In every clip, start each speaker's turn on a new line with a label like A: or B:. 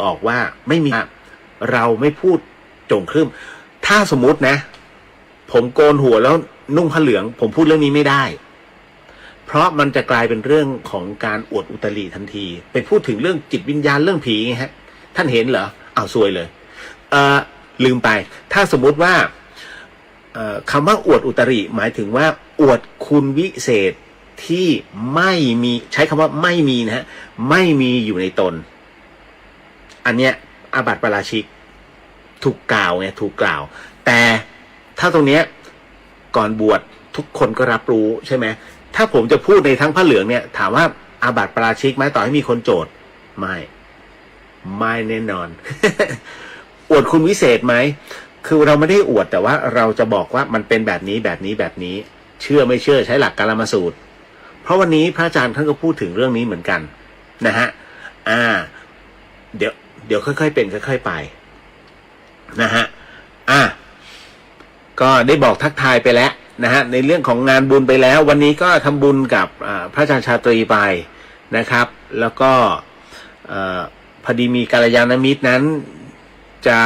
A: ออกว่าไม่มีเราไม่พูดโจ่งครึ่มถ้าสมมุตินะผมโกนหัวแล้วนุ่งผ้าเหลืองผมพูดเรื่องนี้ไม่ได้เพราะมันจะกลายเป็นเรื่องของการอวดอุตริทันทีไปพูดถึงเรื่องจิตวิญญาณเรื่องผีไงฮะท่านเห็นเหรออ้าวซวยเลยลืมไปถ้าสมมุติว่าคำว่าอวดอุตริหมายถึงว่าอวดคุณวิเศษที่ไม่มีใช้คำว่าไม่มีนะฮะไม่มีอยู่ในตนอันเนี้ยอาบัติปาราชิกถูกกล่าวไงถูกกล่าวแต่ถ้าตรงเนี้ยก่อนบวชทุกคนก็รับรู้ใช่ไหมถ้าผมจะพูดในทั้งผ้าเหลืองเนี่ยถามว่าอาบัติปาราชิกไหมต่อให้มีคนโจทย์ไม่แน่นอน อวดคุณวิเศษไหมคือเราไม่ได้อวดแต่ว่าเราจะบอกว่ามันเป็นแบบนี้แบบนี้แบบนี้เชื่อไม่เชื่อใช้หลักกาลมาสูตรเพราะวันนี้พระอาจารย์ท่านก็พูดถึงเรื่องนี้เหมือนกันนะฮะเดี๋ยวค่อยๆเป็นค่อยๆไปนะฮะก็ได้บอกทักทายไปแล้วนะฮะในเรื่องของงานบุญไปแล้ววันนี้ก็ทำบุญกับพระอาจารย์ชาตรีไปนะครับแล้วก็พอดีมีกัลยาณมิตรนั้นจะ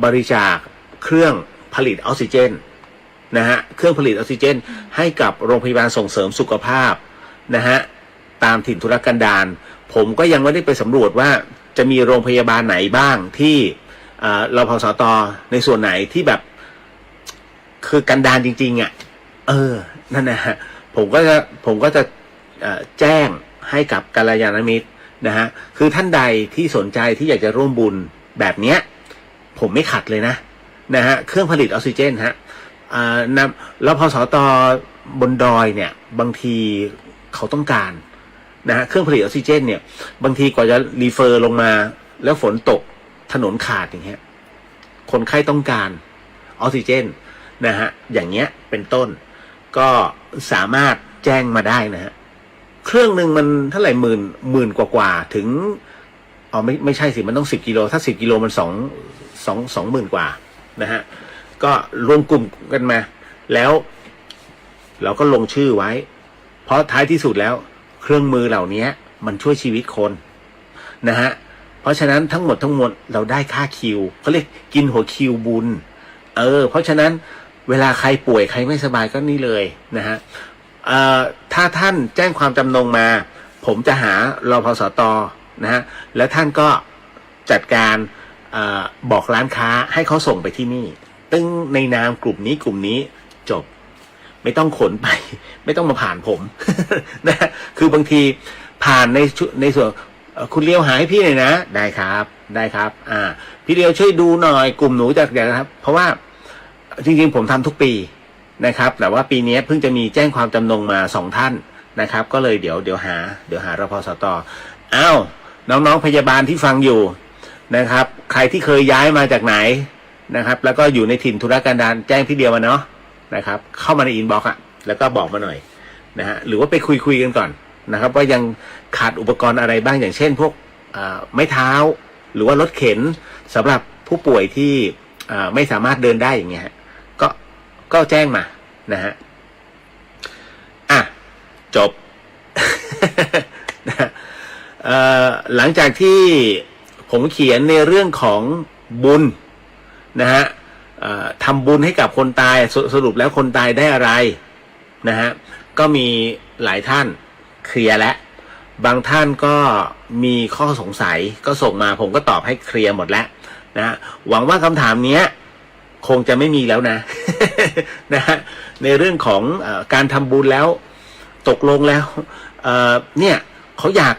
A: บริจาคเครื่องผลิตออกซิเจนนะฮะเครื่องผลิตออกซิเจนให้กับโรงพยาบาลส่งเสริมสุขภาพนะฮะตามถิ่นทุรกันดารผมก็ยังไม่ได้ไปสำรวจว่าจะมีโรงพยาบาลไหนบ้างที่รพสตในส่วนไหนที่แบบคือกันดารจริงๆนั่นนะฮะผมก็จะแจ้งให้กับกัลยาณมิตรนะฮะคือท่านใดที่สนใจที่อยากจะร่วมบุญแบบเนี้ยผมไม่ขัดเลยนะฮะเครื่องผลิตออกซิเจนฮะรพสตบนดอยเนี่ยบางทีเขาต้องการนะฮะเครื่องผลิตออกซิเจนเนี่ยบางทีกว่าจะรีเฟอร์ลงมาแล้วฝนตกถนนขาดอย่างเงี้ยคนไข้ต้องการออกซิเจนนะฮะอย่างเงี้ยเป็นต้นก็สามารถแจ้งมาได้นะฮะเครื่องหนึ่งมันเท่าไหร่หมื่นกว่าถึงไม่ใช่สิมันต้อง10 กิโลถ้า10 กิโลมัน20,000 กว่านะฮะก็รวมกลุ่มกันมาแล้วเราก็ลงชื่อไว้เพราะท้ายที่สุดแล้วเครื่องมือเหล่านี้มันช่วยชีวิตคนนะฮะเพราะฉะนั้นทั้งหมดเราได้ค่าคิวเขาเรียกกินหัวคิวบุญเพราะฉะนั้นเวลาใครป่วยใครไม่สบายก็นี่เลยนะฮะถ้าท่านแจ้งความจำนงมาผมจะหารพสตนะฮะแล้วท่านก็จัดการบอกร้านค้าให้เขาส่งไปที่นี่ตึ้งในนามกลุ่มนี้จบไม่ต้องขนไปไม่ต้องมาผ่านผม นะคือบางทีผ่านในส่วนคุณเลี้ยวหาให้พี่หน่อยนะได้ครับพี่เลี้ยวช่วยดูหน่อยกลุ่มหนูจากอย่างนะครับเพราะว่าจริงๆผมทำทุกปีนะครับแต่ว่าปีนี้เพิ่งจะมีแจ้งความจำนงมา2 ท่านนะครับก็เลยเดี๋ยวหารพสตน้องๆพยาบาลที่ฟังอยู่นะครับใครที่เคยย้ายมาจากไหนนะครับแล้วก็อยู่ในถิ่นทุรกันดารแจ้งพี่เดียวมาเนาะนะครับเข้ามาในอินบ็อกซ์แล้วก็บอกมาหน่อยนะฮะหรือว่าไปคุยกันก่อนนะครับว่ายังขาดอุปกรณ์อะไรบ้างอย่างเช่นพวกไม้เท้าหรือว่ารถเข็นสำหรับผู้ป่วยที่ไม่สามารถเดินได้อย่างเงี้ยก็แจ้งมานะฮะจบ หลังจากที่ผมเขียนในเรื่องของบุญนะฮะทำบุญให้กับคนตายสรุปแล้วคนตายได้อะไรนะฮะก็มีหลายท่านเคลียร์แล้วบางท่านก็มีข้อสงสัยก็ส่งมาผมก็ตอบให้เคลียร์หมดแล้วนะฮะหวังว่าคำถามนี้คงจะไม่มีแล้วนะ นะฮะในเรื่องของการทำบุญแล้วตกลงแล้วเนี่ยเขาอยาก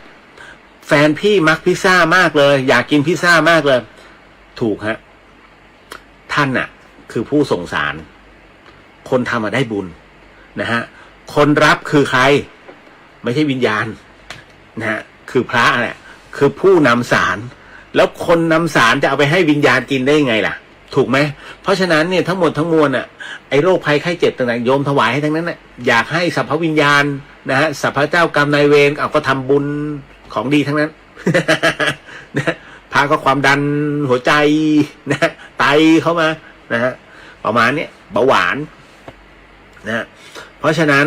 A: แฟนพี่มักพิซซ่ามากเลยอยากกินพิซซ่ามากเลยถูกฮะท่านน่ะคือผู้ส่งสารคนทำมาได้บุญนะฮะคนรับคือใครไม่ใช่วิญญาณนะฮะคือพระแหละคือผู้นำสารแล้วคนนำสารจะเอาไปให้วิญญาณกินได้ยังไงล่ะถูกไหมเพราะฉะนั้นเนี่ยทั้งหมดทั้งมวลอ่ะไอ้โรคภัยไข้เจ็บต่างๆโยมถวายให้ทั้งนั้นน่ะอยากให้สรรพวิญญาณนะฮะสรรพเจ้ากรรมนายเวรเอาก็ทำบุญของดีทั้งนั้น นะพาก็ความดันหัวใจนะไตเข้ามานะฮะประมาณนี้เบาหวานนะเพราะฉะนั้น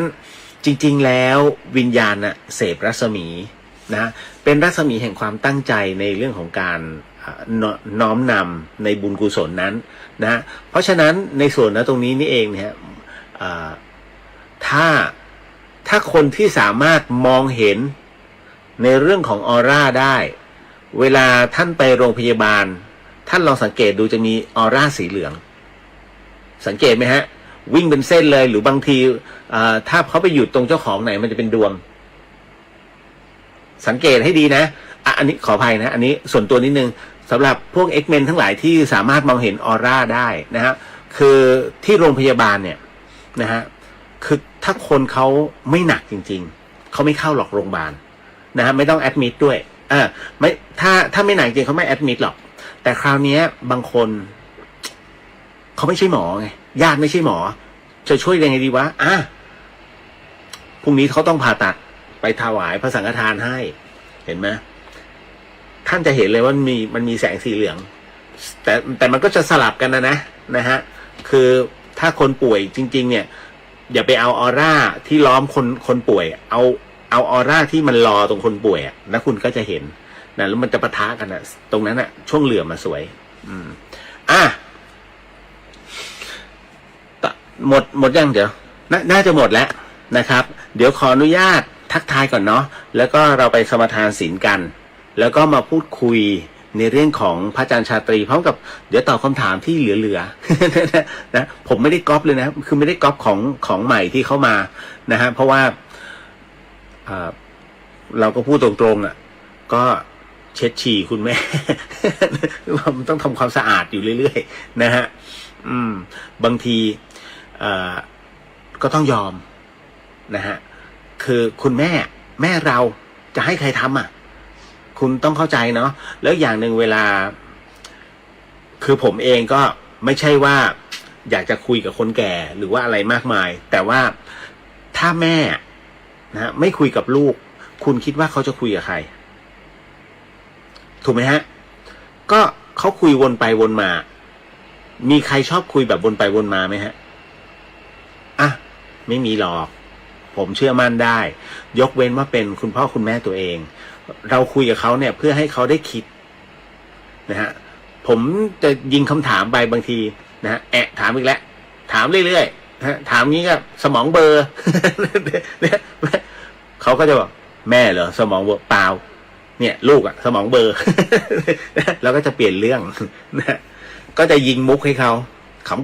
A: จริงๆแล้ววิญญาณน่ะเสพรัศมี นะเป็นรัศมีแห่งความตั้งใจในเรื่องของการน้อมนำในบุญกุศลนั้นนะเพราะฉะนั้นในส่วนตรงนี้นี่เองเนี่ยถ้าคนที่สามารถมองเห็นในเรื่องของออร่าได้เวลาท่านไปโรงพยาบาลท่านลองสังเกตดูจะมีออร่าสีเหลืองสังเกตไหมฮะวิ่งเป็นเส้นเลยหรือบางทีถ้าเขาไปหยุดตรงเจ้าของไหนมันจะเป็นดวงสังเกตให้ดีนะอันนี้ขออภัยนะอันนี้ส่วนตัวนิดนึงสำหรับพวก X-Men ทั้งหลายที่สามารถมองเห็นออร่าได้นะฮะคือที่โรงพยาบาลเนี่ยนะฮะคือถ้าคนเขาไม่หนักจริงๆเขาไม่เข้าหรอกโรงพยาบาลนะฮะไม่ต้องแอดมิดด้วยไม่ถ้าไม่หนักจริงเขาไม่แอดมิดหรอกแต่คราวนี้บางคนเขาไม่ใช่หมอไงญาติไม่ใช่หมอจะช่วยยังไงดีวะพรุ่งนี้เขาต้องผ่าตัดไปถวายพระสังฆทานให้เห็นไหมท่านจะเห็นเลยว่ามันมีแสงสีเหลืองแต่มันก็จะสลับกันนะฮะคือถ้าคนป่วยจริงๆเนี่ยอย่าไปเอาออร่าที่ล้อมคนป่วยเอาออร่าที่มันรอตรงคนป่วยนะคุณก็จะเห็นนะแล้วมันจะปะทะกันตรงนั้นช่วงเหลื่อมมาสวยหมดยังเดี๋ยวน่าจะหมดแล้วนะครับเดี๋ยวขออนุญาตทักทายก่อนเนาะแล้วก็เราไปสมทานศีลกันแล้วก็มาพูดคุยในเรื่องของพระอาจารย์ชาตรีพร้อมกับเดี๋ยวตอบคำถามที่เหลือๆนะผมไม่ได้ก๊อปเลยนะคือไม่ได้ก๊อปของใหม่ที่เข้ามานะฮะเพราะว่าเราก็พูดตรงๆก็เช็ดฉี่คุณแม่ มันต้องทำความสะอาดอยู่เรื่อยๆนะฮะบางทีก็ต้องยอมนะฮะคือคุณแม่เราจะให้ใครทำคุณต้องเข้าใจเนาะแล้วอย่างหนึ่งเวลาคือผมเองก็ไม่ใช่ว่าอยากจะคุยกับคนแก่หรือว่าอะไรมากมายแต่ว่าถ้าแม่นะไม่คุยกับลูกคุณคิดว่าเขาจะคุยกับใครถูกไหมฮะก็เขาคุยวนไปวนมามีใครชอบคุยแบบวนไปวนมาไหมฮะไม่มีหรอกผมเชื่อมั่นได้ยกเว้นว่าเป็นคุณพ่อคุณแม่ตัวเองเราคุยกับเขาเนี่ยเพื่อให้เขาได้คิดนะฮะผมจะยิงคำถามไปบางทีนะฮะถามอีกแล้วถามเรื่อยๆนะถามงี้ก็สมองเบลอ เขาก็จะบอกแม่เหรอสมองเบลอเปล่าเนี่ยลูกสมองเบลอ แล้วก็จะเปลี่ยนเรื่องนะก็จะยิงมุกให้เขา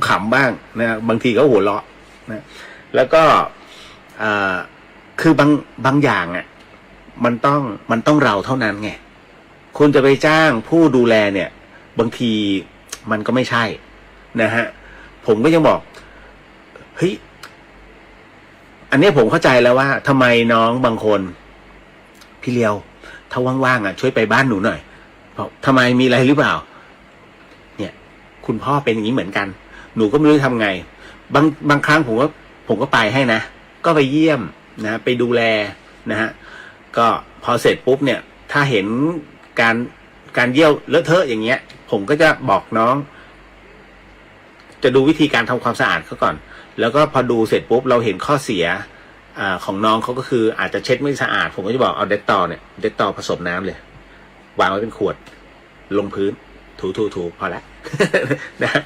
A: ขำๆบ้างนะบางทีก็หัวเราะนะแล้วก็คือบางอย่างมันต้องเราเท่านั้นไงคุณจะไปจ้างผู้ดูแลเนี่ยบางทีมันก็ไม่ใช่นะฮะผมก็ยังบอกเฮ้ยอันนี้ผมเข้าใจแล้วว่าทำไมน้องบางคนพี่เลียวถ้าว่างๆช่วยไปบ้านหนูหน่อยบอกทำไมมีอะไรหรือเปล่าเนี่ยคุณพ่อเป็นอย่างนี้เหมือนกันหนูก็ไม่รู้ทำไงบางครั้งผมก็ไปให้นะก็ไปเยี่ยมนะไปดูแลนะฮะก็พอเสร็จปุ๊บเนี่ยถ้าเห็นการเยี่ยวเลอะเทอะอย่างเงี้ยผมก็จะบอกน้องจะดูวิธีการทำความสะอาดเขาก่อนแล้วก็พอดูเสร็จปุ๊บเราเห็นข้อเสียของน้องเขาก็คืออาจจะเช็ดไม่สะอาดผมก็จะบอกเอาเดตตอลผสมน้ำเลยวางไว้เป็นขวดลงพื้นถูพอแล้ว นะ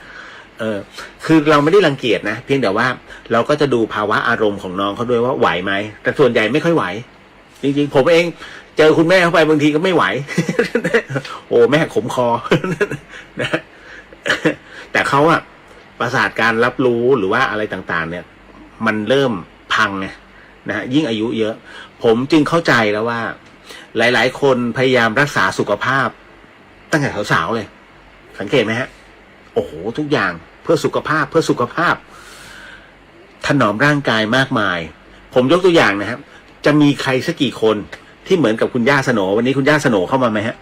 A: คือเราไม่ได้รังเกียจนะเพียงแต่ว่าเราก็จะดูภาวะอารมณ์ของน้องเขาด้วยว่าไหวไหมแต่ส่วนใหญ่ไม่ค่อยไหวจริงๆผมเองเจอคุณแม่เข้าไปบางทีก็ไม่ไหว โอ้แม่ขมคอ นะแต่เขาประสาทการรับรู้หรือว่าอะไรต่างๆเนี่ยมันเริ่มพังไงนะยิ่งอายุเยอะผมจึงเข้าใจแล้วว่าหลายๆคนพยายามรักษาสุขภาพตั้งแต่สาวๆเลยสังเกตไหมฮะโอ้โหทุกอย่างเพื่อสุขภาพถนอมร่างกายมากมายผมยกตัวอย่างนะครับจะมีใครสักกี่คนที่เหมือนกับคุณย่าสโหนวันนี้คุณย่าสโหนเข้ามาไหมฮะ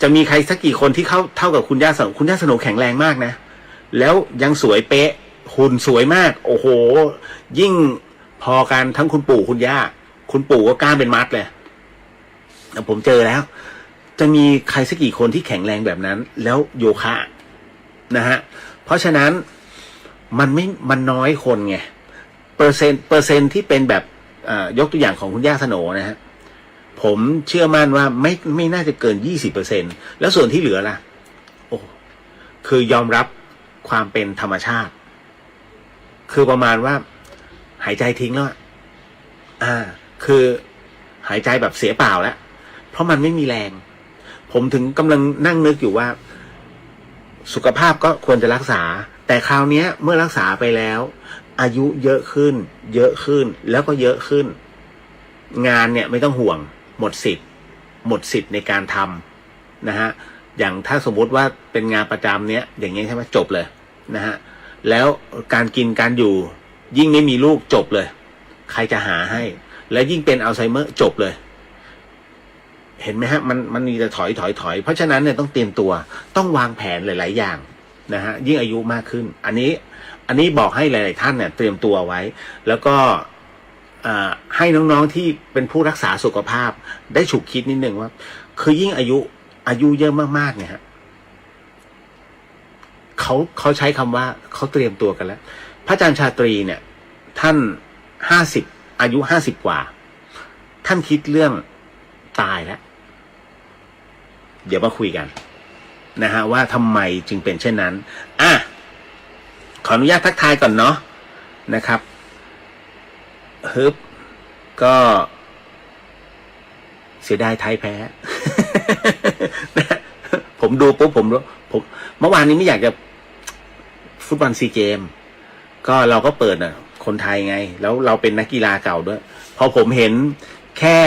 A: จะมีใครสักกี่คนที่เท่ากับคุณย่าสโหนคุณย่าสโหนแข็งแรงมากนะแล้วยังสวยเป๊ะหุ่นสวยมากโอ้โหยิ่งพอกันทั้งคุณปู่คุณย่าคุณปู่ก็กล้ามเป็นมัดเลยผมเจอแล้วจะมีใครสักกี่คนที่แข็งแรงแบบนั้นแล้วโยคะนะฮะเพราะฉะนั้นมันน้อยคนไงเปอร์เซ็นต์ที่เป็นแบบยกตัวอย่างของคุณย่าสโหนนะฮะ ผมเชื่อมั่นว่าไม่น่าจะเกิน 20%แล้วส่วนที่เหลือล่ะโอ้คือยอมรับความเป็นธรรมชาติคือประมาณว่าหายใจทิ้งแล้วคือหายใจแบบเสียเปล่าแล้วเพราะมันไม่มีแรงผมถึงกำลังนั่งนึกอยู่ว่าสุขภาพก็ควรจะรักษาแต่คราวนี้เมื่อรักษาไปแล้วอายุเยอะขึ้นแล้วก็เยอะขึ้นงานเนี่ยไม่ต้องห่วงหมดสิทธิ์ในการทำนะฮะอย่างถ้าสมมุติว่าเป็นงานประจำเนี้ยอย่างเงี้ยใช่ไหมจบเลยนะฮะแล้วการกินการอยู่ยิ่งไม่มีลูกจบเลยใครจะหาให้และยิ่งเป็นอัลไซเมอร์จบเลยเห็นไหมฮะมันมีแต่ถอยเพราะฉะนั้นเนี่ยต้องเตรียมตัวต้องวางแผนหลายๆอย่างนะฮะยิ่งอายุมากขึ้นอันนี้บอกให้หลายๆท่านเนี่ยเตรียมตัวไว้แล้วก็ให้น้องๆที่เป็นผู้รักษาสุขภาพได้ฉุกคิดนิดนึงว่าคือยิ่งอายุเยอะมากๆเนี่ยฮะเขาใช้คำว่าเขาเตรียมตัวกันแล้วพระอาจารย์ชาตรีเนี่ยท่านอายุ50กว่าท่านคิดเรื่องตายแล้วเดี๋ยวมาคุยกันนะฮะว่าทำไมจึงเป็นเช่นนั้นขออนุญาตทักทายก่อนเนาะนะครับก็เสียดายไทยแพ้ ผมดูปุ๊บผมเมื่อวานนี้ไม่อยากจะฟุตบอลซีเกมก็เราก็เปิดคนไทยไงแล้วเราเป็นนักกีฬาเก่าด้วยพอผมเห็นแค่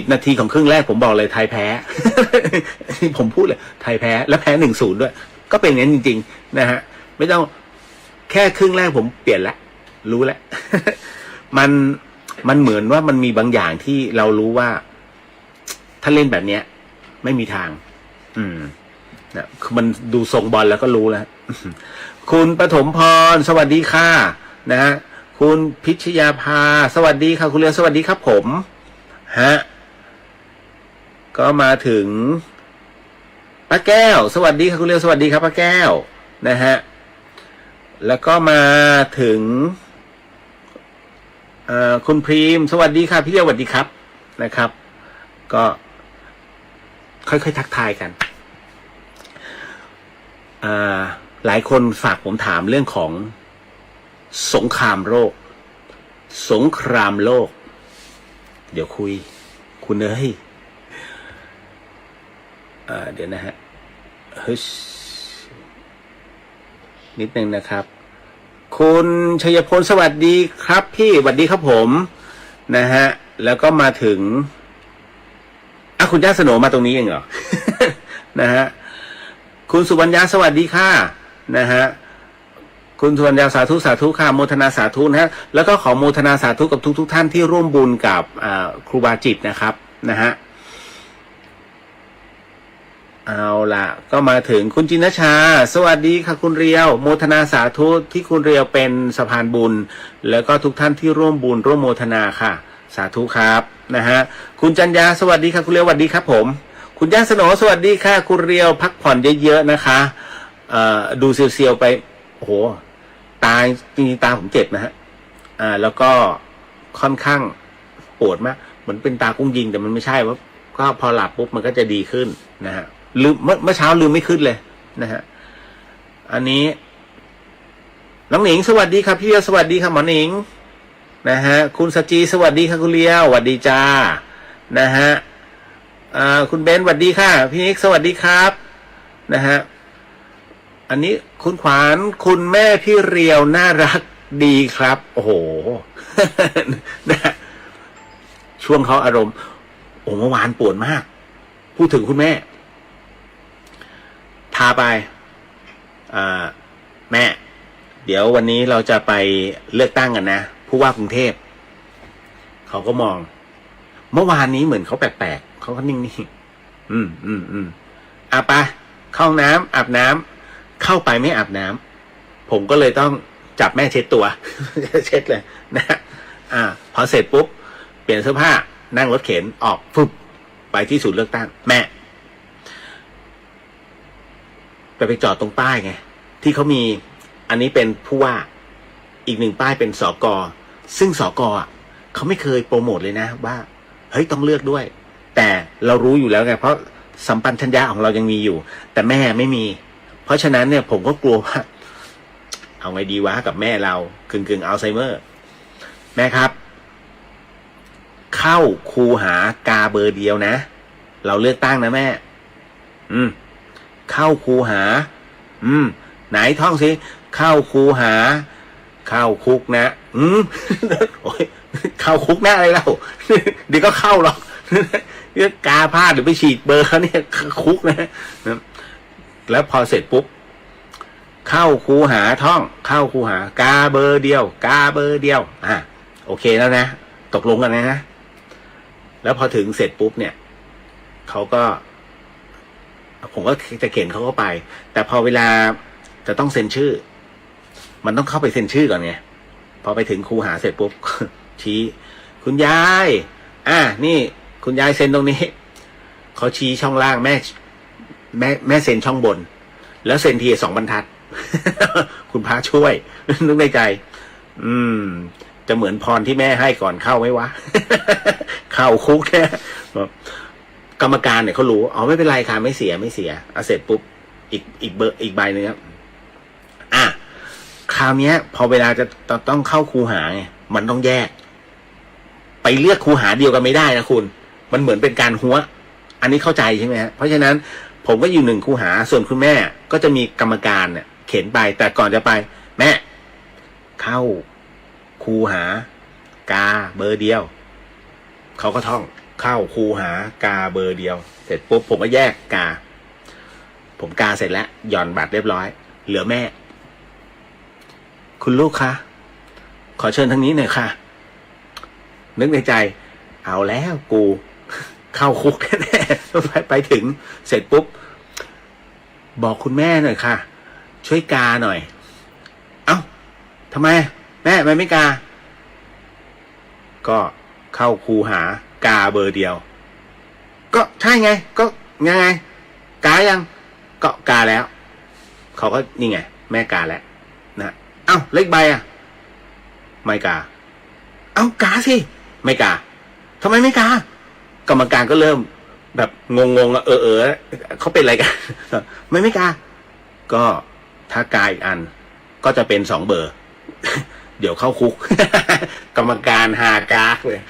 A: 20 นาทีของครึ่งแรกผมบอกเลยไทยแพ้ ผมพูดเลยไทยแพ้แล้วแพ้ 1-0 ด้วยก็เป็นอย่างนั้นจริงๆนะฮะไม่ต้องแค่ครึ่งแรกผมเปลี่ยนแล้วรู้แล้ว มันเหมือนว่ามันมีบางอย่างที่เรารู้ว่าถ้าเล่นแบบเนี้ยไม่มีทางนะคือมันดูทรงบอลแล้วก็รู้แล้ว คุณปฐมพรสวัสดีค่ะนะฮะคุณพิชยาภาสวัสดีค่ะคุณเรียวสวัสดีครับผมฮะก็มาถึงป้าแก้วสวัสดีค่ะคุณเรียวสวัสดีครับป้าแก้วนะฮะแล้วก็มาถึงคุณพรีมสวัสดีค่ะพี่เรียวสวัสดีครับนะครับก็ค่อยๆทักทายกันหลายคนฝากผมถามเรื่องของสงครามโลกเดี๋ยวคุยคุณเอ้ยเดี๋ยวนะฮะนิดนึงนะครับคุณชัยพลสวัสดีครับพี่สวัสดีครับผมนะฮะแล้วก็มาถึงคุณย่าสโหนมาตรงนี้เองเหรอ นะฮะคุณสุวรรณยาสวัสดีค่ะนะฮะคุณสุวรรณยาสาธุค่ะโมทนาสาธุนะฮะแล้วก็ขอโมทนาสาธุกับทุกท่านที่ร่วมบุญกับครูบาจิตนะครับนะฮะเอาล่ะก็มาถึงคุณจินชาสวัสดีค่ะคุณเรียวโมทนาสาธุที่คุณเรียวเป็นสะพานบุญแล้วก็ทุกท่านที่ร่วมบุญร่วมโมทนาค่ะสาธุครับนะฮะคุณจันยาสวัสดีค่ะคุณเรียวสวัสดีครับผมคุณย่าสโหนสวัสดีค่ะคุณเรียวพักผ่อนเยอะๆนะคะดูเซียวๆไปโอ้โหตาจริงๆตาผมเจ็บนะฮะแล้วก็ค่อนข้างปวดมากเหมือนเป็นตากุ้งยิงแต่มันไม่ใช่ว่าก็พอหลับปุ๊บมันก็จะดีขึ้นนะฮะลืมเมื่อเช้าลืมไม่ขึ้นเลยนะฮะอันนี้น้องหนิงสวัสดีครับพี่เรียวสวัสดีครับหมอหนิงนะฮะคุณสจีสวัสดีค่ะคุณเรียวสวัสดีจ้านะฮะคุณเบนสวัสดีค่ะพี่นิกสวัสดีครับนะฮะอันนี้คุณขวานคุณแม่พี่เรียวน่ารักดีครับโอ้โห นะช่วงเขาอารมณ์โอ้เมื่อวานปวดมากพูดถึงคุณแม่พาไปแม่เดี๋ยววันนี้เราจะไปเลือกตั้งกันนะผู้ว่ากรุงเทพเขาก็มองเมื่อวานนี้เหมือนเขาแปลกๆเขาก็นิ่งๆไปเข้าห้องน้ำอาบน้ำเข้าไปไม่อาบน้ำผมก็เลยต้องจับแม่เช็ดตัว เช็ดเลยนะพอเสร็จปุ๊บเปลี่ยนเสื้อผ้านั่งรถเข็นออกฟึบไปที่ศูนย์เลือกตั้งแม่ไปจอดตรงป้ายไงที่เขามีอันนี้เป็นผู้ว่าอีกหนึ่งป้ายเป็นสกซึ่งสกเขาไม่เคยโปรโมทเลยนะว่า เฮ้ยต้องเลือกด้วย แต่เรารู้อยู่แล้วไงเพราะสัมปัญญะของเรายังมีอยู่ แต่แม่ไม่มี เพราะฉะนั้นเนี่ยผมก็กลัวว่าเอาไงดีวะกับแม่เรากึ่งอัลไซเมอร์แม่ครับเข้าคูหากาเบอร์เดียวนะเราเลือกตั้งนะแม่เข้าคูหาไหนท่องสิเข้าคูหาเข้าคุกนะโอ้ยเข้าคุกนะอะไรเล่าเดี๋ยวก็เข้าหรอกเนี่ยกาพลาดหรือไปฉีดเบอร์เขาเนี่ยคุกนะแล้วพอเสร็จปุ๊บเข้าคูหาท่องเข้าคูหากาเบอร์เดียวกาเบอร์เดียวโอเคแล้วนะตกลงกันนะแล้วพอถึงเสร็จปุ๊บเนี่ยเขาก็ผมก็จะเข็นเขาก็ไปแต่พอเวลาจะต้องเซ็นชื่อมันต้องเข้าไปเซ็นชื่อก่อนไงพอไปถึงคูหาเสร็จปุ๊บชี้คุณยายนี่คุณยายเซ็นตรงนี้เขาชี้ช่องล่างแม่เซ็นช่องบนแล้วเซ็นที2 บรรทัด คุณพระช่วยนึกในใจจะเหมือนพรที่แม่ให้ก่อนเข้าไหมวะ เข้าคุกแค่กรรมการเนี่ยเขารู้ไม่เป็นไรค่ะไม่เสียเสร็จปุ๊บอีกเบอร์อีกใบนึงครับคราวนี้พอเวลาจะต้องเข้าคูหาไงมันต้องแยกไปเลือกคูหาเดียวกันไม่ได้นะคุณมันเหมือนเป็นการหัวอันนี้เข้าใจใช่ไหมฮะเพราะฉะนั้นผมก็อยู่1คูหาส่วนคุณแม่ก็จะมีกรรมการเนี่ยเข็นไปแต่ก่อนจะไปแม่เข้าคูหากาเบอร์เดียวเขาก็ท่องเข้าคูหากาเบอร์เดียวเสร็จปุ๊บผมก็แยกกาผมกาเสร็จแล้วหย่อนบัตรเรียบร้อยเหลือแม่คุณลูกคะขอเชิญทางนี้หน่อยค่ะนึกในใจเอาแล้วกูเข้าคุกแน่ๆไปถึงเสร็จปุ๊บบอกคุณแม่หน่อยค่ะช่วยกาหน่อยทำไมแม่ไม่กาก็เข้าคูหากาเบอร์เดียวก็ใช่ไงก็ยังไงกายังก็กาแล้วเขาก็นี่ไงแม่กาแล้วนะเลขใบไม่กากาสิไม่กาทำไมไม่กากรรมการก็เริ่มแบบงงเขาเป็นอะไรกันไม่กาก็ถ้ากาอีกอันก็จะเป็น2 เบอร์ เดี๋ยวเข้าคุก กรรมการหากากเลย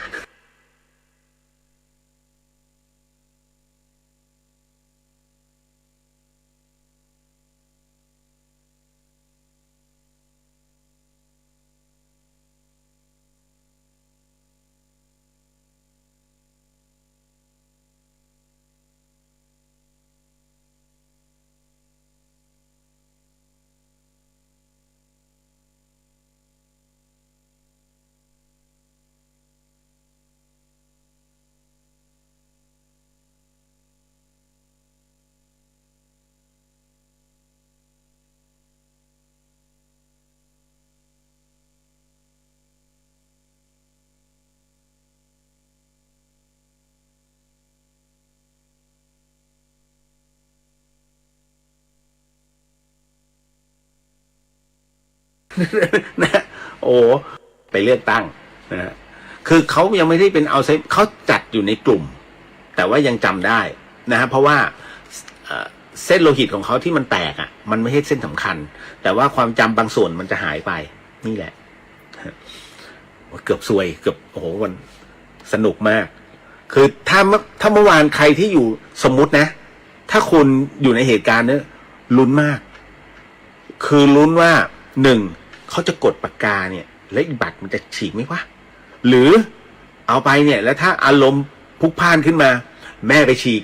A: นะโอ้ไปเลือกตั้งนะคือเขายังไม่ได้เป็นเอาเขาจัดอยู่ในกลุ่มแต่ว่ายังจำได้นะฮะเพราะว่าเส้นโลหิตของเขาที่มันแตกมันไม่ใช่เส้นสำคัญแต่ว่าความจำบางส่วนมันจะหายไปนี่แหละเกือบซวยเกือบโอ้โหมันสนุกมากคือถ้าเมื่อวานใครที่อยู่สมมุตินะถ้าคุณอยู่ในเหตุการณ์นี้ลุ้นมากคือลุ้นว่า1เขาจะกดปากกาเนี่ยแล้วบัตรมันจะฉีกไหมวะหรือเอาไปเนี่ยแล้วถ้าอารมณ์พุกพ่านขึ้นมาแม่ไปฉีก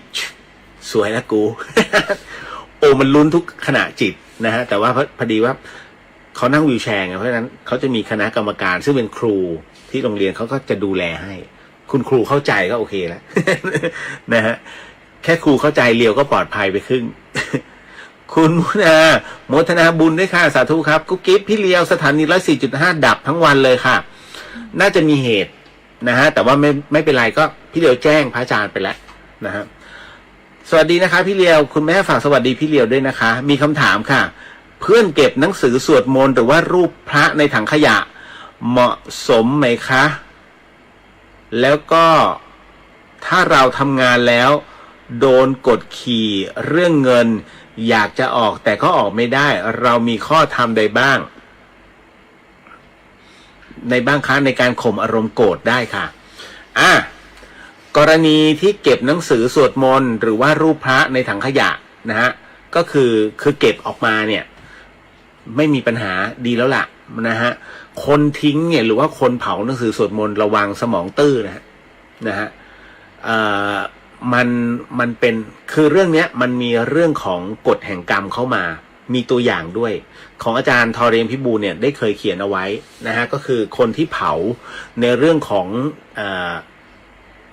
A: สวยแล้วกู โอ้มันลุ้นทุกขณะจิตนะฮะแต่ว่าพอดีว่าเขานั่งวีลแชร์ไงเพราะฉะนั้นเขาจะมีคณะกรรมการซึ่งเป็นครูที่โรงเรียนเขาก็จะดูแลให้คุณครูเข้าใจก็โอเคแล้ว นะฮะแค่ครูเข้าใจเรียวก็ปลอดภัยไปครึ่ง คุณมุนาโมทนาบุญด้วยค่ะสาธุครับกุ๊กกิ๊บพี่เลียวสถานี104.5ดับทั้งวันเลยค่ะน่าจะมีเหตุนะฮะแต่ว่าไม่เป็นไรก็พี่เลียวแจ้งพระอาจารย์ไปแล้วนะฮะสวัสดีนะคะพี่เลียวคุณแม่ฝากสวัสดีพี่เลียวด้วยนะคะมีคำถามค่ะเพื่อนเก็บหนังสือสวดมนต์หรือว่ารูปพระในถังขยะเหมาะสมไหมคะแล้วก็ ถ้าเราทำงานแล้วโดนกดขี่เรื่องเงินอยากจะออกแต่ก็ออกไม่ได้เรามีข้อธรรมใดบ้างในบางครั้งในการข่มอารมณ์โกรธได้ค่ะกรณีที่เก็บหนังสือสวดมนต์หรือว่ารูปพระในถังขยะนะฮะก็คือเก็บออกมาเนี่ยไม่มีปัญหาดีแล้วล่ะนะฮะคนทิ้งเนี่ยหรือว่าคนเผาหนังสือสวดมนต์ระวังสมองตื้อนะฮะมันเป็นคือเรื่องเนี้ยมันมีเรื่องของกฎแห่งกรรมเข้ามามีตัวอย่างด้วยของอาจารย์ทอเรนพิบูลเนี่ยได้เคยเขียนเอาไว้นะฮะก็คือคนที่เผาในเรื่องของ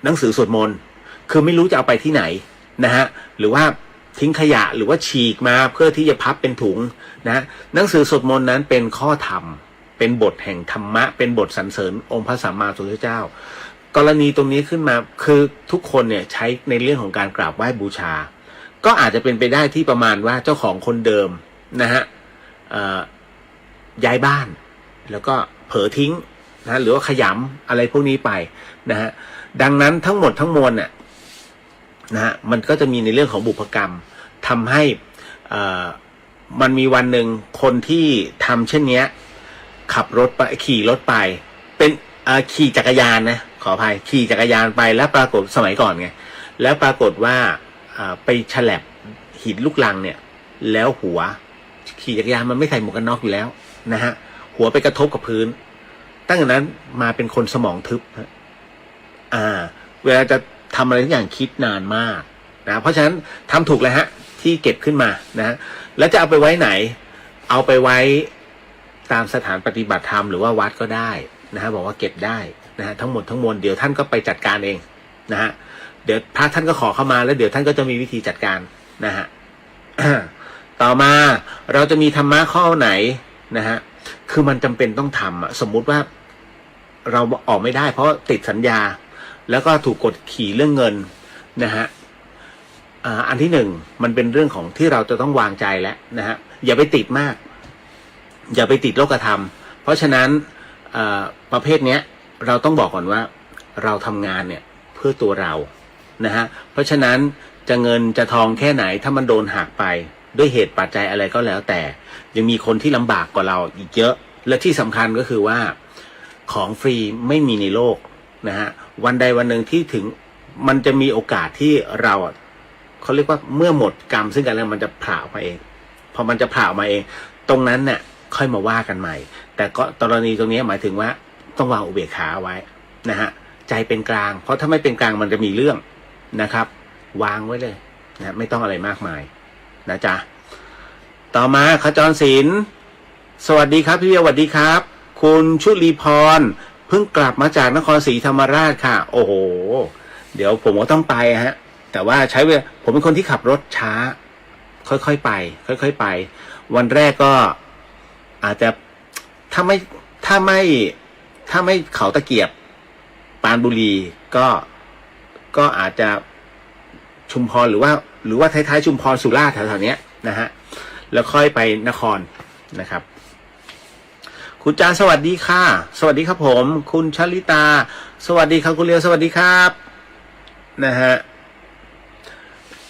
A: หนังสือสวดมนต์คือไม่รู้จะเอาไปที่ไหนนะฮะหรือว่าทิ้งขยะหรือว่าฉีกมาเพื่อที่จะพับเป็นถุงนะหนังสือสวดมนต์นั้นเป็นข้อธรรมเป็นบทแห่งธรรมะเป็นบทสรรเสริญองค์พระสัมมาสัมพุทธเจ้ากรณีตรงนี้ขึ้นมาคือทุกคนเนี่ยใช้ในเรื่องของการกราบไหว้บูชาก็อาจจะเป็นไปได้ที่ประมาณว่าเจ้าของคนเดิมนะฮะย้ายบ้านแล้วก็เผลอทิ้งนะหรือว่าขยำอะไรพวกนี้ไปนะฮะดังนั้นทั้งหมดทั้งมวลเนี่ยนะฮะมันก็จะมีในเรื่องของบุพกรรมทำให้มันมีวันหนึ่งคนที่ทำเช่นนี้ขับรถไปขี่รถไปเป็นขี่จักรยานนะขออภัยขี่จักรยานไปแล้วปรากฏสมัยก่อนไงแล้วปรากฏว่าไปฉลับหินลูกรังเนี่ยแล้วหัวขี่จักรยานมันไม่ใส่หมวกกันน็อกอยู่แล้วนะฮะหัวไปกระทบกับพื้นตั้งแต่นั้นมาเป็นคนสมองทึบเวลาจะทำอะไรทุกอย่างคิดนานมากนะเพราะฉะนั้นทำถูกเลยฮะที่เก็บขึ้นมานะแล้วจะเอาไปไว้ไหนเอาไปไว้ตามสถานปฏิบัติธรรมหรือว่าวัดก็ได้นะฮะบอกว่าเก็บได้นะฮะทั้งหมดทั้งมวลเดี๋ยวท่านก็ไปจัดการเองนะฮะเดี๋ยวพระท่านก็ขอเข้ามาแล้วเดี๋ยวท่านก็จะมีวิธีจัดการนะฮะ ต่อมาเราจะมีธรรมะข้อไหนนะฮะคือมันจำเป็นต้องทำสมมุติว่าเราออกไม่ได้เพราะติดสัญญาแล้วก็ถูกกดขี่เรื่องเงินนะฮะอันที่หนึ่งมันเป็นเรื่องของที่เราจะต้องวางใจแล้วนะฮะอย่าไปติดมากอย่าไปติดโลกธรรมเพราะฉะนั้นประเภทเนี้ยเราต้องบอกก่อนว่าเราทำงานเนี่ยเพื่อตัวเรานะฮะเพราะฉะนั้นจะเงินจะทองแค่ไหนถ้ามันโดนหักไปด้วยเหตุปัจจัยอะไรก็แล้วแต่ยังมีคนที่ลำบากกว่าเราอีกเยอะและที่สำคัญก็คือว่าของฟรีไม่มีในโลกนะฮะวันใดวันหนึ่งที่ถึงมันจะมีโอกาสที่เราเขาเรียกว่าเมื่อหมดกรรมซึ่งกันแล้วมันจะผ่าออกมาเองพอมันจะผ่าออกมาเองตรงนั้นเนี่ยค่อยมาว่ากันใหม่แต่ก็กรณีตรงนี้หมายถึงว่าต้องวางอุเบกขาไว้นะฮะใจเป็นกลางเพราะถ้าไม่เป็นกลางมันจะมีเรื่องนะครับวางไว้เลยนะไม่ต้องอะไรมากมายนะจ๊ะต่อมาขจรศิลป์สวัสดีครับพี่เบียร์สวัสดีครับคุณชุลีพรเพิ่งกลับมาจากนครศรีธรรมราชค่ะโอ้โหเดี๋ยวผมก็ต้องไปฮะแต่ว่าใช้เวลาผมเป็นคนที่ขับรถช้าค่อยๆไปค่อยๆไปวันแรกก็อาจจะถ้าไม่เขาตะเกียบปรานบุรีก็อาจจะชุมพรหรือว่าท้ายๆชุมพรสุราษฎร์แถวๆนี้นะฮะแล้วค่อยไปนครนะครับคุณจาสวัสดีค่ะสวัสดีครับผมคุณชลิตาสวัสดีครับคุณเลียวสวัสดีครับนะฮะ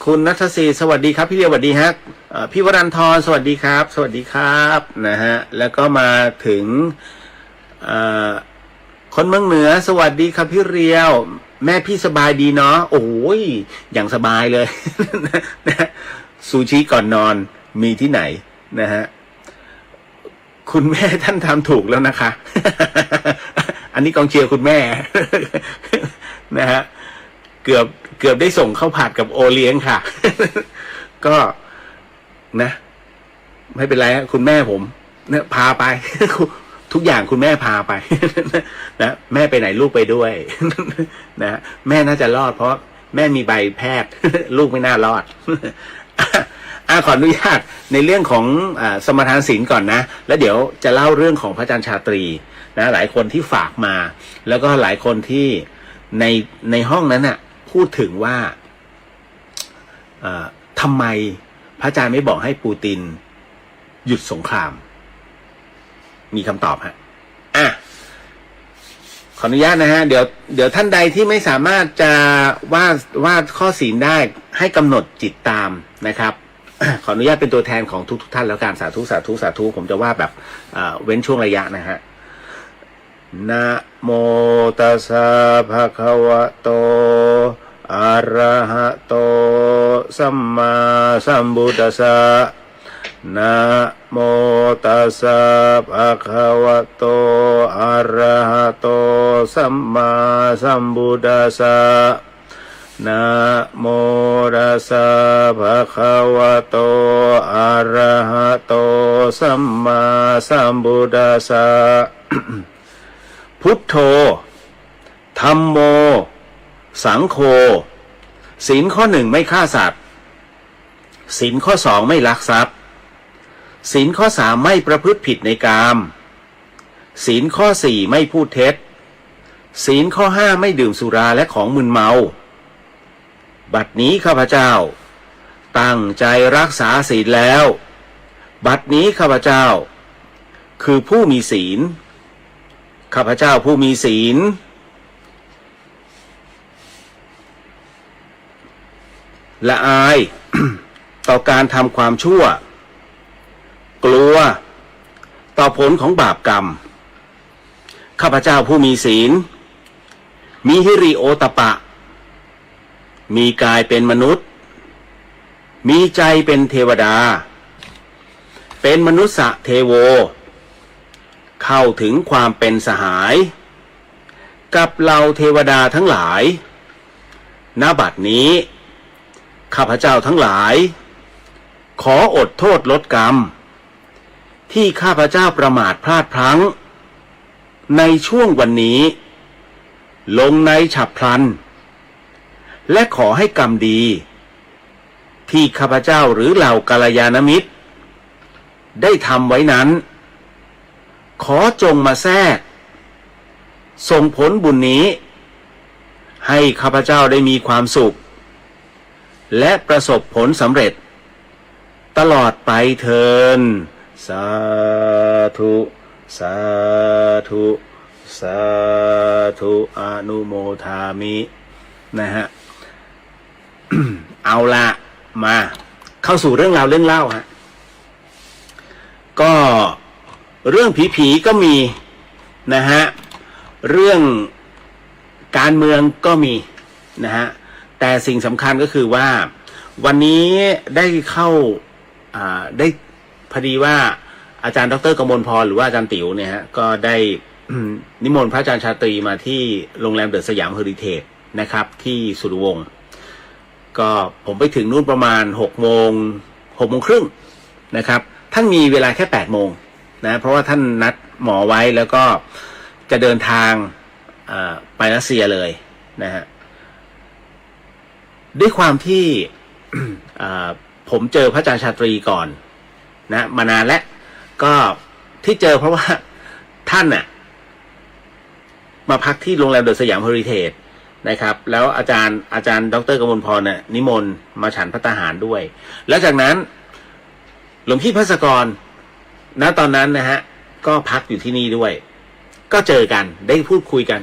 A: คุณณัฐศรีสวัสดีครับพี่เลียวสวัสดีฮะพี่วรันทรสวัสดีครับสวัสดีครับนะฮะแล้วก็มาถึงคนเมืองเหนือสวัสดีครับพี่เรียวแม่พี่สบายดีเนาะโอ้ยอย่างสบายเลย นะซูชิก่อนนอนมีที่ไหนนะฮะคุณแม่ท่านทำถูกแล้วนะคะ อันนี้กองเชียร์คุณแม่ นะฮะเกือบได้ส่งข้าวผัดกับโอเลี้ยงค่ะ ก็นะไม่เป็นไรคุณแม่ผมเนี่ยพาไป ทุกอย่างคุณแม่พาไป นะแม่ไปไหนลูกไปด้วย นะแม่น่าจะรอดเพราะแม่มีใบแพทย์ ลูกไม่น่ารอด ขออนุญาตในเรื่องของสมทานศีลก่อนนะแล้วเดี๋ยวจะเล่าเรื่องของพระอาจารย์ชาตรีนะหลายคนที่ฝากมาแล้วก็หลายคนที่ในห้องนั้นน่ะพูดถึงว่าทำไมพระอาจารย์ไม่บอกให้ปูตินหยุดสงครามมีคำตอบฮะขอ ออนุญาตนะฮะเดี๋ยวท่านใดที่ไม่สามารถจะวาดข้อศีลได้ให้กำหนดจิตตามนะครับ ขออนุญาตเป็นตัวแทนของทุกท่านแล้วกันสาธุสาธุสาธุผมจะว่าแบบเว้นช่วงระยะนะฮะนะโมตัสสะภะคะวะโตอะระหะโตสัมมาสัมพุทธัสสะนะโมตัสสะภะคะวะโตอะระหะโตสัมมาสัมพุทธัสสะนะโมตัสสะภะคะวะโตอะระหะโตสัมมาสัมพุทธัสสะ พุทโธธัมโมสังโฆศีลข้อ 1ไม่ฆ่าสัตว์ศีลข้อ 2ไม่ลักทรัพย์ศีลข้อ 3ไม่ประพฤติผิดในกามศีลข้อ 4ไม่พูดเท็จศีลข้อ 5ไม่ดื่มสุราและของมึนเมาบัดนี้ข้าพเจ้าตั้งใจรักษาศีลแล้วบัดนี้ข้าพเจ้าคือผู้มีศีลข้าพเจ้าผู้มีศีลละอาย ต่อการทำความชั่วกลัวต่อผลของบาปกรรมข้าพเจ้าผู้มีศีลมีหิริโอตปะมีกายเป็นมนุษย์มีใจเป็นเทวดาเป็นมนุษย์เทโวเข้าถึงความเป็นสหายกับเหล่าเทวดาทั้งหลายณบัดนี้ข้าพเจ้าทั้งหลายขออดโทษลดกรรมที่ข้าพเจ้าประมาทพลาดพลั้งในช่วงวันนี้ลงในฉับพลันและขอให้กรรมดีที่ข้าพเจ้าหรือเหล่ากัลยาณมิตรได้ทำไว้นั้นขอจงมาแทรกส่งผลบุญนี้ให้ข้าพเจ้าได้มีความสุขและประสบผลสำเร็จตลอดไปเถิดสาธุสาธุสาธุอนุโมทามินะฮะ เอาละมาเข้าสู่เรื่องราวเรื่องเล่าฮะก็เรื่องผีๆก็มีนะฮะเรื่องการเมืองก็มีนะฮะแต่สิ่งสำคัญก็คือว่าวันนี้ได้เข้าได้พอดีว่าอาจารย์ดร.กมลพรหรือว่าอาจารย์ติ๋วเนี่ยฮะก็ได้ นิมนต์พระอาจารย์ชาตรีมาที่โรงแรมเดอะสยามเฮอริเทจนะครับที่สุรวงศ์ก็ผมไปถึงนู่นประมาณ6 โมงครึ่งนะครับท่านมีเวลาแค่8 โมงนะเพราะว่าท่านนัดหมอไว้แล้วก็จะเดินทางไปรัสเซียเลยนะฮะด้วยความที่ ผมเจอพระอาจารย์ชาตรีก่อนนะมานานแล้วก็ที่เจอเพราะว่าท่านน่ะมาพักที่โรงแรมเดอะสยามเฮอริเทจนะครับแล้วอาจารย์ดร.กมลพรน่ะนิมนต์มาฉันภัตตาหารด้วยแล้วจากนั้นหลวงพี่ภัสกรณตอนนั้นนะฮะก็พักอยู่ที่นี่ด้วยก็เจอกันได้พูดคุยกัน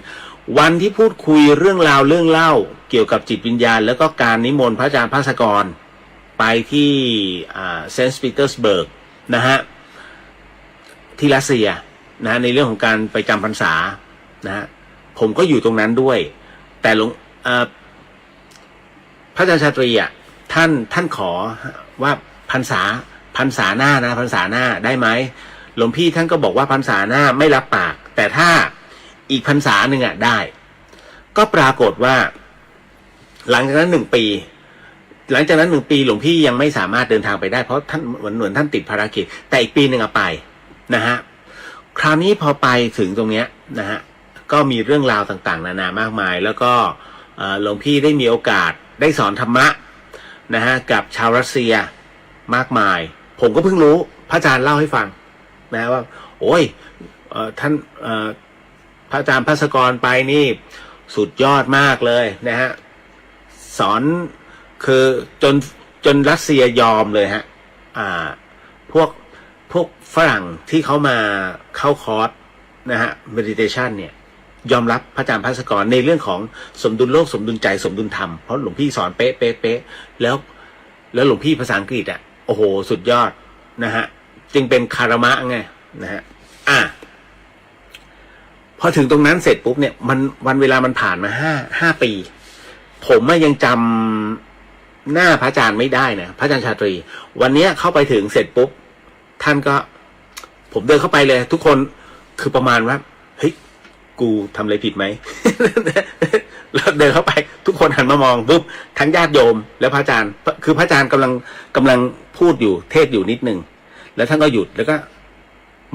A: วันที่พูดคุยเรื่องราวเรื่องเล่าเกี่ยวกับจิตวิญญาณแล้วก็การนิมนต์พระอาจารย์ภัสกรไปที่เซนต์ปีเตอร์สเบิร์กนะฮะที่รัสเซียนะในเรื่องของการไปจำพรรษานะฮะผมก็อยู่ตรงนั้นด้วยแต่หลวงพระอาจารย์ชาตรีอ่ะท่านขอว่าพรรษาหน้านะพรรษาหน้าได้ไหมหลวงพี่ท่านก็บอกว่าพรรษาหน้าไม่รับปากแต่ถ้าอีกพรรษาหนึ่งอ่ะได้ก็ปรากฏว่าหลังจากนั้น1 ปีหลังจากนั้น1 ปีหลวงพี่ยังไม่สามารถเดินทางไปได้เพราะท่านเหมือนท่านติดภารกิจแต่อีกปีหนึ่งไปนะฮะคราวนี้พอไปถึงตรงเนี้ยนะฮะก็มีเรื่องราวต่างๆนานามากมายแล้วก็หลวงพี่ได้มีโอกาสได้สอนธรรมะนะฮะกับชาวรัสเซียมากมายผมก็เพิ่งรู้พระอาจารย์เล่าให้ฟังนะว่าโอ้ยท่านพระอาจารย์ภัสกรไปนี่สุดยอดมากเลยนะฮะสอนคือจนรัสเซียยอมเลยฮะพวกฝรั่งที่เขามาเข้าคอร์สนะฮะ meditation เนี่ย ยอมรับพระอาจารย์ภัสกรในเรื่องของสมดุลโลกสมดุลใจสมดุลธรรมเพราะหลวงพี่สอนเป๊ะเป๊ะเป๊ะแล้วหลวงพี่ภาษาอังกฤษอ่ะโอ้โหสุดยอดนะฮะจึงเป็นคารมะไงนะฮะพอถึงตรงนั้นเสร็จปุ๊บเนี่ยวันเวลามันผ่านมาห้าปีผมยังจำหน้าพระอาจารย์ไม่ได้นะพระอาจารย์ชาตรีวันเนี้ยเข้าไปถึงเสร็จปุ๊บท่านก็ผมเดินเข้าไปเลยทุกคนคือประมาณว่าเฮ้ยกูทำอะไรผิดไหม แล้วเดินเข้าไปทุกคนหันมามองปุ๊บทั้งญาติโยมและพระอาจารย์คือพระอาจารย์กำลังพูดอยู่เทศอยู่นิดนึงแล้วท่านก็หยุดแล้วก็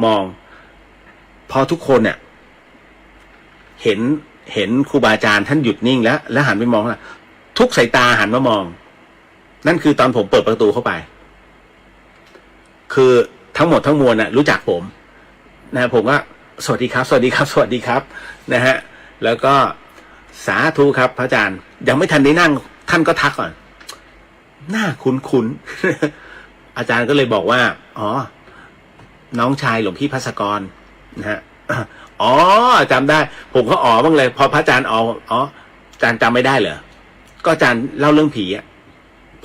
A: มองพอทุกคนเนี่ยเห็นครูบาอาจารย์ท่านหยุดนิ่งแล้วหันไปมองนะทุกสายตาหันมามองนั่นคือตอนผมเปิดประตูเข้าไปคือทั้งหมดทั้งมวลนะรู้จักผมนะผมก็สวัสดีครับสวัสดีครับสวัสดีครับนะฮะแล้วก็สาธุครับพระอาจารย์ยังไม่ทันได้นั่งท่านก็ทักก่อนหน้าคุ้นอาจารย์ก็เลยบอกว่าอ๋อน้องชายหลวงพี่ภัสกรนะฮะอ๋อจำได้ผมก็อ๋อบ้างเลยพอพระอาจารย์อ๋ออาจารย์จำไม่ได้เหรอก็อาจารย์เล่าเรื่องผีอ่ะ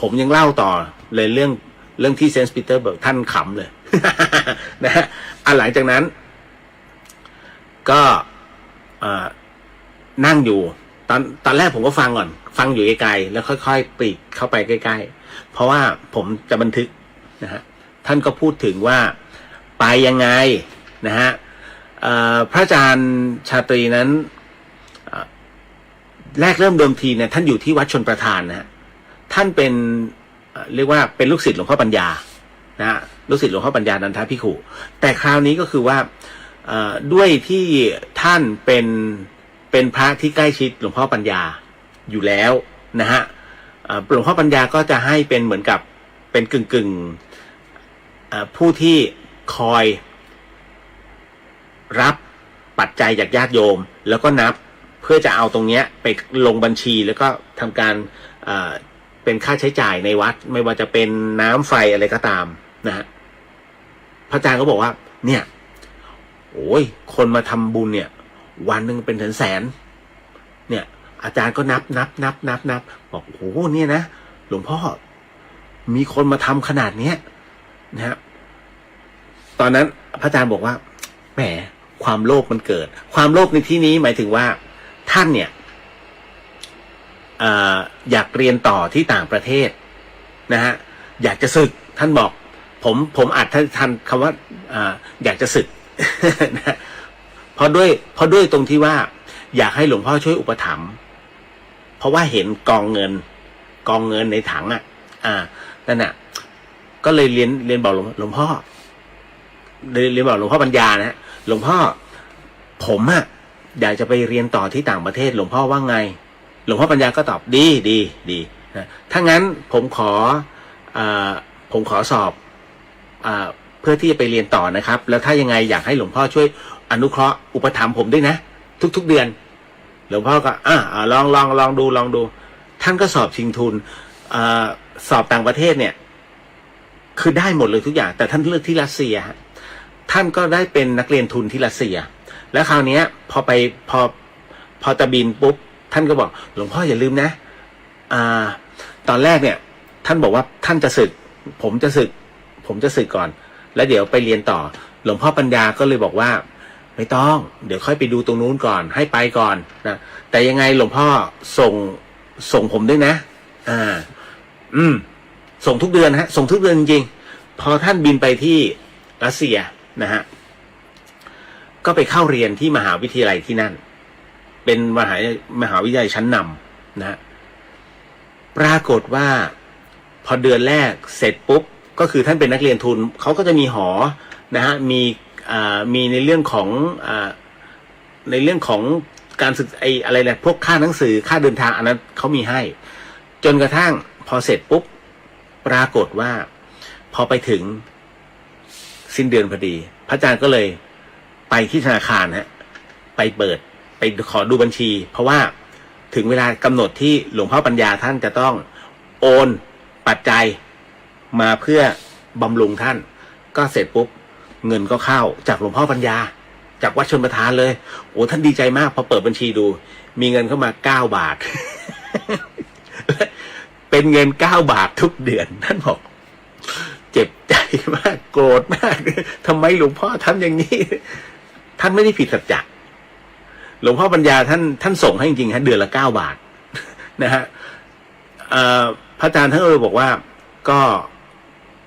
A: ผมยังเล่าต่อเลยเรื่องที่เซนต์ปีเตอร์เบิร์กท่านขำเลย นะฮะหลังจากนั้นก็นั่งอยู่ตอนแรกผมก็ฟังก่อนฟังอยู่ไกลๆแล้วค่อยๆปลีกเข้าไปใกล้ๆเพราะว่าผมจะบันทึกนะฮะท่านก็พูดถึงว่าไปยังไงนะฮะพระอาจารย์ชาตรีนั้นแรกเริ่มเดิมทีเนี่ยท่านอยู่ที่วัดชลประทานนะฮะท่านเป็นเรียกว่าเป็นลูกศิษย์หลวงพ่อปัญญานะฮะลูกศิษย์หลวงพ่อปัญญานันทภิกขุแต่คราวนี้ก็คือว่าด้วยที่ท่านเป็นพระที่ใกล้ชิดหลวงพ่อปัญญาอยู่แล้วนะฮะหลวงพ่อปัญญาก็จะให้เป็นเหมือนกับเป็นกึ่งผู้ที่คอยรับปัจจัยจากญาติโยมแล้วก็นับเพื่อจะเอาตรงเนี้ยไปลงบัญชีแล้วก็ทำการเป็นค่าใช้จ่ายในวัดไม่ว่าจะเป็นน้ำไฟอะไรก็ตามนะฮะพระอาจารย์ก็บอกว่าเนี่ยโอ้ยคนมาทำบุญเนี่ยวันหนึ่งเป็นแสนเนี่ยอาจารย์ก็นับบอกโอ้โหเนี่ยนะหลวงพ่อมีคนมาทำขนาดเนี้ยนะฮะตอนนั้นพระอาจารย์บอกว่าแหมความโลภมันเกิดความโลภในที่นี้หมายถึงว่าท่านเนี่ยอยากเรียนต่อที่ต่างประเทศนะฮะอยากจะศึกท่านบอกผมอัดท่านคำว่าอยากจะศึก นะเพราะด้วยตรงที่ว่าอยากให้หลวงพ่อช่วยอุปถัมภ์เพราะว่าเห็นกองเงินในถังนั่นน่ะก็เลยเรียนบอกหลวงพ่อเรียนบอกหลวงพ่อปัญญานะหลวงพ่อผมอยากจะไปเรียนต่อที่ต่างประเทศหลวงพ่อว่าไงหลวงพ่อปัญญาก็ตอบดีนะถ้างั้นผมขอสอบเพื่อที่จะไปเรียนต่อนะครับแล้วถ้ายังไงอยากให้หลวงพ่อช่วยอนุเคราะห์อุปถัมภ์ผมด้วยนะทุกๆเดือนหลวงพ่อก็ลองดูท่านก็สอบชิงทุนสอบต่างประเทศเนี่ยคือได้หมดเลยทุกอย่างแต่ท่านเลือกที่รัสเซียท่านก็ได้เป็นนักเรียนทุนที่รัสเซียแล้วคราวนี้พอตะบินปุ๊บท่านก็บอกหลวงพ่ออย่าลืมนะตอนแรกเนี่ยท่านบอกว่าท่านจะศึกผมจะศึกก่อนแล้วเดี๋ยวไปเรียนต่อหลวงพ่อปัญญาก็เลยบอกว่าไม่ต้องเดี๋ยวค่อยไปดูตรงนู้นก่อนให้ไปก่อนนะแต่ยังไงหลวงพ่อส่งผมด้วยนะส่งทุกเดือนฮะส่งทุกเดือนจริงๆพอท่านบินไปที่รัสเซียนะฮะก็ไปเข้าเรียนที่มหาวิทยาลัยที่นั่นเป็นมหาวิทยาลัยชั้นนำนะฮะปรากฏว่าพอเดือนแรกเสร็จปุ๊บก็คือท่านเป็นนักเรียนทุนเขาก็จะมีหอนะฮะมีในเรื่องของการศึกอะไรเนี่ยพวกค่าหนังสือค่าเดินทางอันนั้นเขามีให้จนกระทั่งพอเสร็จปุ๊บปรากฏว่าพอไปถึงสิ้นเดือนพอดีพระอาจารย์ก็เลยไปที่ธนาคารไปขอดูบัญชีเพราะว่าถึงเวลากำหนดที่หลวงพ่อปัญญาท่านจะต้องโอนปัจจัยมาเพื่อบำรุงท่านก็เสร็จปุ๊บเงินก็เข้าจากหลวงพ่อปัญญา จากวัดชลประทานเลยโอ้ท่านดีใจมากพอเปิดบัญชีดูมีเงินเข้ามา9 บาท เป็นเงิน9 บาททุกเดือนท่านบอกเจ็บใจมากโกรธมากทำไมหลวงพ่อทำอย่างนี้ท่านไม่ได้ผิดสัจจะหลวงพ่อปัญญาท่านส่งให้จริงๆฮะเดือนละ9 บาทนะฮะพระอาจารย์ท่านก็เลยบอกว่า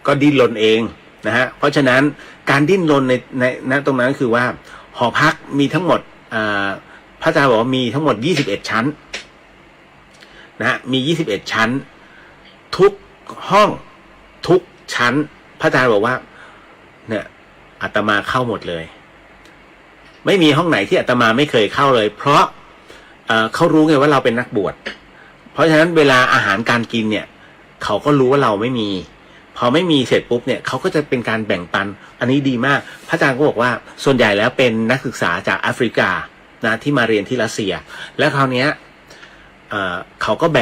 A: ก็ดิ้นรนเองนะฮะเพราะฉะนั้นการดิ้นรนในตรงนั้นคือว่าหอพักมีทั้งหมดพระอาจารย์บอกว่ามีทั้งหมด21 ชั้นนะฮะมี21 ชั้นทุกห้องทุกชั้นพระอาจารย์บอกว่าเนี่ยอาตมาเข้าหมดเลยไม่มีห้องไหนที่อาตมาไม่เคยเข้าเลยเพราะเขารู้ไงว่าเราเป็นนักบวชเพราะฉะนั้นเวลาอาหารการกินเนี่ยเขาก็รู้ว่าเราไม่มีพอไม่มีเสร็จปุ๊บเนี่ยเขาก็จะเป็นการแบ่งปันอันนี้ดีมากพระอาจารย์ก็บอกว่าส่วนใหญ่แล้วเป็นนักศึกษาจากแอฟริกานะที่มาเรียนที่รัสเซียแล้วคราวนี้เขาก็แ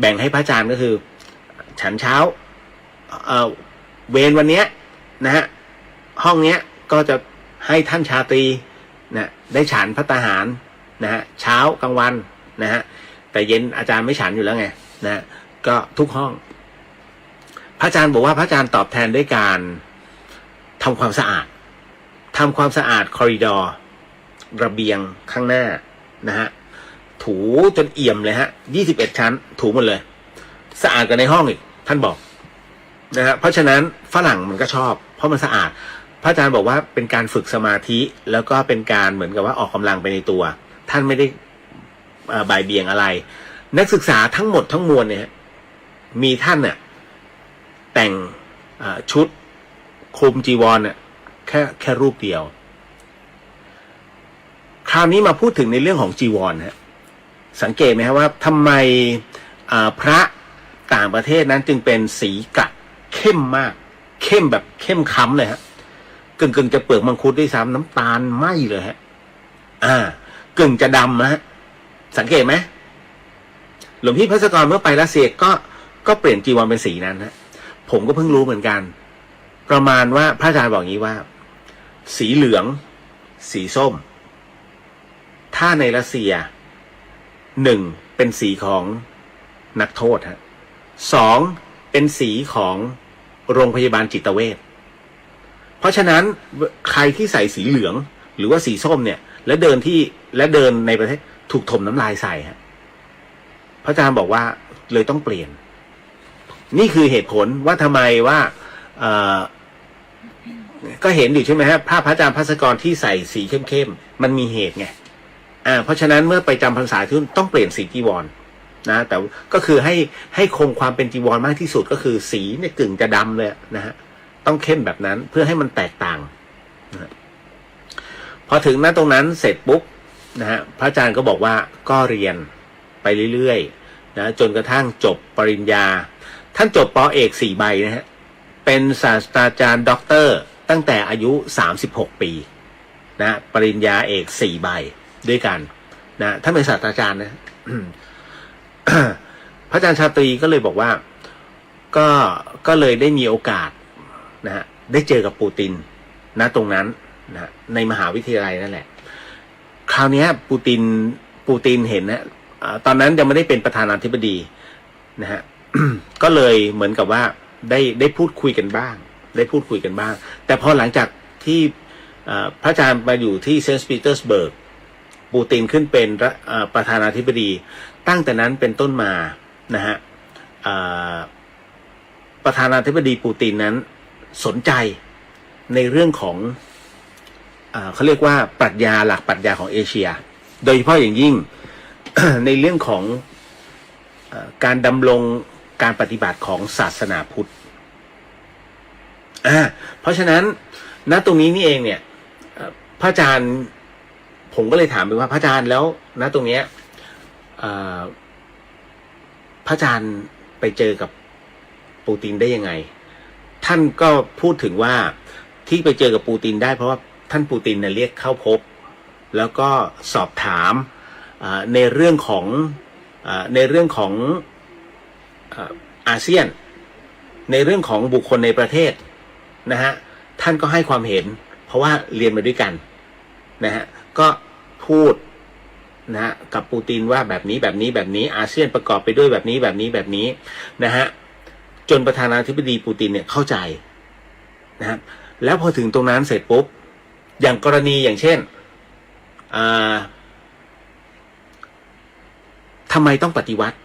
A: บ่งให้พระอาจารย์ก็คือฉันเช้าเวรวันเนี้ยนะฮะห้องเนี้ยก็จะให้ท่านชาตรีนะได้ฉันภัตตาหารนะฮะเช้ากลางวันนะฮะแต่เย็นอาจารย์ไม่ฉันอยู่แล้วไงนะก็ทุกห้องพระอาจารย์บอกว่าพระอาจารย์ตอบแทนด้วยการทำความสะอาดคอริดอร์ระเบียงข้างหน้านะฮะถูจนเอี่ยมเลยฮะ21 ชั้นถูหมดเลยสะอาดกว่าในห้องอีกท่านบอกนะฮะเพราะฉะนั้นฝรั่งมันก็ชอบเพราะมันสะอาดพระอาจารย์บอกว่าเป็นการฝึกสมาธิแล้วก็เป็นการเหมือนกับว่าออกกำลังไปในตัวท่านไม่ได้บ่ายเบี่ยงอะไรนักศึกษาทั้งหมดทั้งมวลเนี่ยมีท่านเนี่ยแต่งชุดคลุมจีวรเนี่ยแค่รูปเดียวคราวนี้มาพูดถึงในเรื่องของจีวรฮะสังเกตไหมครับว่าทำไมพระต่างประเทศนั้นจึงเป็นสีกัดเข้มมากเข้มแบบเข้มค้ำเลยฮะกึ่งจะเปลือกมังคุดด้วยซ้ำน้ำตาลไหมเลยฮะกึ่งจะดำนะฮะสังเกตไหมหลวงพี่ภัสกรเมื่อไปรัสเซียก็เปลี่ยนจีวรเป็นสีนั้นฮะผมก็เพิ่งรู้เหมือนกันประมาณว่าพระอาจารย์บอกอย่างนี้ว่าสีเหลืองสีส้มถ้าในรัสเซีย1เป็นสีของนักโทษฮะ2เป็นสีของโรงพยาบาลจิตเวชเพราะฉะนั้นใครที่ใส่สีเหลืองหรือว่าสีส้มเนี่ยและเดินในประเทศถูกถมน้ำลายใส่ฮะพระอาจารย์บอกว่าเลยต้องเปลี่ยนนี่คือเหตุผลว่าทำไมว่าก็เห็นอยู่ใช่ไหมฮะพระอาจารย์ภัสกรที่ใส่สีเข้มๆมันมีเหตุไงเพราะฉะนั้นเมื่อไปจำพรรษาที่ต้องเปลี่ยนสีจีวรนะแต่ก็คือให้คงความเป็นจีวรมากที่สุดก็คือสีเนี่ยกึ่งจะดำเลยนะฮะต้องเข้มแบบนั้นเพื่อให้มันแตกต่างนะพอถึงตรงนั้นเสร็จปุ๊บนะฮะพระอาจารย์ก็บอกว่าก็เรียนไปเรื่อยๆนะจนกระทั่งจบปริญญาท่านจบป.เอก4 ใบนะฮะเป็นศาสตราจารย์ด็อกเตอร์ตั้งแต่อายุ36 ปีนะปริญญาเอก4 ใบด้วยกันนะท่านเป็นศาสตราจารย์นะ พระอาจารย์ชาตรีก็เลยบอกว่าก็เลยได้มีโอกาสนะฮะได้เจอกับปูตินนะตรงนั้นนะในมหาวิทยาลัยนั่นแหละคราวนี้ปูตินเห็นนะตอนนั้นยังไม่ได้เป็นประธานาธิบดีนะฮะ ก็เลยเหมือนกับว่าได้พูดคุยกันบ้างแต่พอหลังจากที่พระอาจารย์มาอยู่ที่เซนต์ปีเตอร์สเบิร์กปูตินขึ้นเป็นประธานาธิบดีตั้งแต่นั้นเป็นต้นมานะฮะประธานาธิบดีปูตินนั้นสนใจในเรื่องของเขาเรียกว่าปรัชญาหลักปรัชญาของเอเชียโดยเฉพาะอย่างยิ่ง ในเรื่องของการดำรงการปฏิบัติของศาสนาพุทธเพราะฉะนั้นณตรงนี้นี่เองเนี่ยพระอาจารย์ผมก็เลยถามไปว่าพระอาจารย์แล้วณตรงเนี้ยพระอาจารย์ไปเจอกับปูตินได้ยังไงท่านก็พูดถึงว่าที่ไปเจอกับปูตินได้เพราะว่าท่านปูตินเนี่ยเรียกเข้าพบแล้วก็สอบถามในเรื่องของอาเซียนในเรื่องของบุคคลในประเทศนะฮะท่านก็ให้ความเห็นเพราะว่าเรียนมาด้วยกัน นะฮะก็พูดนะฮะกับปูตินว่าแบบนี้แบบนี้แบบนี้อาเซียนประกอบไปด้วยแบบนี้แบบนี้แบบนี้นะฮะจนประธานาธิบดีปูตินเนี่ยเข้าใจนะฮะแล้วพอถึงตรงนั้นเสร็จปุ๊บอย่างกรณีอย่างเช่นทำไมต้องปฏิวัติ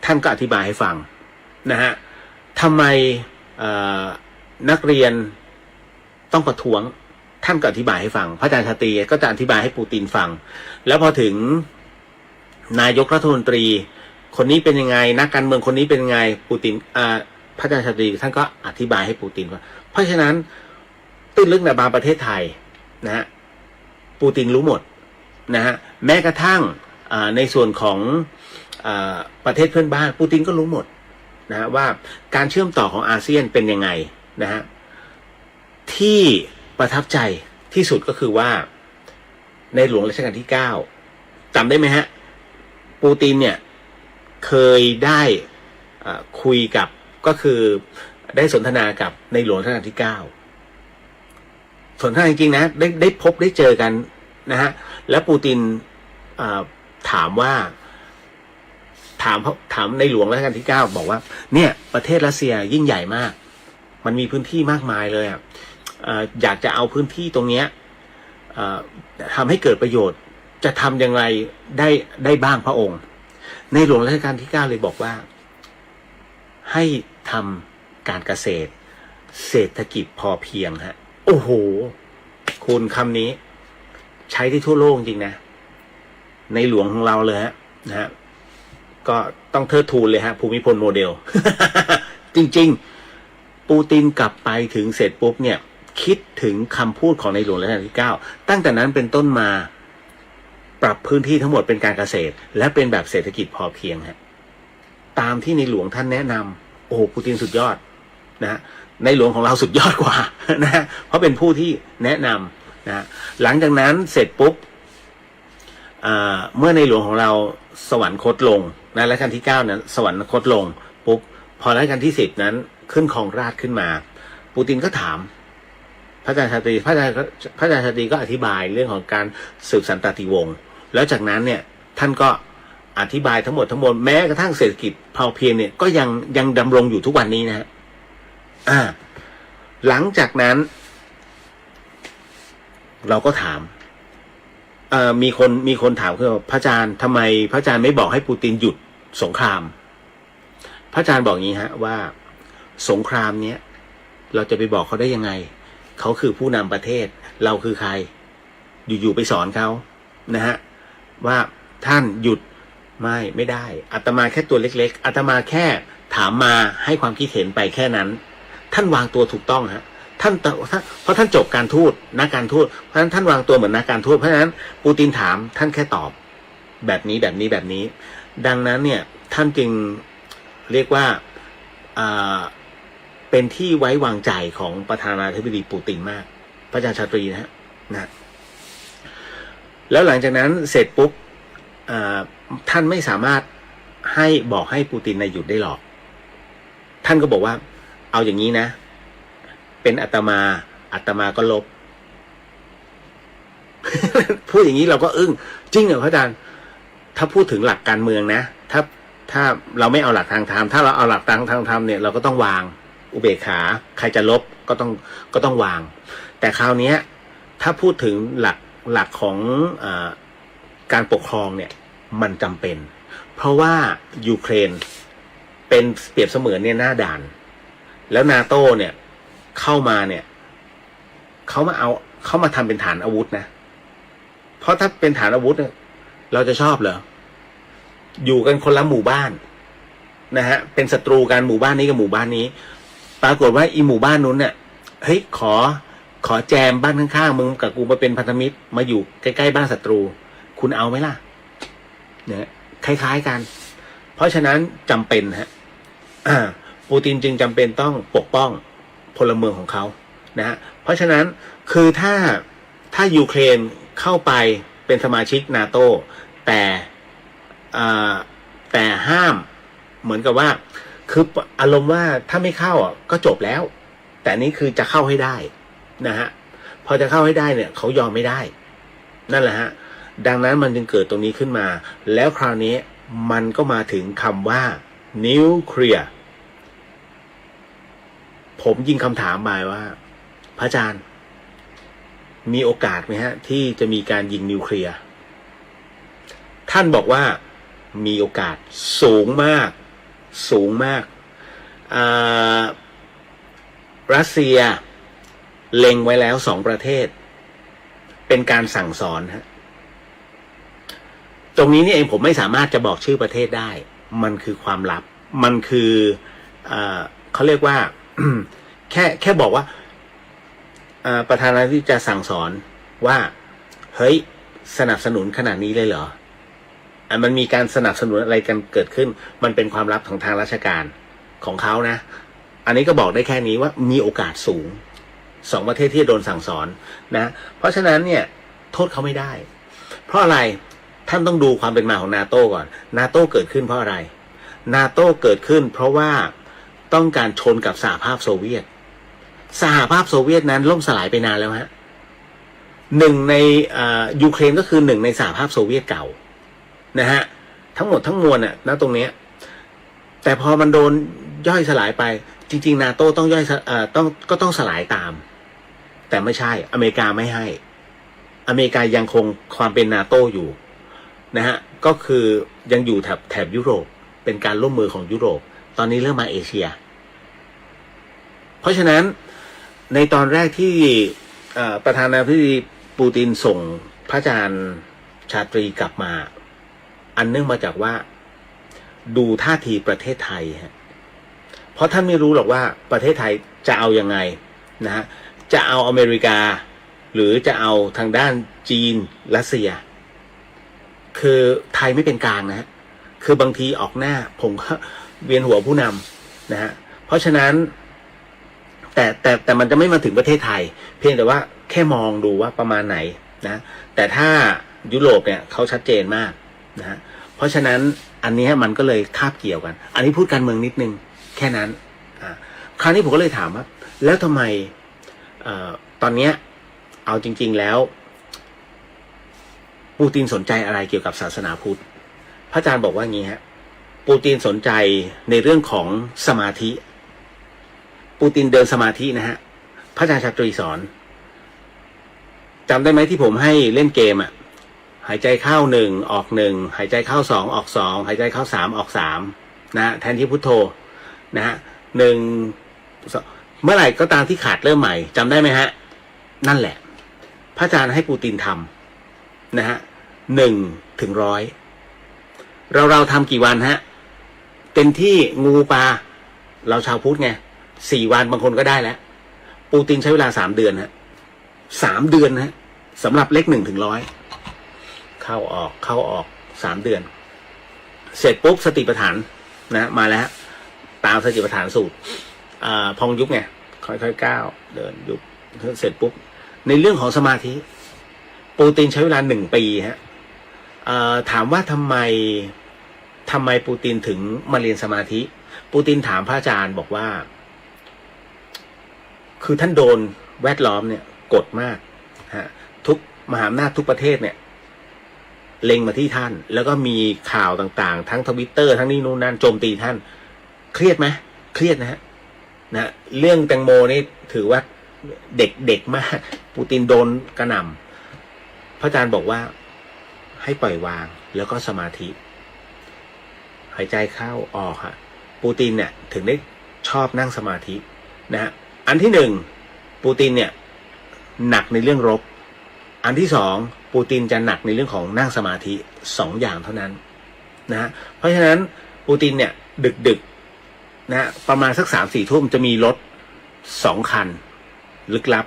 A: ท่านก็อธิบายให้ฟังนะฮะทำไมนักเรียนต้องประท้วงท่านก็อธิบายให้ฟังพระอาจารย์ชาตรีก็จะอธิบายให้ปูตินฟังแล้วพอถึงนายกรัฐมนตรีคนนี้เป็นยังไงนักการเมืองคนนี้เป็นยังไงปูตินพระอาจารย์ชาตรีท่านก็อธิบายให้ปูตินว่าเพราะฉะนั้นตื้นลึกในบางประเทศไทยนะฮะปูตินรู้หมดนะฮะแม้กระทั่งในส่วนของประเทศเพื่อนบ้านปูตินก็รู้หมดนะว่าการเชื่อมต่อของอาเซียนเป็นยังไงนะฮะที่ประทับใจที่สุดก็คือว่าในหลวงรัชกาลที่9จำได้ไหมฮะปูตินเนี่ยเคยได้คุยกับก็คือได้สนทนากับในหลวงรัชกาลที่9สนทนาจริงๆนะได้พบได้เจอกันนะฮะแล้วปูตินถามว่าถามในหลวงรัชกาลที่9บอกว่าเนี่ยประเทศรัสเซียยิ่งใหญ่มากมันมีพื้นที่มากมายเลยอยากจะเอาพื้นที่ตรงนี้ทำให้เกิดประโยชน์จะทำอย่างไรได้บ้างพระองค์ในหลวงรัชกาลที่9เลยบอกว่าให้ทำการเกษตรเศรษฐกิจพอเพียงฮะโอ้โหคุณคำนี้ใช้ที่ทั่วโลกจริงนะในหลวงของเราเลยฮะนะฮะก็ต้องเทิดทูนเลยฮะภูมิพลโมเดล จริงๆปูตินกลับไปถึงเสร็จปุ๊บเนี่ยคิดถึงคำพูดของในหลวงรัชกาลที่9ตั้งแต่นั้นเป็นต้นมาปรับพื้นที่ทั้งหมดเป็นการเกษตรและเป็นแบบเศรษฐกิจพอเพียงฮะตามที่ในหลวงท่านแนะนำโอ้โหปูตินสุดยอดนะฮะในหลวงของเราสุดยอดกว่านะฮะเพราะเป็นผู้ที่แนะนำนะหลังจากนั้นเสร็จปุ๊บเมื่อในหลวงของเราสวรรคตลงนะรัชกาลที่9นั้นสวรรคตลงปุ๊บพอรัชกาลที่10นั้นขึ้นครองราชย์ขึ้นมาปูตินก็ถามพระอาจารย์ชาตรีพระอาจารย์ชาตรีก็อธิบายเรื่องของการสืบสันตติวงศ์แล้วจากนั้นเนี่ยท่านก็อธิบายทั้งหมดแม้กระทั่งเศรษฐกิจพอเพียงเนี่ยก็ยังดำรงอยู่ทุกวันนี้นะฮะหลังจากนั้นเราก็ถามมีคนถามคือพระอาจารย์ทำไมพระอาจารย์ไม่บอกให้ปูตินหยุดสงครามพระอาจารย์บอกอย่างนี้ฮะว่าสงครามเนี้ยเราจะไปบอกเขาได้ยังไงเขาคือผู้นำประเทศเราคือใครอยู่ๆไปสอนเขานะฮะว่าท่านหยุดไม่ได้อาตมาแค่ตัวเล็กๆอาตมาแค่ถามมาให้ความคิดเห็นไปแค่นั้นท่านวางตัวถูกต้องฮะเพราะท่านจบการทูตนักการทูตเพราะฉะนั้นท่านวางตัวเหมือนนักการทูตเพราะฉะนั้นปูตินถามท่านแค่ตอบแบบนี้ดังนั้นเนี่ยท่านจึงเรียกว่าเป็นที่ไว้วางใจของประธานาธิบดีปูตินมากพระอาจารย์ชาตรีนะฮะแล้วหลังจากนั้นเสร็จปุ๊บท่านไม่สามารถบอกให้ปูตินหยุดได้หรอกท่านก็บอกว่าเอาอย่างนี้นะเป็นอาตมาก็ลบ พูดอย่างนี้เราก็อึ้งจริงเหรอพระอาจารย์ถ้าพูดถึงหลักการเมืองนะถ้าเราไม่เอาหลักทางธรรมถ้าเราเอาหลักทางธรรมเนี่ยเราก็ต้องวางอุเบกขาใครจะลบก็ต้องวางแต่คราวนี้ถ้าพูดถึงหลักของการปกครองเนี่ยมันจำเป็นเพราะว่ายูเครนเป็นเปรียบเสมือนเนี่ยหน้าด่านแล้วนาโต้เนี่ยเข้ามาเนี่ยเขามาทำเป็นฐานอาวุธนะเพราะถ้าเป็นฐานอาวุธเนี่ยเราจะชอบเหรออยู่กันคนละหมู่บ้านนะฮะเป็นศัตรูกันหมู่บ้านนี้กับหมู่บ้านนี้ปรากฏว่าอีหมู่บ้านนู้นเนี่ยเฮ้ยขอแจมบ้านข้างๆมึงกับกูมาเป็นพันธมิตรมาอยู่ใกล้ๆบ้านศัตรูคุณเอาไหมล่ะเนี่ยคล้ายๆกันเพราะฉะนั้นจำเป็นฮะปูตินจึงจำเป็นต้องปกป้องพลเมืองของเขานะฮะเพราะฉะนั้นคือถ้ายูเครนเข้าไปเป็นสมาชิกนาโต้แต่ห้ามเหมือนกับว่าคืออารมณ์ว่าถ้าไม่เข้าก็จบแล้วแต่นี้คือจะเข้าให้ได้นะฮะ พอจะเข้าให้ได้เนี่ยเขายอมไม่ได้นั่นแหละฮะดังนั้นมันจึงเกิดตรงนี้ขึ้นมาแล้วคราวนี้มันก็มาถึงคำว่านิวเคลียร์ผมยิงคำถามมาว่าพระอาจารย์มีโอกาสไหมฮะที่จะมีการยิงนิวเคลียร์ท่านบอกว่ามีโอกาสสูงมากสูงมากรัสเซียเล็งไว้แล้ว2 ประเทศเป็นการสั่งสอนฮะตรงนี้นี่เองผมไม่สามารถจะบอกชื่อประเทศได้มันคือความลับมันคือเขาเรียกว่า แค่บอกว่าประธานาธิบดีจะสั่งสอนว่าเฮ้ยสนับสนุนขนาดนี้เลยเหรอมันมีการสนับสนุนอะไรกันเกิดขึ้นมันเป็นความลับของทางราชการของเขานะอันนี้ก็บอกได้แค่นี้ว่ามีโอกาสสูง2 ประเทศที่โดนสั่งสอนนะเพราะฉะนั้นเนี่ยโทษเขาไม่ได้เพราะอะไรท่านต้องดูความเป็นมาของนาโต้ก่อนนาโต้เกิดขึ้นเพราะอะไรนาโต้เกิดขึ้นเพราะว่าต้องการชนกับสหภาพโซเวียตสหภาพโซเวียตนั้นล่มสลายไปนานแล้วฮะ1 ในยูเครนก็คือ1 ในสหภาพโซเวียตเก่านะฮะทั้งหมดทั้งมวลน่ะณตรงนี้แต่พอมันโดนย่อยสลายไปจริงๆนาโต้ต้องย่อยต้องสลายตามแต่ไม่ใช่อเมริกาไม่ให้อเมริกายังคงความเป็นนาโต้อยู่นะฮะก็คือยังอยู่แถบยุโรปเป็นการร่วมมือของยุโรปตอนนี้เริ่มมาเอเชียเพราะฉะนั้นในตอนแรกที่ประธานาธิบดีปูตินส่งพระอาจารย์ชาตรีกลับมาอันเนื่องมาจากว่าดูท่าทีประเทศไทยฮะเพราะท่านไม่รู้หรอกว่าประเทศไทยจะเอายังไงนะฮะจะเอาอเมริกาหรือจะเอาทางด้านจีนรัสเซียคือไทยไม่เป็นกลางนะฮะคือบางทีออกหน้าผมก็เวียนหัวผู้นำนะฮะเพราะฉะนั้นแต่มันจะไม่มาถึงประเทศไทยเพียงแต่ว่าแค่มองดูว่าประมาณไหนนะแต่ถ้ายุโรปเนี่ยเขาชัดเจนมากนะฮะเพราะฉะนั้นอันนี้มันก็เลยคาบเกี่ยวกันอันนี้พูดการเมืองนิดนึงแค่นั้นคราวนี้ผมก็เลยถามว่าแล้วทำไมตอนเนี้ยเอาจริงๆแล้วปูตินสนใจอะไรเกี่ยวกับศาสนาพุทธพระอาจารย์บอกว่างี้ฮะปูตินสนใจในเรื่องของสมาธิปูตินเดินสมาธินะฮะพระอาจารย์ชาตรีสอนจำได้ไหมที่ผมให้เล่นเกมอ่ะหายใจเข้า1ออก1หายใจเข้า2ออก2หายใจเข้า3ออก3นะแทนที่พุทโธนะฮะ1เมื่อไหร่ก็ตามที่ขาดเริ่มใหม่จำได้ไหมฮะนั่นแหละพระอาจารย์ให้ปูตินทำนะฮะ1 ถึง 100เราทำกี่วันฮะเต็มที่งูปลาเราชาวพุทธไง4 วันบางคนก็ได้แล้วปูตินใช้เวลา3 เดือนฮะ3 เดือนฮะสำหรับเลข1 ถึง 100เข้าออก3 เดือนเสร็จปุ๊บสติปัฏฐานนะมาแล้วตามสติปัฏฐานสูตรพองยุบไงค่อยๆก้าวเดินยุบเสร็จปุ๊บในเรื่องของสมาธิปูตินใช้เวลา1 ปีฮะถามว่าทำไมปูตินถึงมาเรียนสมาธิปูตินถามพระอาจารย์บอกว่าคือท่านโดนแวดล้อมเนี่ยกดมากฮะทุกมหาอำนาจทุกประเทศเนี่ยเล็งมาที่ท่านแล้วก็มีข่าวต่างๆทั้ง Twitter ทั้งนี่นู่นนั่นโจมตีท่านเครียดไหมเครียดนะฮะเรื่องแตงโมนี่ถือว่าเด็กมากปูตินโดนกระหน่ำพระอาจารย์บอกว่าให้ปล่อยวางแล้วก็สมาธิหายใจเข้าออกฮะปูตินเนี่ยถึงได้ชอบนั่งสมาธินะฮะอันที่1ปูตินเนี่ยหนักในเรื่องรบอันที่2ปูตินจะหนักในเรื่องของนั่งสมาธิ2 อย่างเท่านั้นนะฮะเพราะฉะนั้นปูตินเนี่ยดึกนะประมาณสัก3-4 ทุ่มจะมีรถ2 คันลึกลับ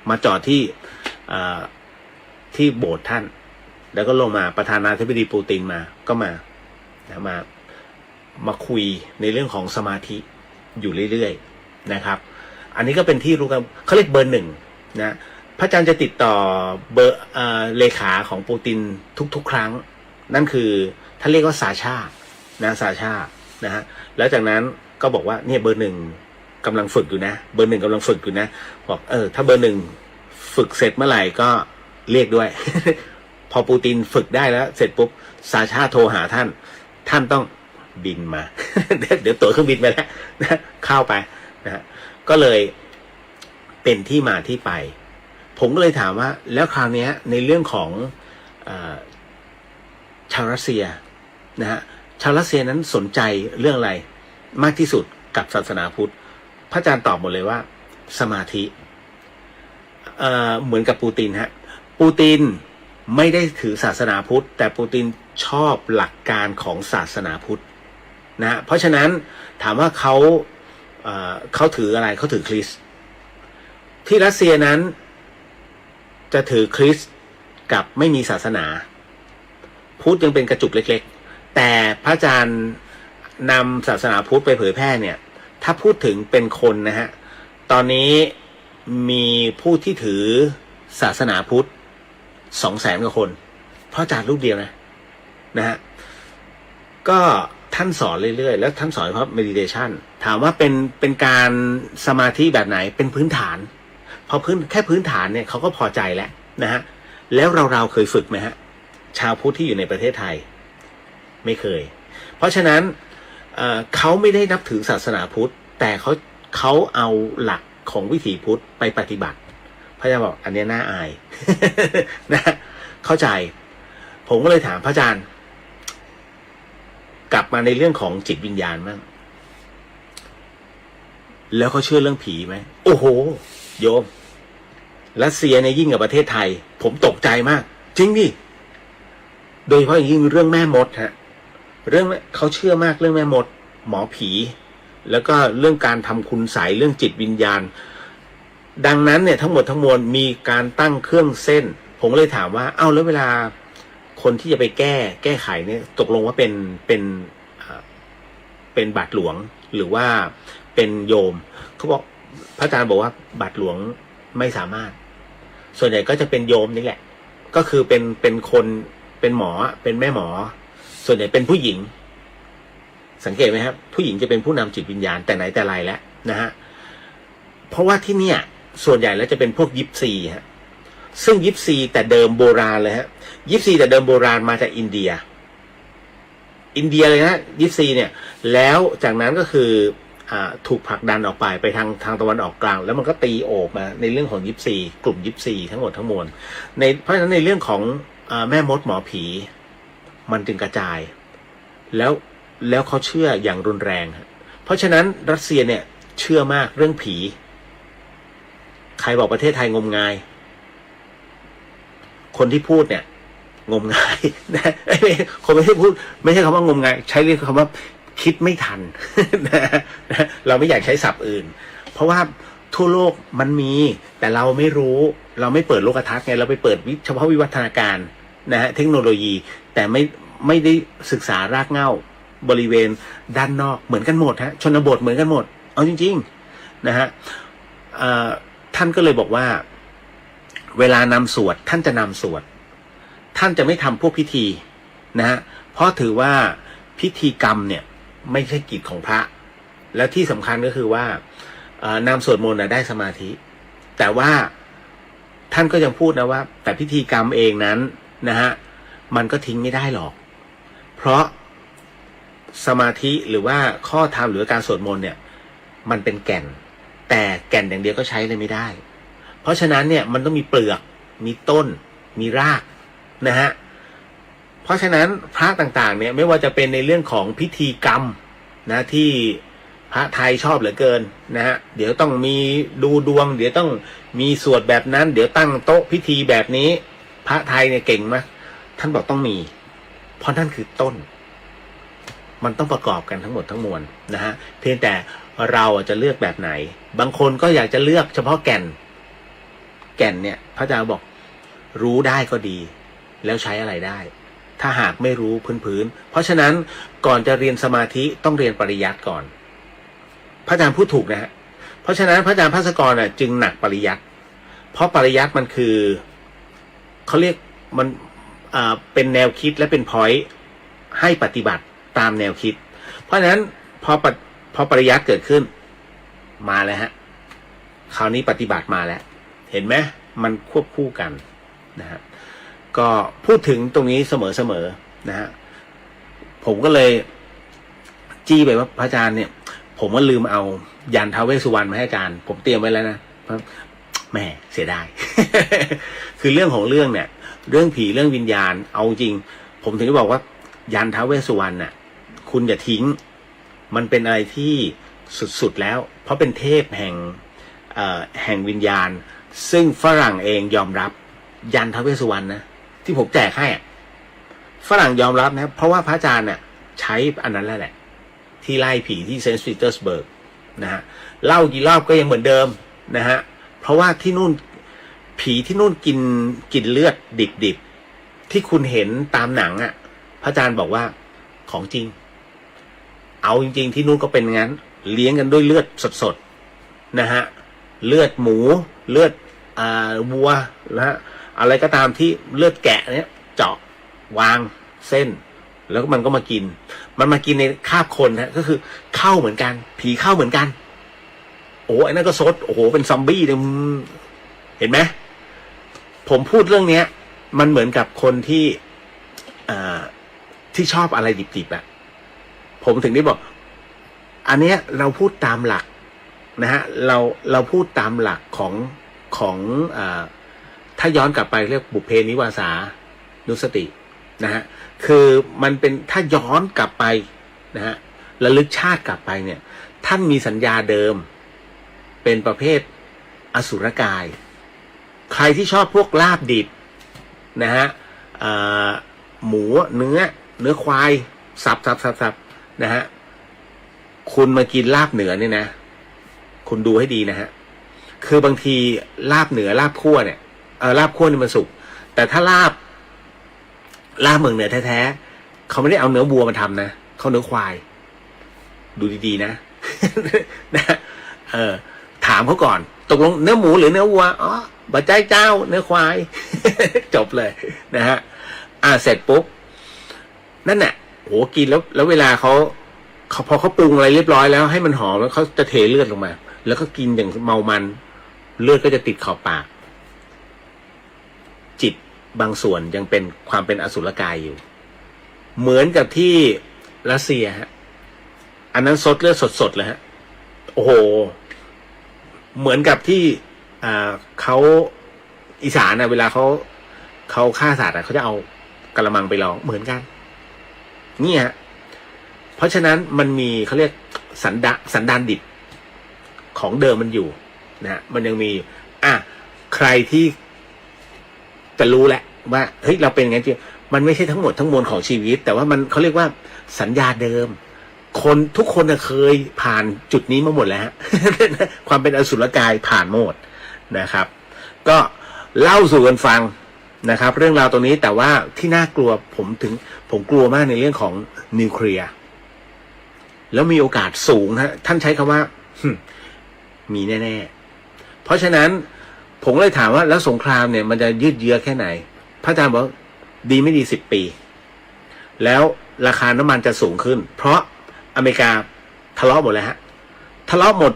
A: มาจอดที่โบสถ์ท่านแล้วก็ลงมาประธานาธิบดีปูตินก็มาคุยในเรื่องของสมาธิอยู่เรื่อยๆนะครับอันนี้ก็เป็นที่รู้กันเขาเรียกเบอร์ 1นะพระอาจารย์จะติดต่อเบอร์เลขาของปูตินทุกๆครั้งนั่นคือท่านเรียกว่าซาชานะฮะแล้วจากนั้นก็บอกว่าเนี่ยเบอร์ 1กำลังฝึกอยู่นะเบอร์ 1กำลังฝึกอยู่นะบอกถ้าเบอร์ 1 ฝึกเสร็จเมื่อไหร่ก็เรียกด้วย พอปูตินฝึกได้แล้วเสร็จปุ๊บซาชาโทรหาท่านต้องบินมา เดี๋ยวตั๋วเครื่องบินไปแล้วนะเข้าไปนะฮะก็เลยเป็นที่มาที่ไปผมก็เลยถามว่าแล้วคราวนี้ในเรื่องของชาวรัสเซียนะฮะชาวรัสเซียนั้นสนใจเรื่องอะไรมากที่สุดกับศาสนาพุทธพระอาจารย์ตอบหมดเลยว่าสมาธิเหมือนกับปูตินฮะปูตินไม่ได้ถือศาสนาพุทธแต่ปูตินชอบหลักการของศาสนาพุทธนะเพราะฉะนั้นถามว่าเขาถืออะไรเขาถือคริสต์ที่รัสเซียนั้นจะถือคริสต์กับไม่มีศาสนาพุทธยังเป็นกระจุกเล็กๆแต่พระอาจารย์นำศาสนาพุทธไปเผยแพร่เนี่ยถ้าพูดถึงเป็นคนนะฮะตอนนี้มีผู้ที่ถือศาสนาพุทธ 200,000 กว่าคนพระอาจารย์รูปเดียวนะฮะก็ท่านสอนเรื่อยๆแล้วท่านสอนเพราะ meditation ถามว่าเป็นการสมาธิแบบไหนเป็นพื้นฐานพอแค่พื้นฐานเนี่ยเขาก็พอใจแล้วนะฮะแล้วเราเคยฝึกไหมฮะชาวพุทธที่อยู่ในประเทศไทยไม่เคยเพราะฉะนั้นเขาไม่ได้นับถือศาสนาพุทธแต่เขาเอาหลักของวิถีพุทธไปปฏิบัติพระอาจารย์บอกอันนี้น่าอาย นะเข้าใจผมก็เลยถามพระอาจารย์กลับมาในเรื่องของจิตวิญญาณบ้างแล้วเขาเชื่อเรื่องผีไหมโอ้โหโยมรัสเซียเนี่ยยิ่งกว่าประเทศไทยผมตกใจมากจริงดิโดยเฉพาะอย่างยิ่งเรื่องแม่มดฮะเรื่องเขาเชื่อมากเรื่องแม่มดหมอผีแล้วก็เรื่องการทำคุณไสยเรื่องจิตวิญญาณดังนั้นเนี่ยทั้งหมดทั้งมวลมีการตั้งเครื่องเส้นผมก็เลยถามว่าเอ้าแล้วเวลาคนที่จะไปแก้ไขเนี่ยตกลงว่าเป็นบาทหลวงหรือว่าเป็นโยมเขาบอกพระอาจารย์บอกว่าบาทหลวงไม่สามารถส่วนใหญ่ก็จะเป็นโยมนี่แหละก็คือเป็นคนเป็นหมอเป็นแม่หมอส่วนใหญ่เป็นผู้หญิงสังเกตไหมครับผู้หญิงจะเป็นผู้นำจิตวิญญาณแต่ไหนแต่ไรแล้วนะฮะเพราะว่าที่เนี่ยส่วนใหญ่แล้วจะเป็นพวกยิปซีฮะซึ่งยิปซีแต่เดิมโบราณเลยฮะยิปซีแต่เดิมโบราณมาจากอินเดียเลยนะยิปซีเนี่ยแล้วจากนั้นก็คือถูกผลักดันออกไปทางตะวันออกกลางแล้วมันก็ตีโอบมาในเรื่องของยิปซีกลุ่มยิปซีทั้งหมดทั้งมวลเพราะฉะนั้นในเรื่องของแม่มดหมอผีมันจึงกระจายแล้วเขาเชื่ออย่างรุนแรงเพราะฉะนั้นรัสเซียเนี่ยเชื่อมากเรื่องผีใครบอกประเทศไทยงมงายคนที่พูดเนี่ยงมงายนะคนไม่ใช่พูดไม่ใช่คำว่างมงายใช้เรียกคำว่าคิดไม่ทันนะเราไม่อยากใช้ศัพท์อื่นเพราะว่าทั่วโลกมันมีแต่เราไม่รู้เราไม่เปิดโลกทัศน์ไงเราไปเปิดเฉพาะวิวัฒนาการนะฮะเทคโนโลยีแต่ไม่ได้ศึกษารากเหง้าบริเวณด้านนอกเหมือนกันหมดฮะชนบทเหมือนกันหมดเอาจริงๆนะฮะท่านก็เลยบอกว่าเวลานำสวดท่านจะนำสวดท่านจะไม่ทำพวกพิธีนะฮะเพราะถือว่าพิธีกรรมเนี่ยไม่ใช่กิจของพระและที่สำคัญก็คือว่านำสวดมนต์ได้สมาธิแต่ว่าท่านก็ยังพูดนะว่าแต่พิธีกรรมเองนั้นนะฮะมันก็ทิ้งไม่ได้หรอกเพราะสมาธิหรือว่าข้อธรรมหรือการสวดมนต์เนี่ยมันเป็นแก่นแต่แก่นอย่างเดียวก็ใช้เลยไม่ได้เพราะฉะนั้นเนี่ยมันต้องมีเปลือกมีต้นมีรากนะฮะเพราะฉะนั้นพระต่างๆเนี่ยไม่ว่าจะเป็นในเรื่องของพิธีกรรมนะที่พระไทยชอบเหลือเกินนะฮะเดี๋ยวต้องมีดูดวงเดี๋ยวต้องมีสวดแบบนั้นเดี๋ยวตั้งโต๊ะพิธีแบบนี้พระไทยเนี่ยเก่งมากท่านบอกต้องมีเพราะนั่นคือต้นมันต้องประกอบกันทั้งหมดทั้งมวลนะฮะเพียงแต่เราจะเลือกแบบไหนบางคนก็อยากจะเลือกเฉพาะแก่นเนี่ยพระอาจารย์บอกรู้ได้ก็ดีแล้วใช้อะไรได้ถ้าหากไม่รู้พื้นเพราะฉะนั้นก่อนจะเรียนสมาธิต้องเรียนปริยัติก่อนพระอาจารย์พูดถูกนะฮะเพราะฉะนั้นพระอาจารย์ภาสกรจึงหนักปริยัติเพราะปริยัติมันคือเขาเรียกมันเป็นแนวคิดและเป็นพอยต์ให้ปฏิบัติตามแนวคิดเพราะฉะนั้นพอปริยัติเกิดขึ้นมาแล้วฮะคราวนี้ปฏิบัติมาแล้วเห็นไหม มันควบคู่กันนะฮะก็พูดถึงตรงนี้เสมอนะฮะผมก็เลยจี้ไปว่าพระอาจารย์เนี่ยผมก็ลืมเอายันท้าวเวสสุวรรณมาให้อาจารย์ผมเตรียมไว้แล้วนะแหมเสียดาย คือเรื่องของเรื่องเนี่ยเรื่องผีเรื่องวิญญาณเอาจริงผมถึงได้บอกว่ายันท้าวเวสสุวรรณน่ะคุณอย่าทิ้งมันเป็นอะไรที่สุดๆแล้วเพราะเป็นเทพแห่งวิญญาณซึ่งฝรั่งเองยอมรับยันท้าวเวสสุวรรณนะที่ผมแจกให้ฝรั่งยอมรับนะเพราะว่าพระอาจารย์เนี่ยใช้อันนั้นแหละที่ไล่ผีที่เซนต์ปีเตอร์สเบิร์กนะฮะเล่ากี่รอบก็ยังเหมือนเดิมนะฮะเพราะว่าที่นู่นผีที่นู่นกินเลือดดิบที่คุณเห็นตามหนังอ่ะพระอาจารย์บอกว่าของจริงเอาจริงๆที่นู่นก็เป็นงั้นเลี้ยงกันด้วยเลือดสดๆนะฮะเลือดหมูเลือดวัวนะฮะอะไรก็ตามที่เลือดแกะเนี้ยเจาะวางเส้นแล้วมันก็มากินในคาบคนฮะก็คือเข้าเหมือนกันผีเข้าเหมือนกันโอ้ไอ้นั่นก็ซดโอ้โหเป็นซอมบี้เลยเห็นไหมผมพูดเรื่องเนี้ยมันเหมือนกับคนที่ชอบอะไรดิบๆอะผมถึงได้บอกอันเนี้ยเราพูดตามหลักนะฮะเราพูดตามหลักของถ้าย้อนกลับไปเรียกบุพเพนิวาสานุสตินะฮะคือมันเป็นถ้าย้อนกลับไปนะฮะระลึกชาติกลับไปเนี่ยท่านมีสัญญาเดิมเป็นประเภทอสุรกายใครที่ชอบพวกลาบดิบนะฮะหมูเนื้อควายสับนะฮะคุณมากินลาบเหนือเนี่ยนะคุณดูให้ดีนะฮะคือบางทีลาบเหนือลาบคั่วเนี่ยลาบคั่วนี่มันสุกแต่ถ้าลาบเมืองเหนือแท้ๆเขาไม่ได้เอาเนื้อวัวมาทำนะเขาเนื้อควายดูดีๆนะ นะถามเขาก่อนตกลงเนื้อหมูหรือเนื้อวัวอ๋อบะใจเจ้าเนื้อควาย จบเลยนะฮะเสร็จปุ๊บนั่นแหละโหกินแล้วเวลาเขาพอเขาปรุงอะไรเรียบร้อยแล้วให้มันหอมแล้วเขาจะเทเลือดลงมาแล้วก็กินอย่างเมามันเลือดก็จะติดขอบปากจิตบางส่วนยังเป็นความเป็นอสุรกายอยู่เหมือนกับที่รัสเซียฮะอันนั้นซดเลือดสดๆเลยฮะโอ้โหเหมือนกับที่เขาอีสานนะเวลาเขาฆ่าสัตว์เขาจะเอากระมังไปลองเหมือนกันนี่ฮะเพราะฉะนั้นมันมีเขาเรียกสันดานดิบของเดิมมันอยู่นะมันยังมีใครที่จะรู้แหละว่าเฮ้ยเราเป็นอย่างนี้จริงมันไม่ใช่ทั้งหมดทั้งมวลของชีวิตแต่ว่ามันเขาเรียกว่าสัญญาเดิมคนทุกคนเคยผ่านจุดนี้มาหมดแล้ว ความเป็นอสุรกายผ่านหมดนะครับก็เล่าสู่กันฟังนะครับเรื่องราวตรงนี้แต่ว่าที่น่ากลัวผมกลัวมากในเรื่องของนิวเคลียร์แล้วมีโอกาสสูงฮะท่านใช้คำว่ามีแน่ๆเพราะฉะนั้นผมเลยถามว่าแล้วสงครามเนี่ยมันจะยืดเยื้อแค่ไหนพระอาจารย์บอกดีไม่ดี10 ปีแล้วราคาน้ำมันจะสูงขึ้นเพราะอเมริกาทะเลาะหมดเลยฮะทะเลาะหมด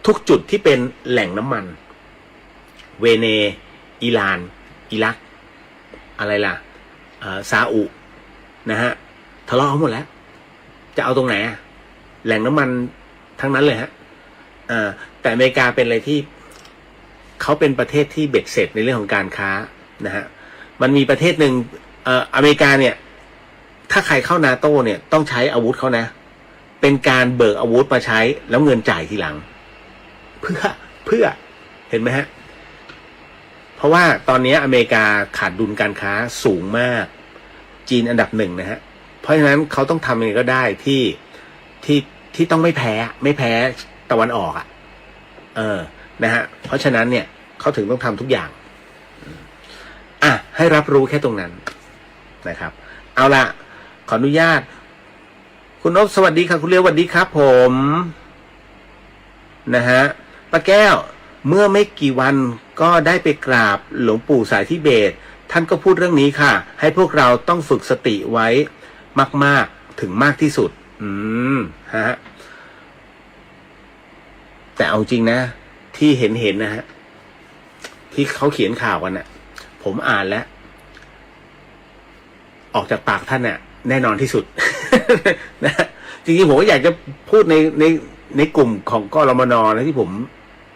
A: ทุกจุดที่เป็นแหล่งน้ำมันเวเนอิหร่านอิรักอะไรล่ะซาอุนะฮะทะเลาะหมดแล้วจะเอาตรงไหนแหล่งน้ำมันทั้งนั้นเลยฮะแต่อเมริกาเป็นอะไรที่เขาเป็นประเทศที่เบ็ดเสร็จในเรื่องของการค้านะฮะมันมีประเทศหนึ่งอเมริกาเนี่ยถ้าใครเข้านาโต้เนี่ยต้องใช้อาวุธเขานะเป็นการเบิกอาวุธมาใช้แล้วเงินจ่ายทีหลังเพื่อเห็นไหมฮะเพราะว่าตอนนี้อเมริกาขาดดุลการค้าสูงมากจีนอันดับ1นะฮะเพราะฉะนั้นเขาต้องทำยังไงก็ได้ที่ต้องไม่แพ้ตะวันออกนะฮะเพราะฉะนั้นเนี่ยเขาถึงต้องทำทุกอย่างให้รับรู้แค่ตรงนั้นนะครับเอาละขออนุญาตคุณนพสวัสดีค่ะคุณเลียวสวัสดีครับผมนะฮะป้าแก้วเมื่อไม่กี่วันก็ได้ไปกราบหลวงปู่สายทิเบตท่านก็พูดเรื่องนี้ค่ะให้พวกเราต้องฝึกสติไว้มากๆถึงมากที่สุดฮะแต่เอาจริงนะที่เห็นนะฮะ ที่เขาเขียนข่าวกันน่ะผมอ่านแล้ว ออกจากปากท่านเนี่ยแน่นอนที่สุด นะจริงๆผมก็อยากจะพูดในกลุ่มของกรมนนะที่ผม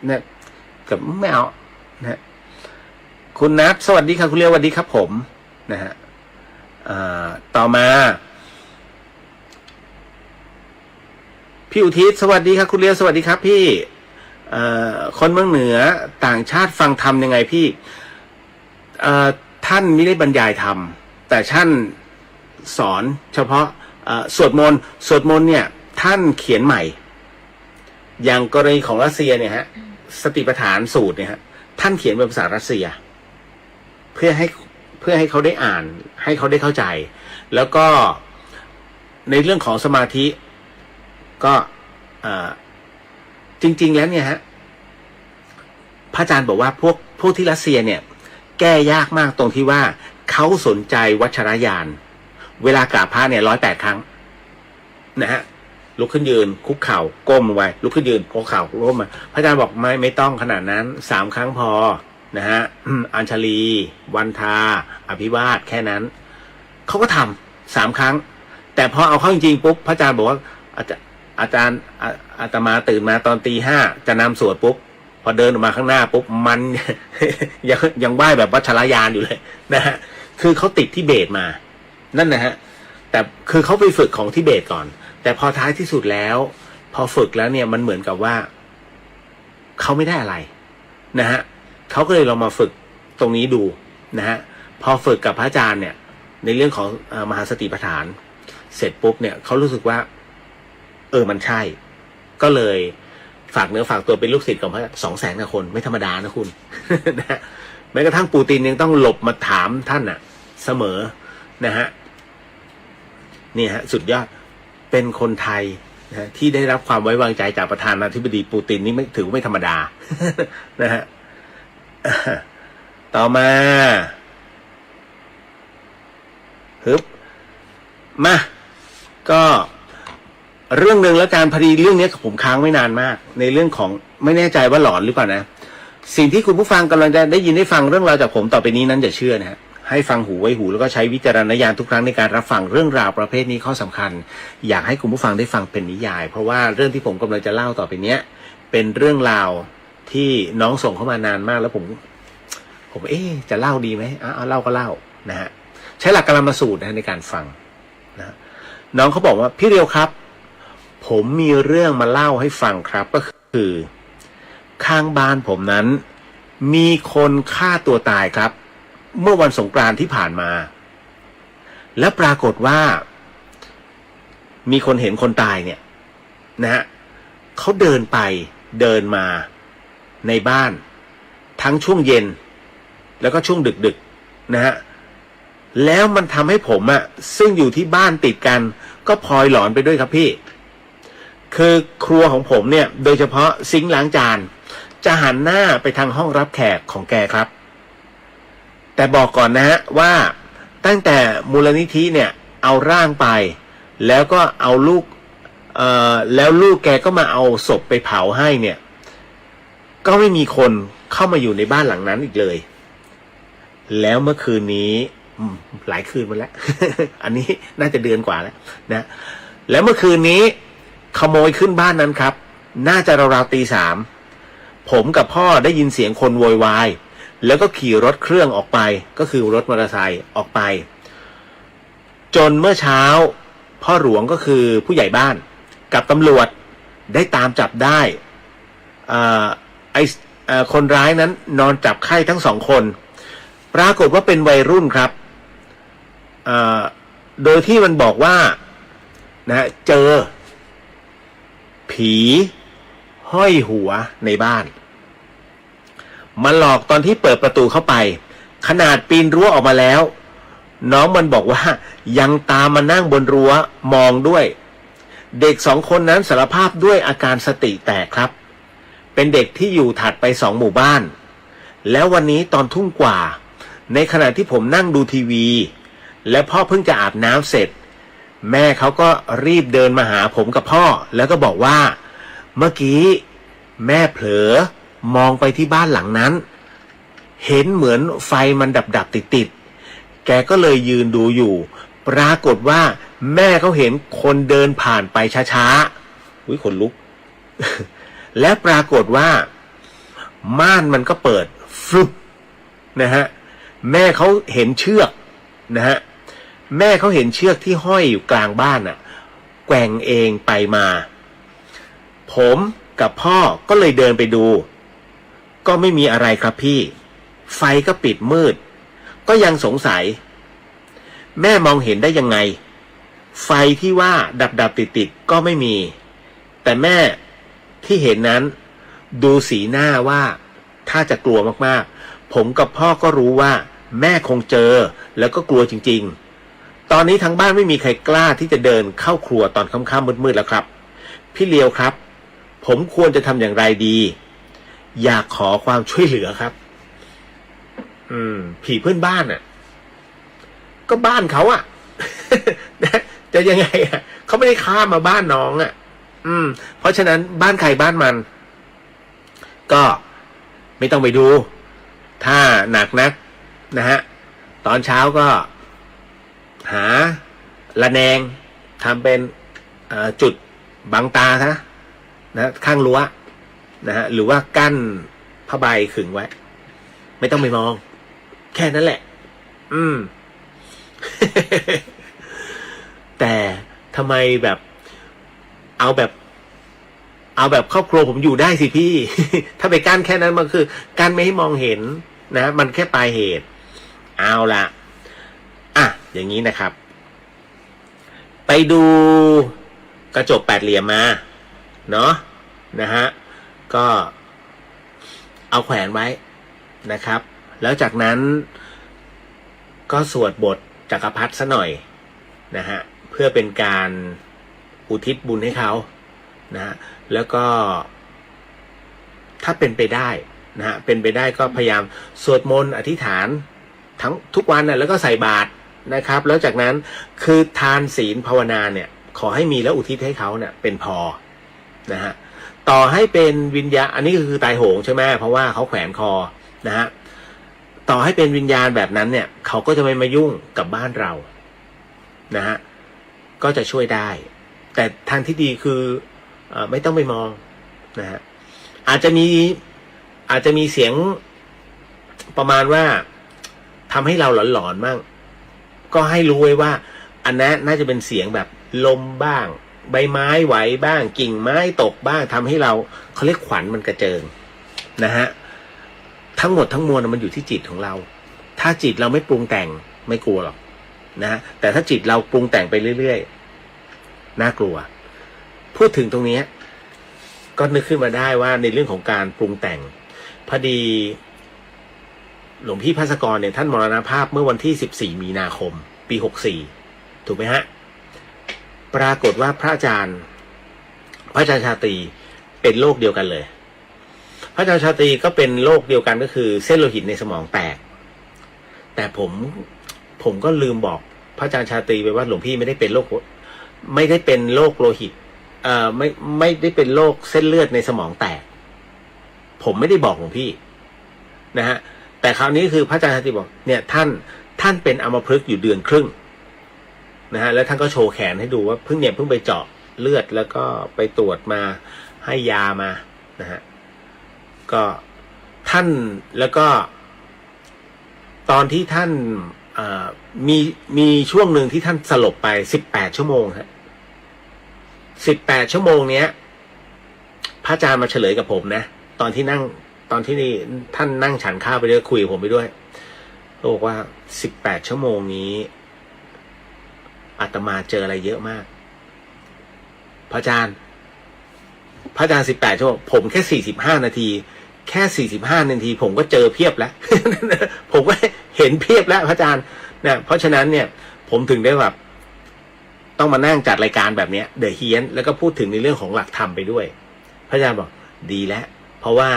A: เนี่ยกับไม่เอานะคุณนัทสวัสดีครับคุณเลียวสวัสดีครับผมนะฮะต่อมาพี่อุทิศสวัสดีครับคุณเลียวสวัสดีครับพี่คนเมืองเหนือต่างชาติฟังธรรมยังไงพี่ท่านไม่ได้บรรยายธรรมแต่ท่านสอนเฉพาะสวดมนต์เนี่ยท่านเขียนใหม่อย่างกรณีของรัสเซียเนี่ยฮะสติปัฏฐานสูตรเนี่ยฮะท่านเขียนเป็นภาษารัสเซียเพื่อให้เขาได้อ่านให้เขาได้เข้าใจแล้วก็ในเรื่องของสมาธิก็จริงๆแล้วเนี่ยฮะพระอาจารย์บอกว่าพวกที่รัสเซียเนี่ยแก้ยากมากตรงที่ว่าเขาสนใจวัชรยานเวลากราบพระเนี่ย108 ครั้งนะฮะลุกขึ้นยืนคุกเข่าก้มลงไปลุกขึ้นยืนคุกเข่าก้มมาพระอาจารย์บอกไม่ต้องขนาดนั้น3 ครั้งพอนะฮะอัญชลีวันทาอภิวาทแค่นั้นเขาก็ทำ3 ครั้งแต่พอเอาเข้าจริงๆปุ๊บพระอาจารย์บอกว่าอาจารย์อาตมาตื่นมาตอนตี 5จะนำสวดปุ๊บพอเดินออกมาข้างหน้าปุ๊บมัน ยังไหว้แบบวัชรยานอยู่เลยนะฮะคือเขาติดที่เบสมานั่นนะฮะแต่คือเขาไปฝึกของที่เบสก่อนแต่พอท้ายที่สุดแล้วพอฝึกแล้วเนี่ยมันเหมือนกับว่าเขาไม่ได้อะไรนะฮะเขาก็เลยลองมาฝึกตรงนี้ดูนะฮะพอฝึกกับพระอาจารย์เนี่ยในเรื่องของมหาสติปัฏฐานเสร็จปุ๊บเนี่ยเขารู้สึกว่ามันใช่ก็เลยฝากเนื้อฝากตัวเป็นลูกศิษย์ของพระ200,000 กว่าคนไม่ธรรมดานะคุณ นะแม้กระทั่งปูตินยังต้องหลบมาถามท่านน่ะเสมอนะฮะนี่ฮะสุดยอดเป็นคนไทยนะที่ได้รับความไว้วางใจจากประธานาธิบดีปูตินนี่ไม่ถือไม่ธรรมดา นะฮะต่อมามาก็เรื่องหนึ่งแล้วการพอดีเรื่องนี้ผมค้างไม่นานมากในเรื่องของไม่แน่ใจว่าหลอนหรือเปล่านะสิ่งที่คุณผู้ฟังกำลังจะได้ยินได้ฟังเรื่องราวจากผมต่อไปนี้นั้นอย่าเชื่อนะฮะให้ฟังหูไว้หูแล้วก็ใช้วิจารณญาณทุกครั้งในการรับฟังเรื่องราวประเภทนี้ข้อสำคัญอยากให้คุณผู้ฟังได้ฟังเป็นนิยายเพราะว่าเรื่องที่ผมกำลังจะเล่าต่อไปเนี้ยเป็นเรื่องราวที่น้องส่งเข้ามานานมากแล้วผมจะเล่าดีไหมเอาเล่าก็เล่านะฮะใช้หลักกรรมสูตรนะในการฟังนะน้องเขาบอกว่าพี่เรียวครับผมมีเรื่องมาเล่าให้ฟังครับก็คือข้างบ้านผมนั้นมีคนฆ่าตัวตายครับเมื่อวันสงกรานต์ที่ผ่านมาและปรากฏว่ามีคนเห็นคนตายเนี่ยนะฮะเขาเดินไปเดินมาในบ้านทั้งช่วงเย็นแล้วก็ช่วงดึกๆนะฮะแล้วมันทำให้ผมซึ่งอยู่ที่บ้านติดกันก็พลอยหลอนไปด้วยครับพี่คือครัวของผมเนี่ยโดยเฉพาะซิงค์ล้างจานจะหันหน้าไปทางห้องรับแขกของแกครับแต่บอกก่อนนะฮะว่าตั้งแต่มูลนิธิเนี่ยเอาร่างไปแล้วก็เอาลูกแล้วลูกแกก็มาเอาศพไปเผาให้เนี่ยก็ไม่มีคนเข้ามาอยู่ในบ้านหลังนั้นอีกเลยแล้วเมื่อคืนนี้หลายคืนมาแล้ว อันนี้น่าจะเดือนกว่าแล้วนะแล้วเมื่อคืนนี้ขโมยขึ้นบ้านนั้นครับน่าจะราวๆตี 3ผมกับพ่อได้ยินเสียงคนโวยวายแล้วก็ขี่รถเครื่องออกไปก็คือรถมอเตอร์ไซค์ออกไปจนเมื่อเช้าพ่อหลวงก็คือผู้ใหญ่บ้านกับตำรวจได้ตามจับได้คนร้ายนั้นนอนจับไข้ทั้ง2 คนปรากฏว่าเป็นวัยรุ่นครับโดยที่มันบอกว่านะเจอผีห้อยหัวในบ้านมันหลอกตอนที่เปิดประตูเข้าไปขนาดปีนรั้วออกมาแล้วน้องมันบอกว่ายังตามมานั่งบนรั้วมองด้วยเด็ก2 คนนั้นสารภาพด้วยอาการสติแตกครับเป็นเด็กที่อยู่ถัดไป2 หมู่บ้านแล้ววันนี้ตอนทุ่มกว่าในขณะที่ผมนั่งดูทีวีและพ่อเพิ่งจะอาบน้ำเสร็จแม่เขาก็รีบเดินมาหาผมกับพ่อแล้วก็บอกว่าเมื่อกี้แม่เผลอมองไปที่บ้านหลังนั้น เห็นเหมือนไฟมันดับติดแกก็เลยยืนดูอยู่ปรากฏว่าแม่เขาเห็นคนเดินผ่านไปช้าๆอุ๊ยขนลุก และปรากฏว่าม่านมันก็เปิดฟลุปนะฮะแม่เขาเห็นเชือกนะฮะแม่เขาเห็นเชือกที่ห้อยอยู่กลางบ้านน่ะแกว่งเองไปมาผมกับพ่อก็เลยเดินไปดูก็ไม่มีอะไรครับพี่ไฟก็ปิดมืดก็ยังสงสัยแม่มองเห็นได้ยังไงไฟที่ว่าดับติดก็ไม่มีแต่แม่ที่เห็นนั้นดูสีหน้าว่าถ้าจะกลัวมากๆผมกับพ่อก็รู้ว่าแม่คงเจอแล้วก็กลัวจริงๆตอนนี้ทั้งบ้านไม่มีใครกล้าที่จะเดินเข้าครัวตอนค่ำๆมืดๆแล้วครับพี่เลียวครับผมควรจะทำอย่างไรดีอยากขอความช่วยเหลือครับผีเพื่อนบ้านอ่ะก็บ้านเขาอ่ะ จะยังไงอ่ะเขาไม่ได้ข้ามมาบ้านน้องอ่ะเพราะฉะนั้นบ้านใครบ้านมันก็ไม่ต้องไปดูถ้าหนักนักนะฮะตอนเช้าก็หาระแนงทำเป็นจุดบังตานะข้างรั้วนะฮะหรือว่ากั้นผ้าใบขึงไว้ไม่ต้องไปมองแค่นั้นแหละแต่ทำไมแบบเอาแบบครอบครัวผมอยู่ได้สิพี่ ถ้าไปกั้นแค่นั้นมันคือกั้นไม่ให้มองเห็นนะมันแค่ปลายเหตุเอาละอย่างนี้นะครับไปดูกระจกแปดเหลี่ยมมาเนาะนะฮะก็เอาแขวนไว้นะครับแล้วจากนั้นก็สวดบทจักรพรรดิซะหน่อยนะฮะเพื่อเป็นการอุทิศบุญให้เขานะฮะแล้วก็ถ้าเป็นไปได้นะฮะเป็นไปได้ก็พยายามสวดมนต์อธิษฐานทั้งทุกวันนะแล้วก็ใส่บาตรนะครับแล้วจากนั้นคือทานศีลภาวนาเนี่ยขอให้มีแล้วอุทิศให้เขาเนี่ยเป็นพอนะฮะต่อให้เป็นวิญญาณอันนี้ก็คือตายโหงใช่ไหมเพราะว่าเขาแขวนคอนะฮะต่อให้เป็นวิญญาณแบบนั้นเนี่ยเขาก็จะไม่มายุ่งกับบ้านเรานะฮะก็จะช่วยได้แต่ทางที่ดีคือไม่ต้องไปมองนะฮะอาจจะมีเสียงประมาณว่าทำให้เราหลอนๆมั่งก็ให้รู้ไว้ว่าอันนั้นน่าจะเป็นเสียงแบบลมบ้างใบไม้ไหวบ้างกิ่งไม้ตกบ้างทำให้เขาเรียกขวัญมันกระเจิงนะฮะทั้งหมดทั้งมวลมันอยู่ที่จิตของเราถ้าจิตเราไม่ปรุงแต่งไม่กลัวหรอกนะแต่ถ้าจิตเราปรุงแต่งไปเรื่อยๆน่ากลัวพูดถึงตรงนี้ก็นึกขึ้นมาได้ว่าในเรื่องของการปรุงแต่งพอดีหลวงพี่ภัสกรเนี่ยท่านมรณภาพเมื่อวันที่14 มีนาคมปี64ถูกไหมฮะปรากฏว่าพระอาจารย์ชาตรีเป็นโรคเดียวกันเลยพระอาจารย์ชาตรีก็เป็นโรคเดียวกันก็คือเส้นโลหิตในสมองแตกแต่ผมก็ลืมบอกพระอาจารย์ชาตรีไปว่าหลวงพี่ไม่ได้เป็นโรคโลหิตไม่ได้เป็นโรคเส้นเลือดในสมองแตกผมไม่ได้บอกหลวงพี่นะฮะแต่คราวนี้คือพระอาจารย์ชาตรีบอกเนี่ยท่านเป็นอัมพฤกษ์อยู่เดือนครึ่งนะฮะแล้วท่านก็โชว์แขนให้ดูว่าเพิ่งไปเจาะเลือดแล้วก็ไปตรวจมาให้ยามานะฮะก็ท่านแล้วก็ตอนที่ท่านมีช่วงหนึ่งที่ท่านสลบไป18 ชั่วโมงฮะ18 ชั่วโมงเนี้ยพระอาจารย์มาเฉลยกับผมนะตอนที่นี่ท่านนั่งฉันข้าวไปด้วยคุยกับผมไปด้วยเขาบอกว่า18 ชั่วโมงนี้อาตมาเจออะไรเยอะมากพระอาจารย์18 ชั่วโมงผมแค่45 นาทีแค่45 นาทีผมก็เจอเพียบแล้ว ผมก็เห็นเพียบแล้วพระอาจารย์เนี่ยเพราะฉะนั้นเนี่ยผมถึงได้แบบต้องมานั่งจัดรายการแบบนี้เดอะเฮียนแล้วก็พูดถึงในเรื่องของหลักธรรมไปด้วยพระอาจารย์บอกดีแล้วเพราะว่า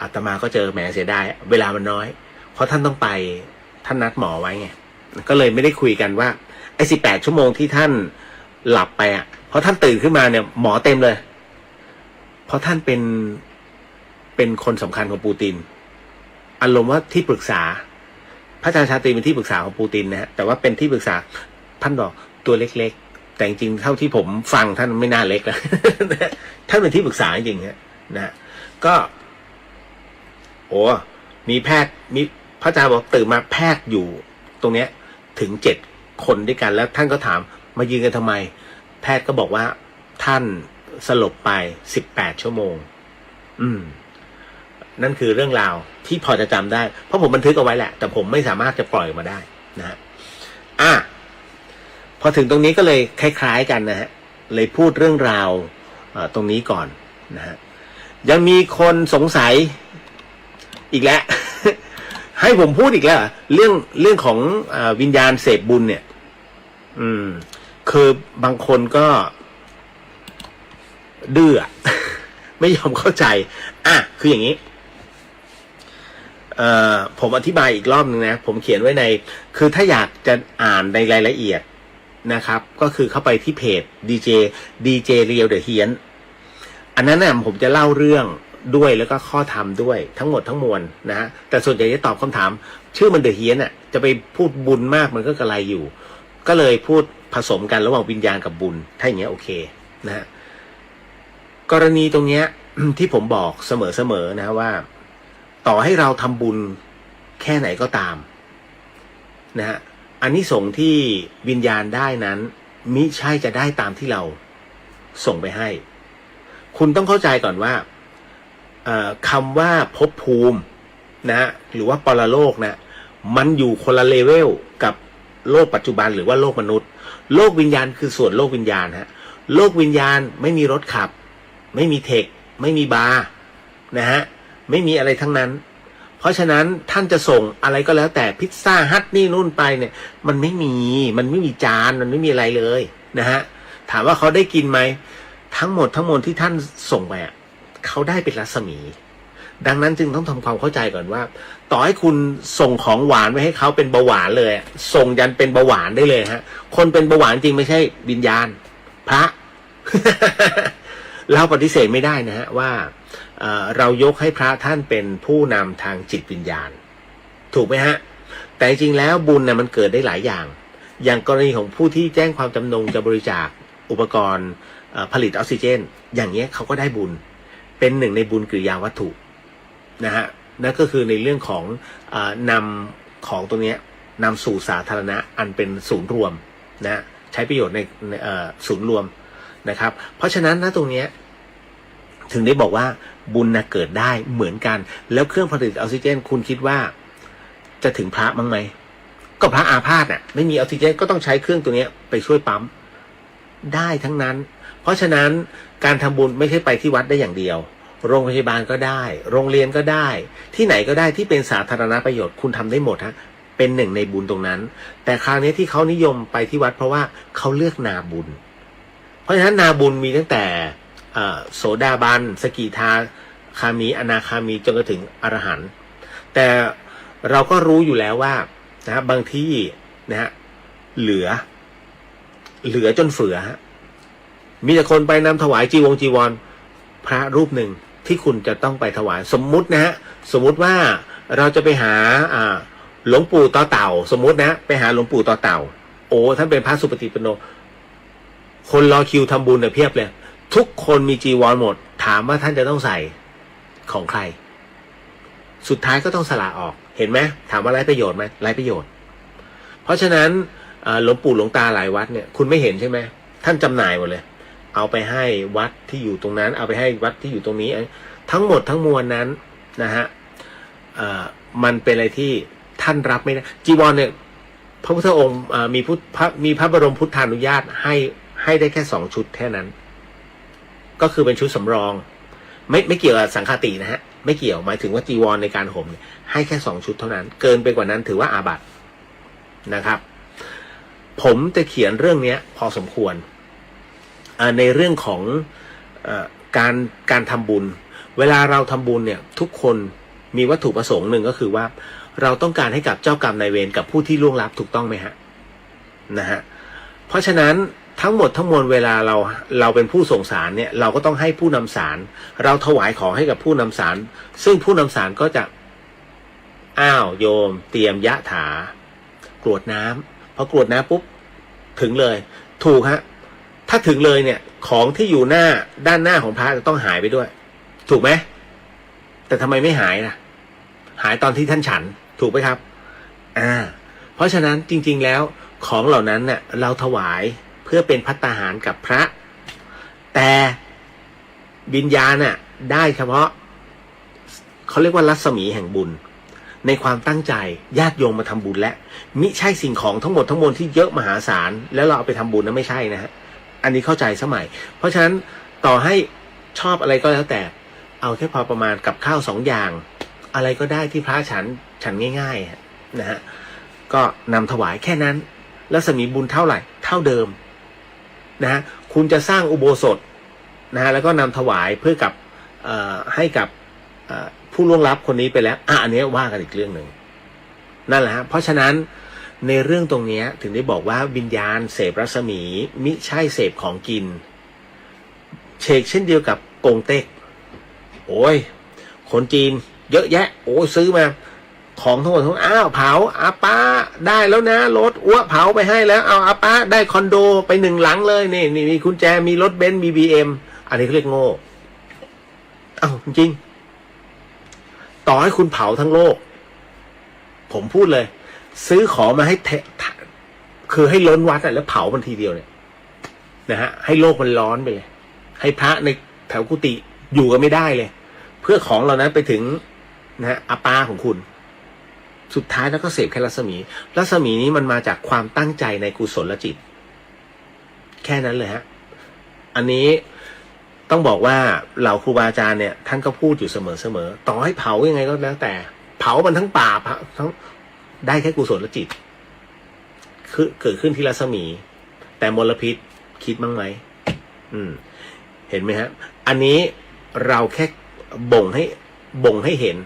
A: อาตมาก็เจอแหมเสียดายเวลามันน้อยเพราะท่านต้องไปท่านนัดหมอไว้ไงก็เลยไม่ได้คุยกันว่าไอ้18 ชั่วโมงที่ท่านหลับไปเพราะท่านตื่นขึ้นมาเนี่ยหมอเต็มเลยเพราะท่านเป็นคนสำคัญของปูติน อารมณ์ว่าที่ปรึกษาพระอาจารย์ชาตรีเป็นที่ปรึกษาของปูตินนะฮะแต่ว่าเป็นที่ปรึกษาท่านบอกตัวเล็กๆแต่จริงๆเท่าที่ผมฟังท่านไม่น่าเล็กนะ ท่านเป็นที่ปรึกษาจริงๆนะก็โอ้มีแพทย์มีพระอาจารย์บอกตื่นมาแพทย์อยู่ตรงเนี้ยถึง7 คนด้วยกันแล้วท่านก็ถามมายืนกันทำไมแพทย์ก็บอกว่าท่านสลบไป18 ชั่วโมงนั่นคือเรื่องราวที่พอจะจำได้เพราะผมบันทึกเอาไว้แหละแต่ผมไม่สามารถจะปล่อยออกมาได้นะฮะพอถึงตรงนี้ก็เลยคล้ายๆกันนะฮะเลยพูดเรื่องราวตรงนี้ก่อนนะฮะยังมีคนสงสัยอีกแล้ว ให้ผมพูดอีกแล้วเรื่องของวิญญาณเสพบุญเนี่ยคือบางคนก็ดื้อ ไม่ยอมเข้าใจคืออย่างนี้ผมอธิบายอีกรอบนึงนะผมเขียนไว้ในคือถ้าอยากจะอ่านในรายละเอียดนะครับก็คือเข้าไปที่เพจDJ Real The Hien อันนั้นนะผมจะเล่าเรื่องด้วยแล้วก็ข้อธรรมด้วยทั้งหมดทั้งมวลนะฮะแต่ส่วนใหญ่จะตอบคำถามชื่อมัน The Hien จะไปพูดบุญมากมันก็กระไรอยู่ก็เลยพูดผสมกันระหว่างวิญญาณกับบุญถ้าอย่างเงี้ยโอเคนะฮะกรณีตรงเนี้ย ที่ผมบอกเสมอนะว่าต่อให้เราทำบุญแค่ไหนก็ตามนะฮะอานิสงส์ที่วิญญาณได้นั้นมิใช่จะได้ตามที่เราส่งไปให้คุณต้องเข้าใจก่อนว่าคำว่าภพภูมินะหรือว่าปรโลกนะมันอยู่คนละเลเวลกับโลกปัจจุบันหรือว่าโลกมนุษย์โลกวิญญาณคือส่วนโลกวิญญาณฮะโลกวิญญาณไม่มีรถขับไม่มีเทคไม่มีบาร์นะฮะไม่มีอะไรทั้งนั้นเพราะฉะนั้นท่านจะส่งอะไรก็แล้วแต่พิซซ่าฮัทนี่นู่นไปเนี่ยมันไม่มีจานมันไม่มีอะไรเลยนะฮะถามว่าเขาได้กินไหมทั้งหมดที่ท่านส่งไปเขาได้เป็นรัศมีดังนั้นจึงต้องทำความเข้าใจก่อนว่าต่อให้คุณส่งของหวานไปให้เขาเป็นเบาหวานเลยส่งยันเป็นเบาหวานได้เลยฮะคนเป็นเบาหวานจริงไม่ใช่วิญญาณพระ เราปฏิเสธไม่ได้นะฮะว่าเรายกให้พระท่านเป็นผู้นำทางจิตวิญญาณถูกไหมฮะแต่จริงแล้วบุญนะมันเกิดได้หลายอย่างกรณีของผู้ที่แจ้งความจำนงจะบริจาคอุปกรณ์ผลิตออกซิเจนอย่างเงี้ยเขาก็ได้บุญเป็นหนึ่งในบุญกริยาวัตถุนะฮะนั่นก็คือในเรื่องของนำของตัวเนี้ยนำสู่สาธารณะอันเป็นศูนย์รวมนะใช้ประโยชน์ในศูนย์รวมนะครับเพราะฉะนั้นตรงเนี้ยถึงได้บอกว่าบุญเกิดได้เหมือนกันแล้วเครื่องผลิตออกซิเจนคุณคิดว่าจะถึงพระมั้งไหมก็พระอาพาธไม่มีออกซิเจนก็ต้องใช้เครื่องตัวนี้ไปช่วยปั๊มได้ทั้งนั้นเพราะฉะนั้นการทำบุญไม่ใช่ไปที่วัดได้อย่างเดียวโรงพยาบาลก็ได้โรงเรียนก็ได้ที่ไหนก็ได้ที่เป็นสาธารณประโยชน์คุณทำได้หมดฮะเป็นหนึ่งในบุญตรงนั้นแต่คราวนี้ที่เขานิยมไปที่วัดเพราะว่าเขาเลือกนาบุญเพราะฉะนั้นนาบุญมีตั้งแต่โสดาบันสกิทาคามีอนาคามีจนกระถึงอรหันต์แต่เราก็รู้อยู่แล้วว่านะบางที่นะฮะเหลือจนเฟือฮะมีแต่คนไปนำถวายจีวรพระรูปหนึ่งที่คุณจะต้องไปถวายสมมุตินะฮะสมมุติว่าเราจะไปหาหลวงปู่ต่อเต่าสมมุตินะไปหาหลวงปู่ต่อเต่าโอ้ท่านเป็นพระสุปฏิปันโนคนรอคิวทำบุญเพียบเลยทุกคนมีจีวรหมดถามว่าท่านจะต้องใส่ของใครสุดท้ายก็ต้องสละออกเห็นไหมถามว่าไร้ประโยชน์ไหมไร้ประโยชน์เพราะฉะนั้นหลวงปู่หลวงตาหลายวัดเนี่ยคุณไม่เห็นใช่ไหมท่านจำหน่ายหมดเลยเอาไปให้วัดที่อยู่ตรงนั้นเอาไปให้วัดที่อยู่ตรงนี้ทั้งหมดทั้งมวลนั้นนะฮะมันเป็นอะไรที่ท่านรับไม่ได้จีวรเนี่ยพระพุทธองค์มีพระบรมพุทธานุญาตให้ได้แค่2 ชุดแค่นั้นก็คือเป็นชุดสำรองไม่เกี่ยวกับสังฆาตินะฮะไม่เกี่ยวหมายถึงว่าจีวรในการห่มให้แค่2 ชุดเท่านั้นเกินไปกว่านั้นถือว่าอาบัตินะครับผมจะเขียนเรื่องนี้พอสมควรในเรื่องของการทำบุญเวลาเราทำบุญเนี่ยทุกคนมีวัตถุประสงค์หนึ่งก็คือว่าเราต้องการให้กับเจ้ากรรมนายเวรกับผู้ที่ล่วงลับถูกต้องไหมฮะนะฮะเพราะฉะนั้นทั้งหมดทั้งมวลเวลาเราเป็นผู้ส่งสารเนี่ยเราก็ต้องให้ผู้นำสารเราถวายของให้กับผู้นำสารซึ่งผู้นำสารก็จะ อ้าวโยมเตรียมยะถากรวดน้ำพอกรวดน้ำปุ๊บถึงเลยถูกฮะถ้าถึงเลยเนี่ยของที่อยู่ด้านหน้าของพระจะต้องหายไปด้วยถูกไหมแต่ทำไมไม่หายล่ะหายตอนที่ท่านฉันถูกไหมครับเพราะฉะนั้นจริงๆแล้วของเหล่านั้นเนี่ยเราถวายเพื่อเป็นภัตตาหารกับพระแต่วิญญาณน่ะได้เฉพาะเขาเรียกว่ารัศมีแห่งบุญในความตั้งใจญาติโยมมาทำบุญและมิใช่สิ่งของทั้งหมดทั้งมวลที่เยอะมหาศาลแล้วเราเอาไปทำบุญนะไม่ใช่นะฮะอันนี้เข้าใจสมัยเพราะฉะนั้นต่อให้ชอบอะไรก็แล้วแต่เอาแค่พอประมาณกับข้าว2 อย่างอะไรก็ได้ที่พระฉันง่ายๆนะฮะก็นำถวายแค่นั้นรัศมีบุญเท่าไหร่เท่าเดิมนะฮะคุณจะสร้างอุโบสถนะฮะแล้วก็นำถวายเพื่อกับให้กับผู้ล่วงลับคนนี้ไปแล้วอันนี้ว่ากันอีกเรื่องหนึ่งนั่นแหละฮะเพราะฉะนั้นในเรื่องตรงนี้ถึงได้บอกว่าวิญญาณเสพรัศมีมิใช่เสพของกินเช่นเดียวกับกงเต็กโอ้ยคนจีนเยอะแยะโอ้ยซื้อมาของทั้งหมดอ้าวเผาอาป้าได้แล้วนะรถอ้วเผาไปให้แล้วเอาอาป้าได้คอนโดไป1 หลังเลยนี่มีกุญแจมีรถเบนซ์มีBMอันนี้เขาเรียกโง่จริงต่อให้คุณเผาทั้งโลกผมพูดเลยซื้อของมาให้คือให้ล้นวัดแล้วเผามันทีเดียวเนี่ยนะฮะให้โลกมันร้อนไปเลยให้พระในแถวกุฏิอยู่กันไม่ได้เลยเพื่อของเหล่านั้นไปถึงนะฮะอาปาของคุณสุดท้ายแล้วก็เสพแค่รัศมีนี้มันมาจากความตั้งใจในกุศลจิตแค่นั้นเลยฮะอันนี้ต้องบอกว่าเหล่าครูบาอาจารย์เนี่ยท่านก็พูดอยู่เสมอต่อให้เผายังไงก็แล้วแต่เผามันทั้งป่าทั้งได้แค่กุศลจิตคือเกิดขึ้นที่รัศมีแต่มลพิษคิดบ้างไหมเห็นไหมฮะอันนี้เราแค่บ่งให้เห็น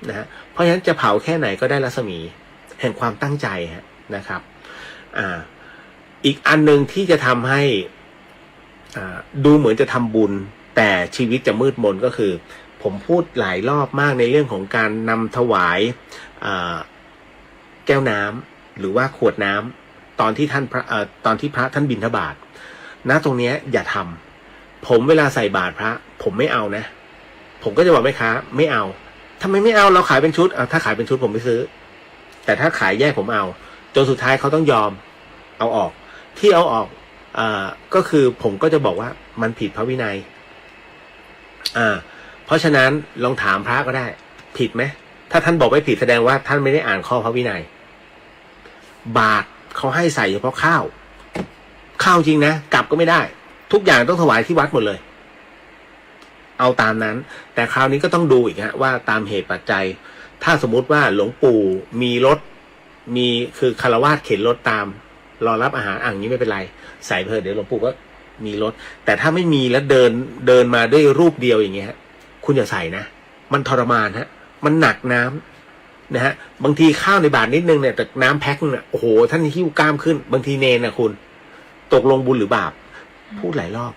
A: นะฮะเพราะฉะนั้นจะเผาแค่ไหนก็ได้รัศมีแห่งความตั้งใจฮะนะครับอีกอันหนึ่งที่จะทำให้ดูเหมือนจะทำบุญแต่ชีวิตจะมืดมนก็คือผมพูดหลายรอบมากในเรื่องของการนำถวายแก้วน้ำหรือว่าขวดน้ำตอนที่ตอนที่พระท่านบิณฑบาตตรงนี้อย่าทำผมเวลาใส่บาตรพระผมไม่เอานะผมก็จะบอกแม่ค้าไม่เอาทำไมไม่เอาเราขายเป็นชุดถ้าขายเป็นชุดผมไม่ซื้อแต่ถ้าขายแยกผมเอาจนสุดท้ายเขาต้องยอมเอาออกที่เอาออกก็คือผมก็จะบอกว่ามันผิดพระวินัยเพราะฉะนั้นลองถามพระก็ได้ผิดไหมถ้าท่านบอกไม่ผิดแสดงว่าท่านไม่ได้อ่านข้อพระวินัยบาตรเขาให้ใส่เฉพาะข้าวจริงนะกลับก็ไม่ได้ทุกอย่างต้องถวายที่วัดหมดเลยเอาตามนั้นแต่คราวนี้ก็ต้องดูอีกฮะว่าตามเหตุปัจจัยถ้าสมมุติว่าหลวงปู่มีรถคือคฤหัสถ์เข็นรถตามรอรับอาหารอย่างนี้ไม่เป็นไรใส่เพิ่มเดี๋ยวหลวงปู่ก็มีรถแต่ถ้าไม่มีแล้วเดินมาด้วยรูปเดียวอย่างเงี้ยคุณอย่าใส่นะมันทรมานฮะมันหนักน้ำนะฮะบางทีข้าวในบาตรนิดนึงเนี่ยแต่น้ำแพ็คเนี่ยโอ้โหท่านหิ้วกล้ามขึ้นบางทีเนรนะคุณตกลงบุญหรือบาปพูดหลายรอบ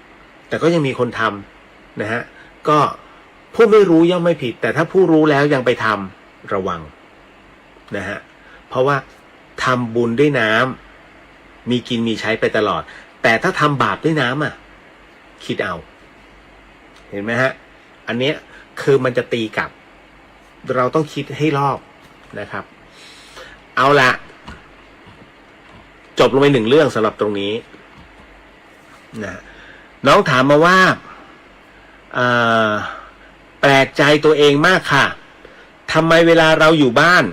A: แต่ก็ยังมีคนทำนะฮะก็ผู้ไม่รู้ย่อมไม่ผิดแต่ถ้าผู้รู้แล้วยังไปทำระวังนะฮะเพราะว่าทำบุญด้วยน้ำมีกินมีใช้ไปตลอดแต่ถ้าทำบาปด้วยน้ำคิดเอาเห็นไหมฮะอันเนี้ยคือมันจะตีกลับเราต้องคิดให้รอบนะครับเอาละจบลงไป1 เรื่องสำหรับตรงนี้นะน้องถามมาว่าแปลกใจตัวเองมากค่ะทำไมเวลาเราอยู่บ้าน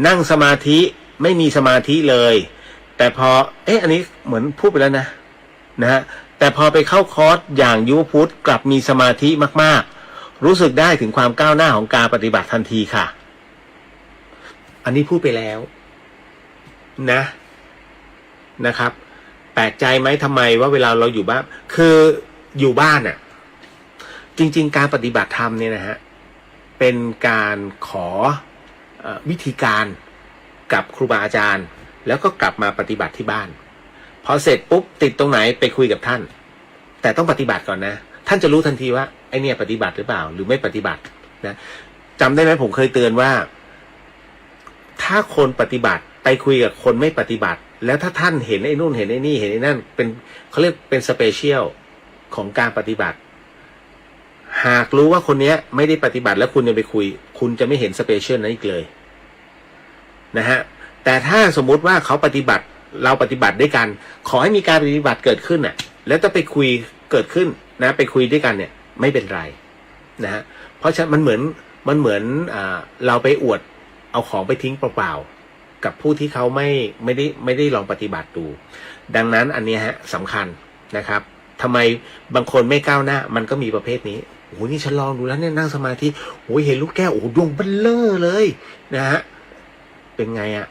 A: นั่งสมาธิไม่มีสมาธิเลยแต่พออันนี้เหมือนพูดไปแล้วนะฮะแต่พอไปเข้าคอร์สอย่างยุวพุทธกลับมีสมาธิมากๆรู้สึกได้ถึงความก้าวหน้าของการปฏิบัติทันทีค่ะอันนี้พูดไปแล้วนะครับแปลกใจไหมทำไมว่าเวลาเราอยู่บ้านคืออยู่บ้านจริงๆการปฏิบัติธรรมเนี่ยนะฮะเป็นการขอวิธีการกับครูบาอาจารย์แล้วก็กลับมาปฏิบัติที่บ้านพอเสร็จปุ๊บติดตรงไหนไปคุยกับท่านแต่ต้องปฏิบัติก่อนนะท่านจะรู้ทันทีว่าไอเนี่ยปฏิบัติหรือเปล่าหรือไม่ปฏิบัตินะจำได้ไหมผมเคยเตือนว่า ถ้าคนปฏิบัติไปคุยกับคนไม่ปฏิบัติแล้วถ้าท่านเห็นไอ้นู่นเห็นไอ้นี่เห็นไอ้นั่นเป็นเขาเรียกเป็นสเปเชียลของการปฏิบัติหากรู้ว่าคนนี้ไม่ได้ปฏิบัติแล้วคุณจะไปคุยคุณจะไม่เห็นสเปเชียลนั้นอีกเลยนะฮะแต่ถ้าสมมุติว่าเขาปฏิบัติเราปฏิบัติด้วยกันขอให้มีการปฏิบัติเกิดขึ้นน่ะแล้วจะไปคุยเกิดขึ้นนะไปคุยด้วยกันเนี่ยไม่เป็นไรนะฮะเพราะฉะนั้นมันเหมือนเราไปอวดเอาของไปทิ้งเปล่าๆกับผู้ที่เขาไม่ได้ลองปฏิบัติดูดังนั้นอันนี้ฮะสำคัญนะครับทำไมบางคนไม่ก้าวหน้ามันก็มีประเภทนี้โอ้โหนี่ฉันลองดูแล้วเนี่ยนั่งสมาธิโอ้ยเห็นลูกแก้วโอ้โหดวงเบลเลอร์เลยนะฮะเป็นไงอ่ะ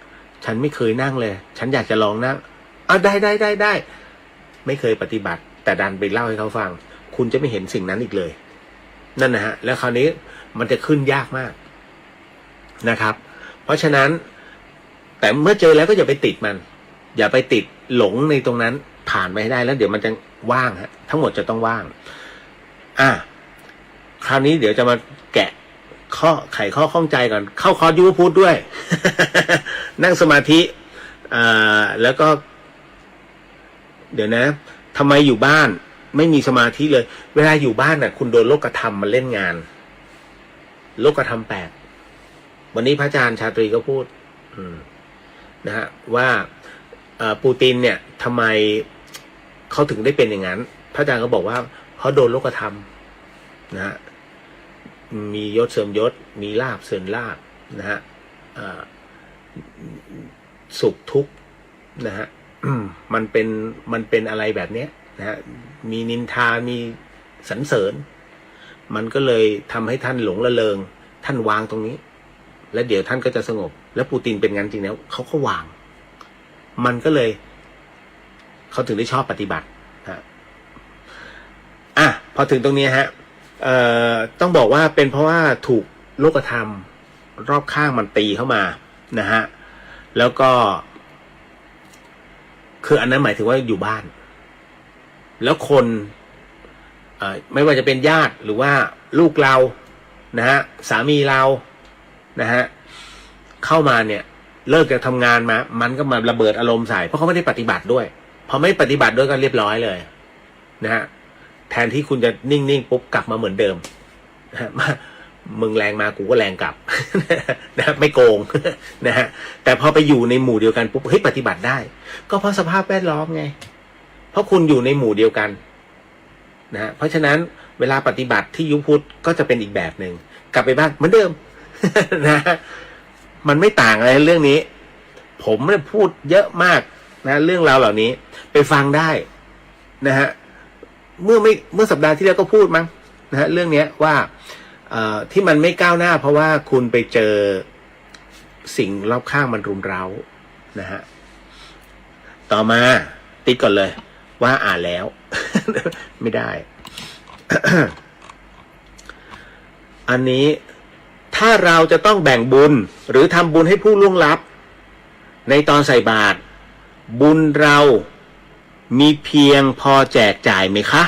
A: ฉันไม่เคยนั่งเลยฉันอยากจะลองนั่งได้ไม่เคยปฏิบัติแต่ดันไปเล่าให้เขาฟังคุณจะไม่เห็นสิ่งนั้นอีกเลยนั่นนะฮะแล้วคราวนี้มันจะขึ้นยากมากนะครับเพราะฉะนั้นแต่เมื่อเจอแล้วก็อย่าไปติดมันอย่าไปติดหลงในตรงนั้นผ่านไปให้ได้แล้วเดี๋ยวมันจะว่างฮะทั้งหมดจะต้องว่างคราวนี้เดี๋ยวจะมาแกะไขข้อข้องใจก่อนเข้าคอร์สยุวพุทธด้วย นั่งสมาธิแล้วก็เดี๋ยวนะทำไมอยู่บ้านไม่มีสมาธิเลยเวลาอยู่บ้านน่ะคุณโดนโลกธรรมมาเล่นงานโลกธรรม8วันนี้พระอาจารย์ชาตรีก็พูดนะฮะว่าปูตินเนี่ยทำไมเขาถึงได้เป็นอย่างนั้นพระอาจารย์ก็บอกว่าเขาโดนโลกธรรมนะฮะมียศเสริมยศมีลาภเสริมลาภนะฮะสุขทุกข์นะฮะมันเป็นอะไรแบบเนี้ยนะฮะมีนินทามีสรรเสริญมันก็เลยทำให้ท่านหลงละเลงท่านวางตรงนี้แล้วเดี๋ยวท่านก็จะสงบแล้วปูตินเป็นงั้นจริงแล้วเขาก็วางมันก็เลยเขาถึงได้ชอบปฏิบัติพอถึงตรงนี้ฮะต้องบอกว่าเป็นเพราะว่าถูกโลกธรรมรอบข้างมันตีเข้ามานะฮะแล้วก็คืออันนั้นหมายถึงว่าอยู่บ้านแล้วคนไม่ว่าจะเป็นญาติหรือว่าลูกเรานะฮะสามีเรานะฮะเข้ามาเนี่ยเลิกจากทำงานมามันก็มาระเบิดอารมณ์ใส่เพราะเขาไม่ได้ปฏิบัติด้วยพอไม่ปฏิบัติด้วยก็เรียบร้อยเลยนะฮะแทนที่คุณจะนิ่งๆปุ๊บกลับมาเหมือนเดิมนะฮะมึงแรงมากูก็แรงกลับ นะไม่โกง นะฮะแต่พอไปอยู่ในหมู่เดียวกันปุ๊บเฮ้ยปฏิบัติได้ก็เพราะสภาพแวดล้อมไงเพราะคุณอยู่ในหมู่เดียวกันนะฮะเพราะฉะนั้นเวลาปฏิบัติที่ยุพุทธก็จะเป็นอีกแบบหนึ่งกลับไปบ้านเหมือนเดิม นะฮะมันไม่ต่างอะไรเรื่องนี้ผมเนี่ยพูดเยอะมากนะเรื่องราวเหล่านี้ไปฟังได้นะฮะเมื่อสัปดาห์ที่แล้วก็พูดมั้งนะฮะเรื่องนี้ว่าที่มันไม่ก้าวหน้าเพราะว่าคุณไปเจอสิ่งรอบข้างมันรุมเร้านะฮะต่อมาติดก่อนเลยว่าอ่านแล้ว ไม่ได้ อันนี้ถ้าเราจะต้องแบ่งบุญหรือทำบุญให้ผู้ล่วงลับในตอนใส่บาตรบุญเรามีเพียงพอแจกจ่ายไหมคะ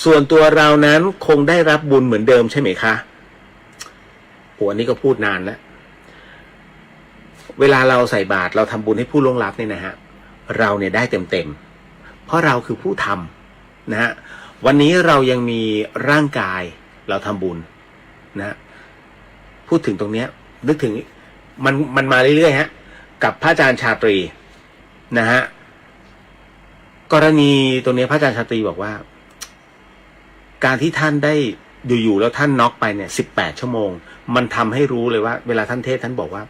A: ส่วนตัวเรานั้นคงได้รับบุญเหมือนเดิมใช่ไหมคะโหอันนี้ก็พูดนานแล้วเวลาเราใส่บาตรเราทำบุญให้ผู้ล่วงลับเนี่ยนะฮะเราเนี่ยได้เต็มเพราะเราคือผู้ทำนะฮะวันนี้เรายังมีร่างกายเราทำบุญนะพูดถึงตรงเนี้ยนึกถึงมันมาเรื่อยๆฮะกับพระอาจารย์ชาตรีนะฮะกรณีตรงนี้พระอาจารย์ชาตรีบอกว่าการที่ท่านได้อยู่ๆแล้วท่านน็อกไปเนี่ย18 ชั่วโมงมันทำให้รู้เลยว่าเวลาท่านเทศท่านบอกว่า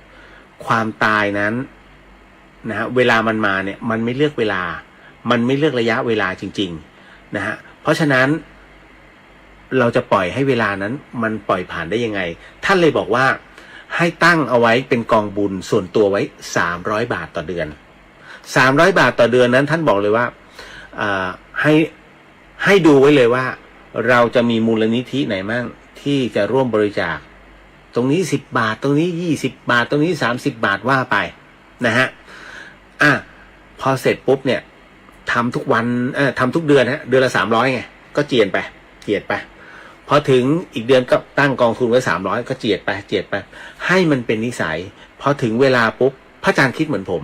A: ความตายนั้นนะฮะเวลามันมาเนี่ยมันไม่เลือกเวลามันไม่เลือกระยะเวลาจริงๆนะฮะเพราะฉะนั้นเราจะปล่อยให้เวลานั้นมันปล่อยผ่านได้ยังไงท่านเลยบอกว่าให้ตั้งเอาไว้เป็นกองบุญส่วนตัวไว้300 บาทต่อเดือน300 บาทต่อเดือนนั้นท่านบอกเลยว่าให้ดูไว้เลยว่าเราจะมีมูลนิธิไหนมั่งที่จะร่วมบริจาคตรงนี้10 บาทตรงนี้20 บาทตรงนี้30 บาทว่าไปนะฮะพอเสร็จปุ๊บเนี่ยทำทุกวันทำทุกเดือนฮะเดือนละ300ไงก็เจียดไปพอถึงอีกเดือนก็ตั้งกองทุนไว้300ก็เจียดไปให้มันเป็นนิสัย พอถึงเวลาปุ๊บพระอาจารย์คิดเหมือนผม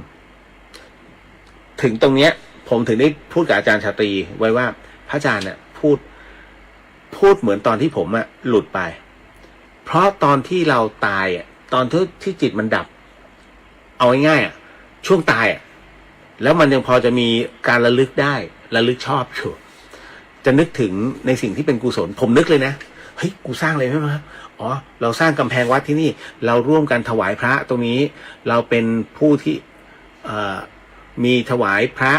A: ถึงตรงเนี้ยผมถึงได้พูดกับอาจารย์ชาตรีไว้ว่าพระอาจารย์เนี่ยพูดเหมือนตอนที่ผมอะหลุดไปเพราะตอนที่เราตายอะตอนที่จิตมันดับเอาง่ายๆอะช่วงตายอะแล้วมันยังพอจะมีการระลึกได้ระลึกชอบอยู่จะนึกถึงในสิ่งที่เป็นกุศลผมนึกเลยนะเฮ้ยกูสร้างอะไรไหมครับอ๋อเราสร้างกำแพงวัดที่นี่เราร่วมกันถวายพระตรงนี้เราเป็นผู้ที่มีถวายพระ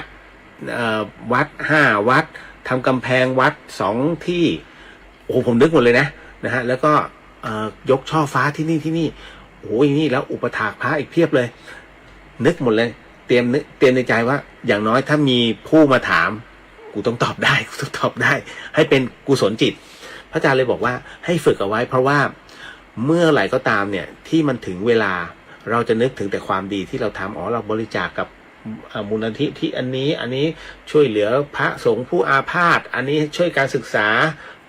A: วัด5 วัดทำกำแพงวัด2 ที่โอ้โหผมนึกหมดเลยนะฮะแล้วก็ยกช่อฟ้าที่นี่โอ้ยนี่แล้วอุปถากพระอีกเพียบเลยนึกหมดเลยเตรียมในใจว่าอย่างน้อยถ้ามีผู้มาถามกูต้องตอบได้ให้เป็นกุศลจิตพระอาจารย์เลยบอกว่าให้ฝึกเอาไว้เพราะว่าเมื่อไหร่ก็ตามเนี่ยที่มันถึงเวลาเราจะนึกถึงแต่ความดีที่เราทำเราบริจาคกับมูลนิธิที่อันนี้ช่วยเหลือพระสงฆ์ผู้อาพาธอันนี้ช่วยการศึกษา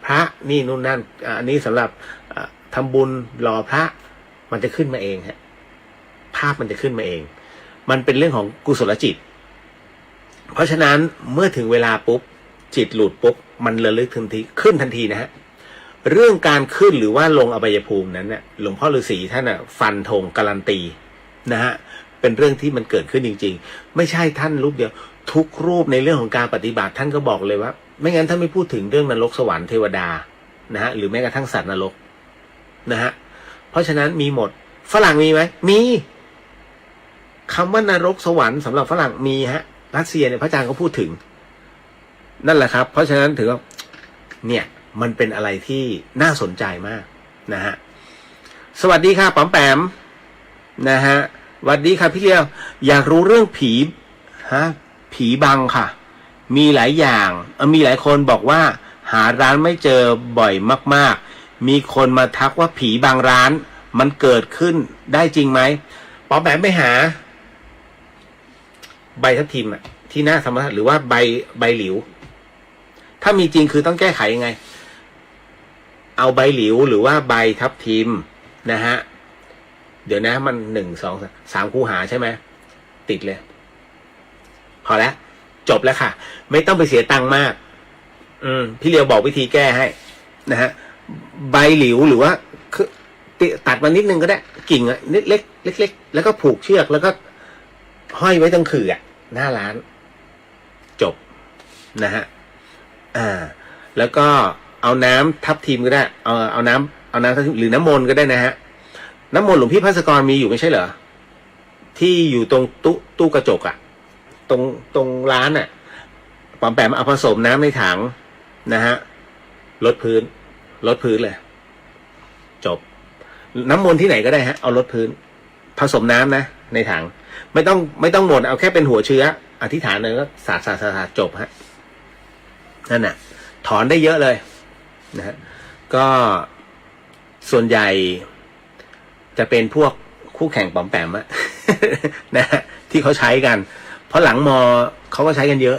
A: พระนี่นู่นนั่นอันนี้สำหรับทำบุญหล่อพระมันจะขึ้นมาเองฮะภาพมันจะขึ้นมาเองมันเป็นเรื่องของกุศลจิตเพราะฉะนั้นเมื่อถึงเวลาปุ๊บจิตหลุดปุ๊บมันระลึกทันทีขึ้นทันทีนะฮะเรื่องการขึ้นหรือว่าลงอบายภูมินั้นเนี่ยหลวงพ่อฤาษีท่านฟันธงการันตีนะฮะเป็นเรื่องที่มันเกิดขึ้นจริงๆไม่ใช่ท่านรูปเดียวทุกรูปในเรื่องของการปฏิบัติท่านก็บอกเลยว่าไม่งั้นท่านไม่พูดถึงเรื่องนรกสวรรค์เทวดานะฮะหรือแม้กระทั่งสัตว์นรกนะฮะเพราะฉะนั้นมีหมดฝรั่งมีไหมมีคำว่านรกสวรรค์สำหรับฝรั่งมีฮะรัสเซียเนี่ยพระอาจารย์ก็พูดถึงนั่นแหละครับเพราะฉะนั้นถือว่าเนี่ยมันเป็นอะไรที่น่าสนใจมากนะฮะสวัสดีค่ะป๋อมแปมนะฮะสวัสดีค่ะพี่เลี้ยวอยากรู้เรื่องผีบังค่ะมีหลายอย่างมีหลายคนบอกว่าหาร้านไม่เจอบ่อยมากๆมีคนมาทักว่าผีบางร้านมันเกิดขึ้นได้จริงไหมป๋อมแปมไปหาใบทับทิมที่หน้าธรรมะหรือว่าใบหลิวถ้ามีจริงคือต้องแก้ไขยังไงเอาใบหลิวหรือว่าใบทับทิมนะฮะเดี๋ยวนะมัน1 2 3คูหาใช่ไหมติดเลยพอแล้วจบแล้วค่ะไม่ต้องไปเสียตังค์มากพี่เลียวบอกวิธีแก้ให้นะฮะใบหลิวหรือว่าคือตัดมานิดนึงก็ได้กิ่งนิดเล็กแล้วก็ผูกเชือกแล้วก็ห้อยไว้ตรงขื่อหน้าร้านจบนะฮะแล้วก็เอาน้ำทับทิมก็ได้เอาน้ำทับทิมหรือน้ำมนต์ก็ได้นะฮะน้ำมนต์หลวงพี่ภัสกรมีอยู่ไม่ใช่เหรอที่อยู่ตรงตู้กระจกตรงร้านปอมแปมเอาผสมน้ำในถังนะฮะลดพื้นเลยจบน้ำมนต์ที่ไหนก็ได้ฮะเอาลดพื้นผสมน้ำนะในถังไม่ต้องหมดเอาแค่เป็นหัวเชื้ออธิษฐานเลยก็สาดจบฮะนั่นน่ะถอนได้เยอะเลยนะฮะก็ส่วนใหญ่จะเป็นพวกคู่แข่งปอมแปมนะฮะที่เขาใช้กันเพราะหลังมอเขาก็ใช้กันเยอะ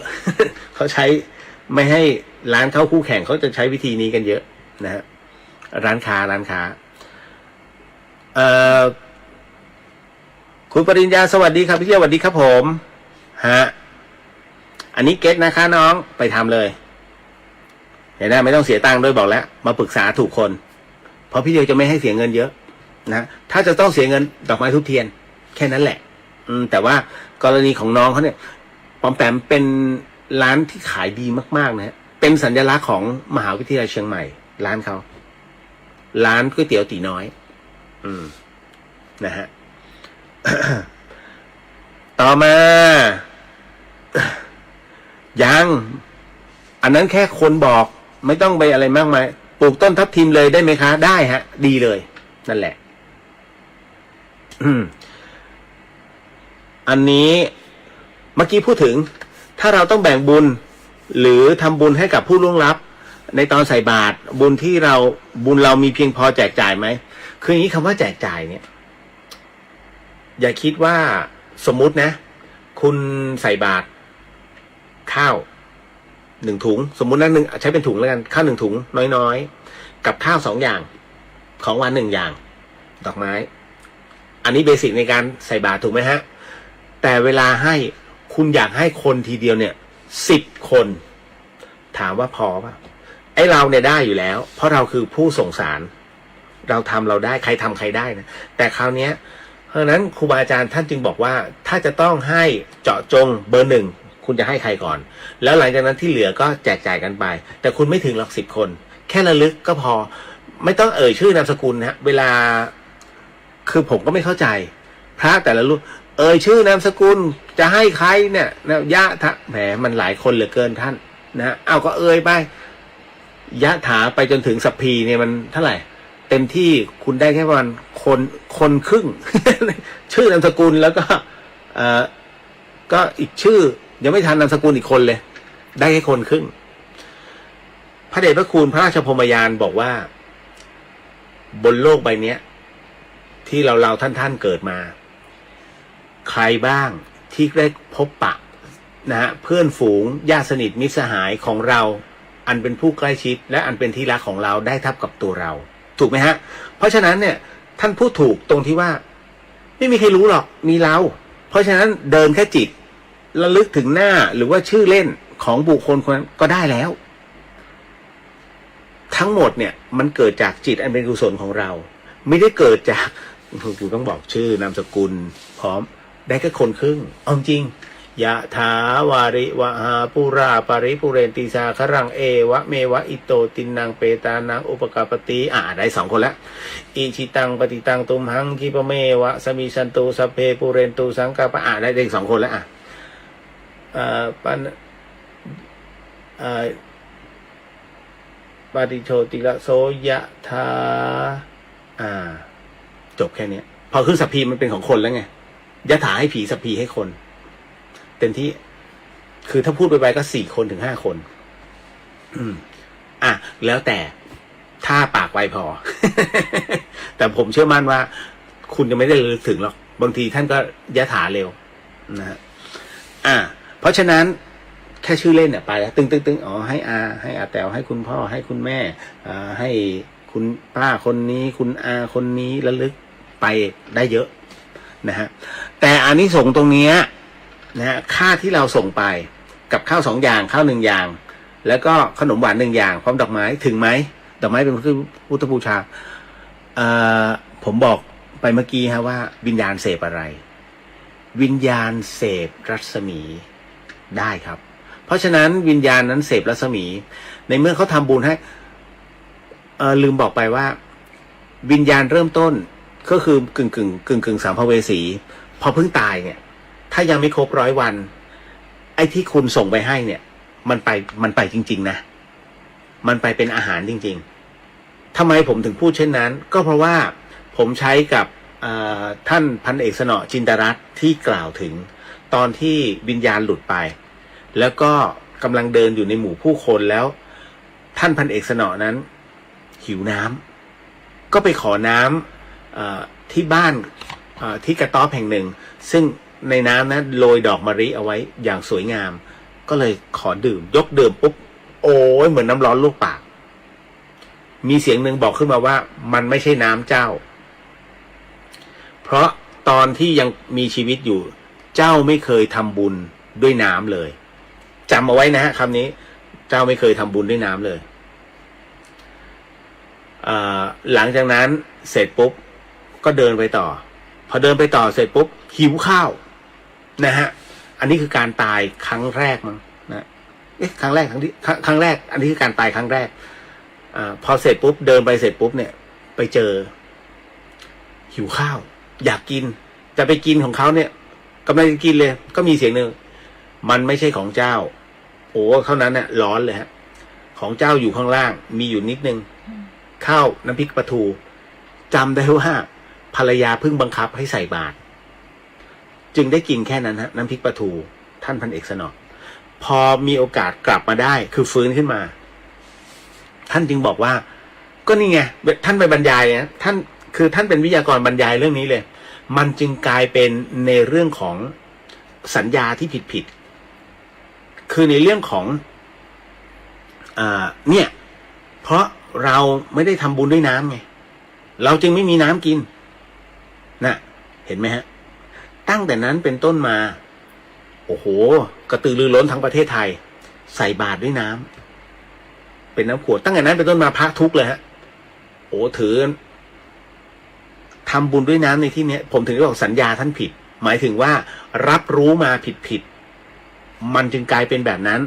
A: เขาใช้ไม่ให้ร้านเข้าคู่แข่งเขาจะใช้วิธีนี้กันเยอะนะฮะร้านค้าคุณปริญญาสวัสดีครับพี่เจ้าสวัสดีครับผมฮะอันนี้เก็ตนะคะน้องไปทำเลยเห็นไหมไม่ต้องเสียตังค์ด้วยบอกแล้วมาปรึกษาถูกคนเพราะพี่เดียวจะไม่ให้เสียเงินเยอะนะถ้าจะต้องเสียเงินดอกไม้ทุบเทียนแค่นั้นแหละแต่ว่ากรณีของน้องเขาเนี่ยปอมแปมเป็นร้านที่ขายดีมากๆนะฮะเป็นสัญลักษณ์ของมหาวิทยาลัยเชียงใหม่ร้านเขาร้านก๋วยเตี๋ยวตีน้อยนะฮะ ต่อมายังอันนั้นแค่คนบอกไม่ต้องไปอะไรมากมายปลูกต้นทับทิมเลยได้ไหมคะได้ฮะดีเลยนั่นแหละอันนี้เมื่อกี้พูดถึงถ้าเราต้องแบ่งบุญหรือทำบุญให้กับผู้ล่วงลับในตอนใส่บาตรบุญเรามีเพียงพอแจกจ่ายไหมคืออย่างนี้คำว่าแจกจ่ายเนี่ยอย่าคิดว่าสมมุตินะคุณใส่บาตรข้าว1 ถุงสมมุตินะใช้เป็นถุงแล้วกันข้าว1 ถุงน้อยๆกับข้าว2 อย่างของวัน1 อย่างดอกไม้ อันนี้เบสิกในการใส่บาตรถูกไหมฮะแต่เวลาให้คุณอยากให้คนทีเดียวเนี่ย10 คนถามว่าพอป่ะไอเราเนี่ยได้อยู่แล้วเพราะเราคือผู้ส่งสารเราทำเราได้ใครทำใครได้นะแต่คราวนี้เพราะฉะนั้นครูบาอาจารย์ท่านจึงบอกว่าถ้าจะต้องให้เจาะจงเบอร์ 1คุณจะให้ใครก่อนแล้วหลังจากนั้นที่เหลือก็แจกจ่ายกันไปแต่คุณไม่ถึงหรอก10 คนแค่ระลึกก็พอไม่ต้องเอ่ยชื่อนามสกุลนะเวลาคือผมก็ไม่เข้าใจพระแต่ละรูปเอ่ยชื่อนามสกุลจะให้ใครเนี่ยนะยะทะแหมมันหลายคนเหลือเกินท่านนะเอาก็เอ่ยไปยะถาไปจนถึงสัพพีเนี่ยมันเท่าไหร่เต็มที่คุณได้แค่ประมาณคนครึ่ง ชื่อนามสกุลแล้วก็ก็อีกชื่อยังไม่ทันนามสกุลอีกคนเลยได้แค่คนครึ่งพระเดชพระคุณพระราชพรหมยานบอกว่าบนโลกใบนี้ที่เราท่านเกิดมาใครบ้างที่ได้พบปะนะฮะเพื่อนฝูงญาติสนิทมิตรสหายของเราอันเป็นผู้ใกล้ชิดและอันเป็นที่รักของเราได้ทับกับตัวเราถูกไหมฮะเพราะฉะนั้นเนี่ยท่านพูดถูกตรงที่ว่าไม่มีใครรู้หรอกมีเราเพราะฉะนั้นเดินแค่จิตระลึกถึงหน้าหรือว่าชื่อเล่นของบุคคลคนนั้นก็ได้แล้วทั้งหมดเนี่ยมันเกิดจากจิตอันเป็นกุศลของเราไม่ได้เกิดจากกูต้องบอกชื่อนามสกุลพร้อมได้แค่คนครึ่งเอาจริงยะถาวาริวหาปุราปริปุเรนติสาครังเอวะเมวะอิโตตินังเปตานังอุปกาปติได้2 คนแล้วอิชิตังปฏิตังตุมหังคิปเมวะสมิชันตุสัพเพปุเรนตุสังกาปะได้อีก2 คนแล้วปฏิโชติละโสยะถาจบแค่นี้พอคือสัพพีมันเป็นของคนแล้วไงยะถาให้ผีสัพพีให้คนเต็มที่คือถ้าพูดไปก็4 คนถึง5 คนแล้วแต่ถ้าปากไวพอ แต่ผมเชื่อมั่นว่าคุณจะไม่ได้ลึกถึงหรอกบางทีท่านก็ยะถาเร็วนะฮะเพราะฉะนั้นแค่ชื่อเล่นเนี่ยไปแล้วตึงให้อาแต๋วให้คุณพ่อให้คุณแม่ให้คุณป้าคนนี้คุณอาคนนี้ระลึกไปได้เยอะนะฮะแต่อานิสงส์ตรงนี้นะฮะค่าที่เราส่งไปกับข้าว2 อย่างข้าว1 อย่างแล้วก็ขนมหวาน1 อย่างพร้อมดอกไม้ถึงไหมดอกไม้เป็นพุทธบูชาผมบอกไปเมื่อกี้ฮะว่าวิญญาณเสพอะไรวิญญาณเสพรัศมีได้ครับเพราะฉะนั้นวิญญาณนั้นเสพรัศมีในเมื่อเขาทำบุญให้ลืมบอกไปว่าวิญญาณเริ่มต้นก็คือกึ่งสัมภเวสีพอเพิ่งตายเนี่ยถ้ายังไม่ครบ100 วันไอ้ที่คุณส่งไปให้เนี่ยมันไปจริงๆนะมันไปเป็นอาหารจริงๆทำไมผมถึงพูดเช่นนั้นก็เพราะว่าผมใช้กับท่านพันเอกสนอจินตรัตน์ที่กล่าวถึงตอนที่วิญญาณหลุดไปแล้วก็กำลังเดินอยู่ในหมู่ผู้คนแล้วท่านพันเอกสนอนั้นหิวน้ำก็ไปขอน้ำที่บ้านที่กระต๊อบแห่งหนึ่งซึ่งในน้ำนั้นโรยดอกมะลิเอาไว้อย่างสวยงามก็เลยขอดื่มยกดื่มปุ๊บโอ้ยเหมือนน้ำร้อนลวกปากมีเสียงหนึ่งบอกขึ้นมาว่ามันไม่ใช่น้ำเจ้าเพราะตอนที่ยังมีชีวิตอยู่เจ้าไม่เคยทำบุญด้วยน้ำเลยจำเอาไว้นะฮะคำนี้เจ้าไม่เคยทำบุญด้วยน้ำเลยหลังจากนั้นเสร็จปุ๊บก็เดินไปต่อพอเดินไปต่อเสร็จปุ๊บหิวข้าวนะฮะอันนี้คือการตายครั้งแรกมั้งนะครั้งแรกอันนี้คือการตายครั้งแรกพอเสร็จปุ๊บเดินไปเสร็จปุ๊บเนี่ยไปเจอหิวข้าวอยากกินจะไปกินของเขาเนี่ยกำลังจะกินเลยก็มีเสียงหนึ่งมันไม่ใช่ของเจ้าโอ้เท่านั้นเนี่ยร้อนเลยฮะของเจ้าอยู่ข้างล่างมีอยู่นิดนึงข้าวน้ำพริกปลาทูจำได้ว่าภรรยาเพิ่งบังคับให้ใส่บาตรจึงได้กินแค่นั้นฮะน้ำพริกปลาทูท่านพันเอกสนอพอมีโอกาสกลับมาได้คือฟื้นขึ้นมาท่านจึงบอกว่าก็นี่ไงท่านไปบรรยายนะท่านเป็นวิทยากรบรรยายเรื่องนี้เลยมันจึงกลายเป็นในเรื่องของสัญญาที่ผิดคือในเรื่องของเนี่ยเพราะเราไม่ได้ทำบุญด้วยน้ำไงเราจึงไม่มีน้ำกินนะ เห็นไหมฮะตั้งแต่นั้นเป็นต้นมาโอ้โหกระตือรือร้นทั้งประเทศไทยใส่บาตรด้วยน้ำเป็นน้ำขวดตั้งแต่นั้นเป็นต้นมาพระทุกเลยฮะโอ้ถือทำบุญด้วยน้ำในที่นี้ผมถึงได้บอกสัญญาท่านผิดหมายถึงว่ารับรู้มาผิดมันจึงกลายเป็นแบบนั้น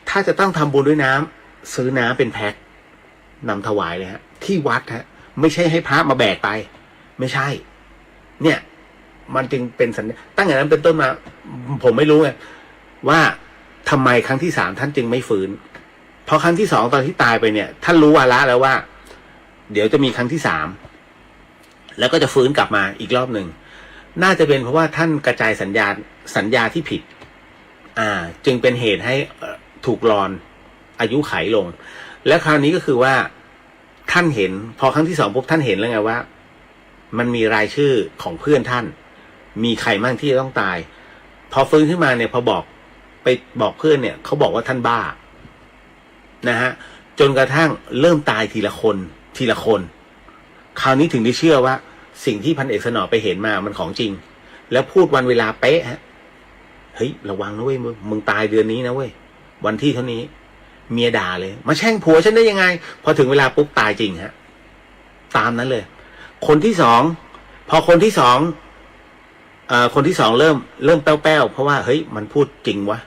A: ถ้าจะต้องทำบุญด้วยน้ำซื้อน้ำเป็นแพ็คนำถวายเลยฮะที่วัดฮะไม่ใช่ให้พระมาแบกไปไม่ใช่เนี่ยมันจึงเป็นสัญญาตั้งแต่นั้นเป็นต้นมาผมไม่รู้ไงว่าทำไมครั้งที่สามท่านจึงไม่ฟื้นพอครั้งที่สองตอนที่ตายไปเนี่ยท่านรู้วาระแล้วว่าเดี๋ยวจะมีครั้งที่สามแล้วก็จะฟื้นกลับมาอีกรอบหนึ่งน่าจะเป็นเพราะว่าท่านกระจายสัญญาที่ผิดจึงเป็นเหตุให้ถูกรอนอายุไขลงและคราวนี้ก็คือว่าท่านเห็นพอครั้งที่สองปุ๊บท่านเห็นแล้วไงว่ามันมีรายชื่อของเพื่อนท่านมีใครบ้างที่จะต้องตายพอฟื้นขึ้นมาเนี่ยพอบอกไปบอกเพื่อนเนี่ยเขาบอกว่าท่านบ้านะฮะจนกระทั่งเริ่มตายทีละคนทีละคนคราวนี้ถึงได้เชื่อว่าสิ่งที่พันเอกสนอไปเห็นมามันของจริงแล้วพูดวันเวลาเป๊ะฮะเฮ้ยระวังนะเว้ยมึงตายเดือนนี้นะเว้ยวันที่เท่านี้เมียด่าเลยมาแช่งผัวฉันได้ยังไงพอถึงเวลาปุ๊บตายจริงฮะตามนั้นเลยคนที่สองพอคนที่สองคนที่สองเริ่มแป้วๆเพราะว่าเฮ้ยมันพูดจริงวะ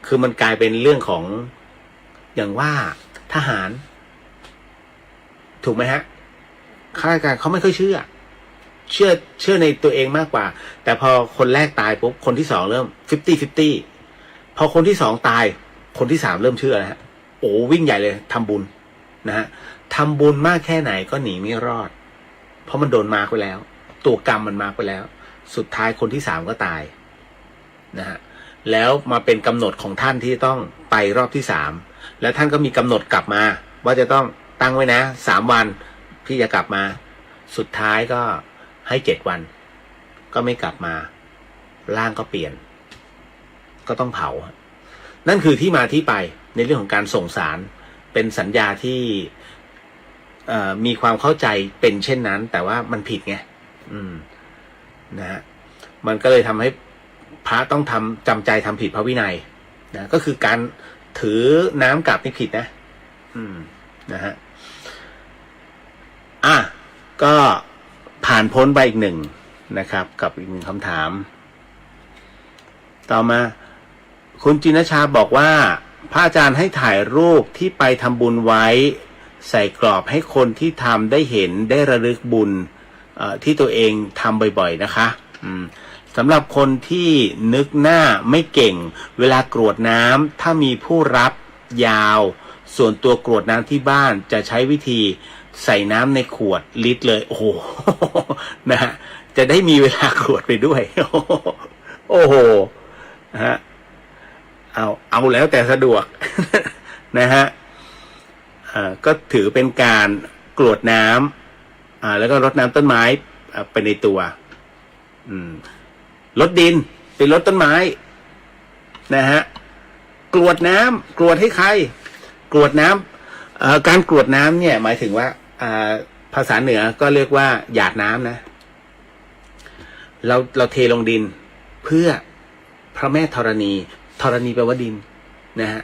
A: คือมันกลายเป็นเรื่องของอย่างว่าทหารถูกไหมฮะข้าราชการเขาไม่ค่อยเชื่อในตัวเองมากกว่าแต่พอคนแรกตายปุ๊บคนที่สองเริ่ม50-50พอคนที่สองตายคนที่สามเริ่มเชื่อแล้วฮะโอ้วิ่งใหญ่เลยทำบุญนะฮะทำบุญมากแค่ไหนก็หนีไม่รอดเพราะมันโดนมาร์กไปแล้วตัวกรรมมันมาร์กไปแล้วสุดท้ายคนที่สามก็ตายนะฮะแล้วมาเป็นกำหนดของท่านที่ต้องไปรอบที่สามแล้วท่านก็มีกำหนดกลับมาว่าจะต้องตั้งไว้นะ3 วันพี่จะกลับมาสุดท้ายก็ให้7 วันก็ไม่กลับมาร่างก็เปลี่ยนก็ต้องเผานั่นคือที่มาที่ไปในเรื่องของการส่งสารเป็นสัญญาที่มีความเข้าใจเป็นเช่นนั้นแต่ว่ามันผิดไงนะฮะมันก็เลยทำให้พระต้องจำใจทำผิดพระวินัยนะก็คือการถือน้ำกลับนี่ผิดนะนะฮะก็ผ่านพ้นไปอีกหนึ่งนะครับกับอีกหนึ่งคำถามต่อมาคุณจินชาบอกว่าพระอาจารย์ให้ถ่ายรูปที่ไปทำบุญไว้ใส่กรอบให้คนที่ทำได้เห็นได้ระลึกบุญที่ตัวเองทำบ่อยๆนะคะสำหรับคนที่นึกหน้าไม่เก่งเวลากรวดน้ำถ้ามีผู้รับยาวส่วนตัวกรวดน้ำที่บ้านจะใช้วิธีใส่น้ำในขวดลิตรเลยโอ้โหนะฮะจะได้มีเวลากรวดไปด้วยโอ้โหฮะเอาแล้วแต่สะดวกนะฮะก็ถือเป็นการกรวดน้ำแล้วก็รดน้ำต้นไม้ไปในตัวรดดินไปรดต้นไม้นะฮะกรวดน้ำกรวดให้ใครกรวดน้ำการกรวดน้ำเนี่ยหมายถึงว่าภาษาเหนือก็เรียกว่าหยาดน้ำนะเราเทลงดินเพื่อพระแม่ธรณีแปลว่าดินนะฮะ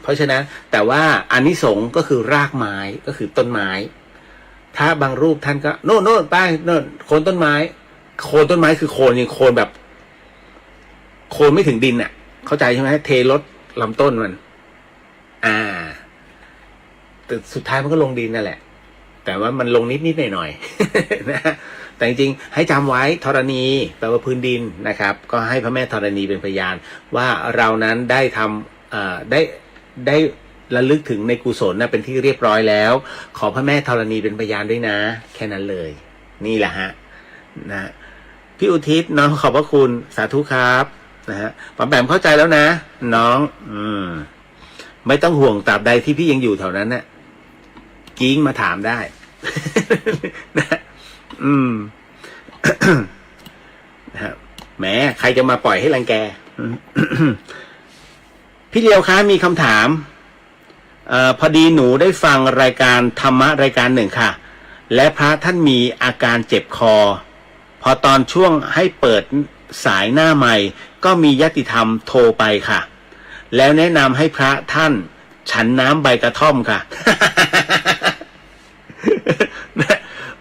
A: เพราะฉะนั้นแต่ว่าอานิสงส์ก็คือรากไม้ก็คือต้นไม้ถ้าบางรูปท่านก็โน่นไปโน่นโคนต้นไม้โคนต้นไม้คือโคนยังโคนแบบโคนไม่ถึงดินอ่ะเข้าใจใช่ไหมเทลดลำต้นมันแต่สุดท้ายมันก็ลงดินนั่นแหละแต่ว่ามันลงนิดหน่อยๆนะแต่จริงๆให้จำไว้ธรณีแปลว่าพื้นดินนะครับก็ให้พระแม่ธรณีเป็นพยานว่าเรานั้นได้ทำได้ระลึกถึงในกุศลนะเป็นที่เรียบร้อยแล้วขอพระแม่ธรณีเป็นพยานด้วยนะแค่นั้นเลยนี่แหละฮะนะพี่อุทิศน้องขอบพระคุณสาธุครับนะฮะป๋าแปมเข้าใจแล้วนะน้องไม่ต้องห่วงตราบใดที่พี่ยังอยู่แถวนั้นนะกิ้งมาถามได้นะนะครับแหมใครจะมาปล่อยให้รังแก พี่เลียวคะมีคำถามพอดีหนูได้ฟังรายการธรรมะรายการหนึ่งค่ะและพระท่านมีอาการเจ็บคอพ อตอนช่วงให้เปิดสายหน้าใหม่ก็มีญาติธรรมโทรไปค่ะแล้วแนะนำให้พระท่านฉันน้ำใบกระท่อมค่ะ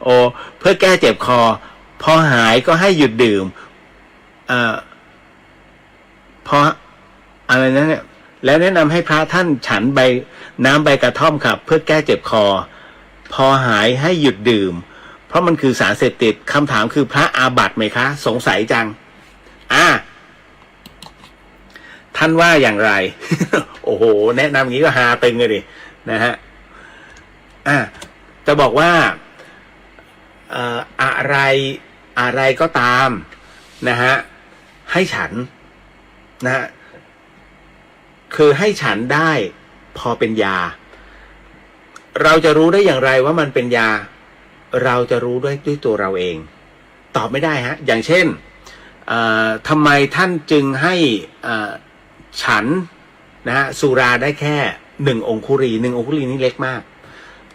A: โอ้เพื่อแก้เจ็บคอพอหายก็ให้หยุดดื่มเพราะอะไรนะเนี่ยแล้วแนะนำให้พระท่านฉันน้ำใบกระท่อมครับเพื่อแก้เจ็บคอพอหายให้หยุดดื่มเพราะมันคือสารเสพติดคำถามคือพระอาบัติไหมคะสงสัยจังท่านว่าอย่างไร โอ้โหแนะนำอย่างนี้ก็ฮาตึงเลยดินะฮะจะบอกว่าอะไรก็ตามนะฮะให้ฉันนะฮะคือให้ฉันได้พอเป็นยาเราจะรู้ได้อย่างไรว่ามันเป็นยาเราจะรู้ด้วยตัวเราเองตอบไม่ได้ฮะอย่างเช่นทำไมท่านจึงให้ฉันนะฮะสุราได้แค่1 องคุลี1 องคุลีนี่เล็กมาก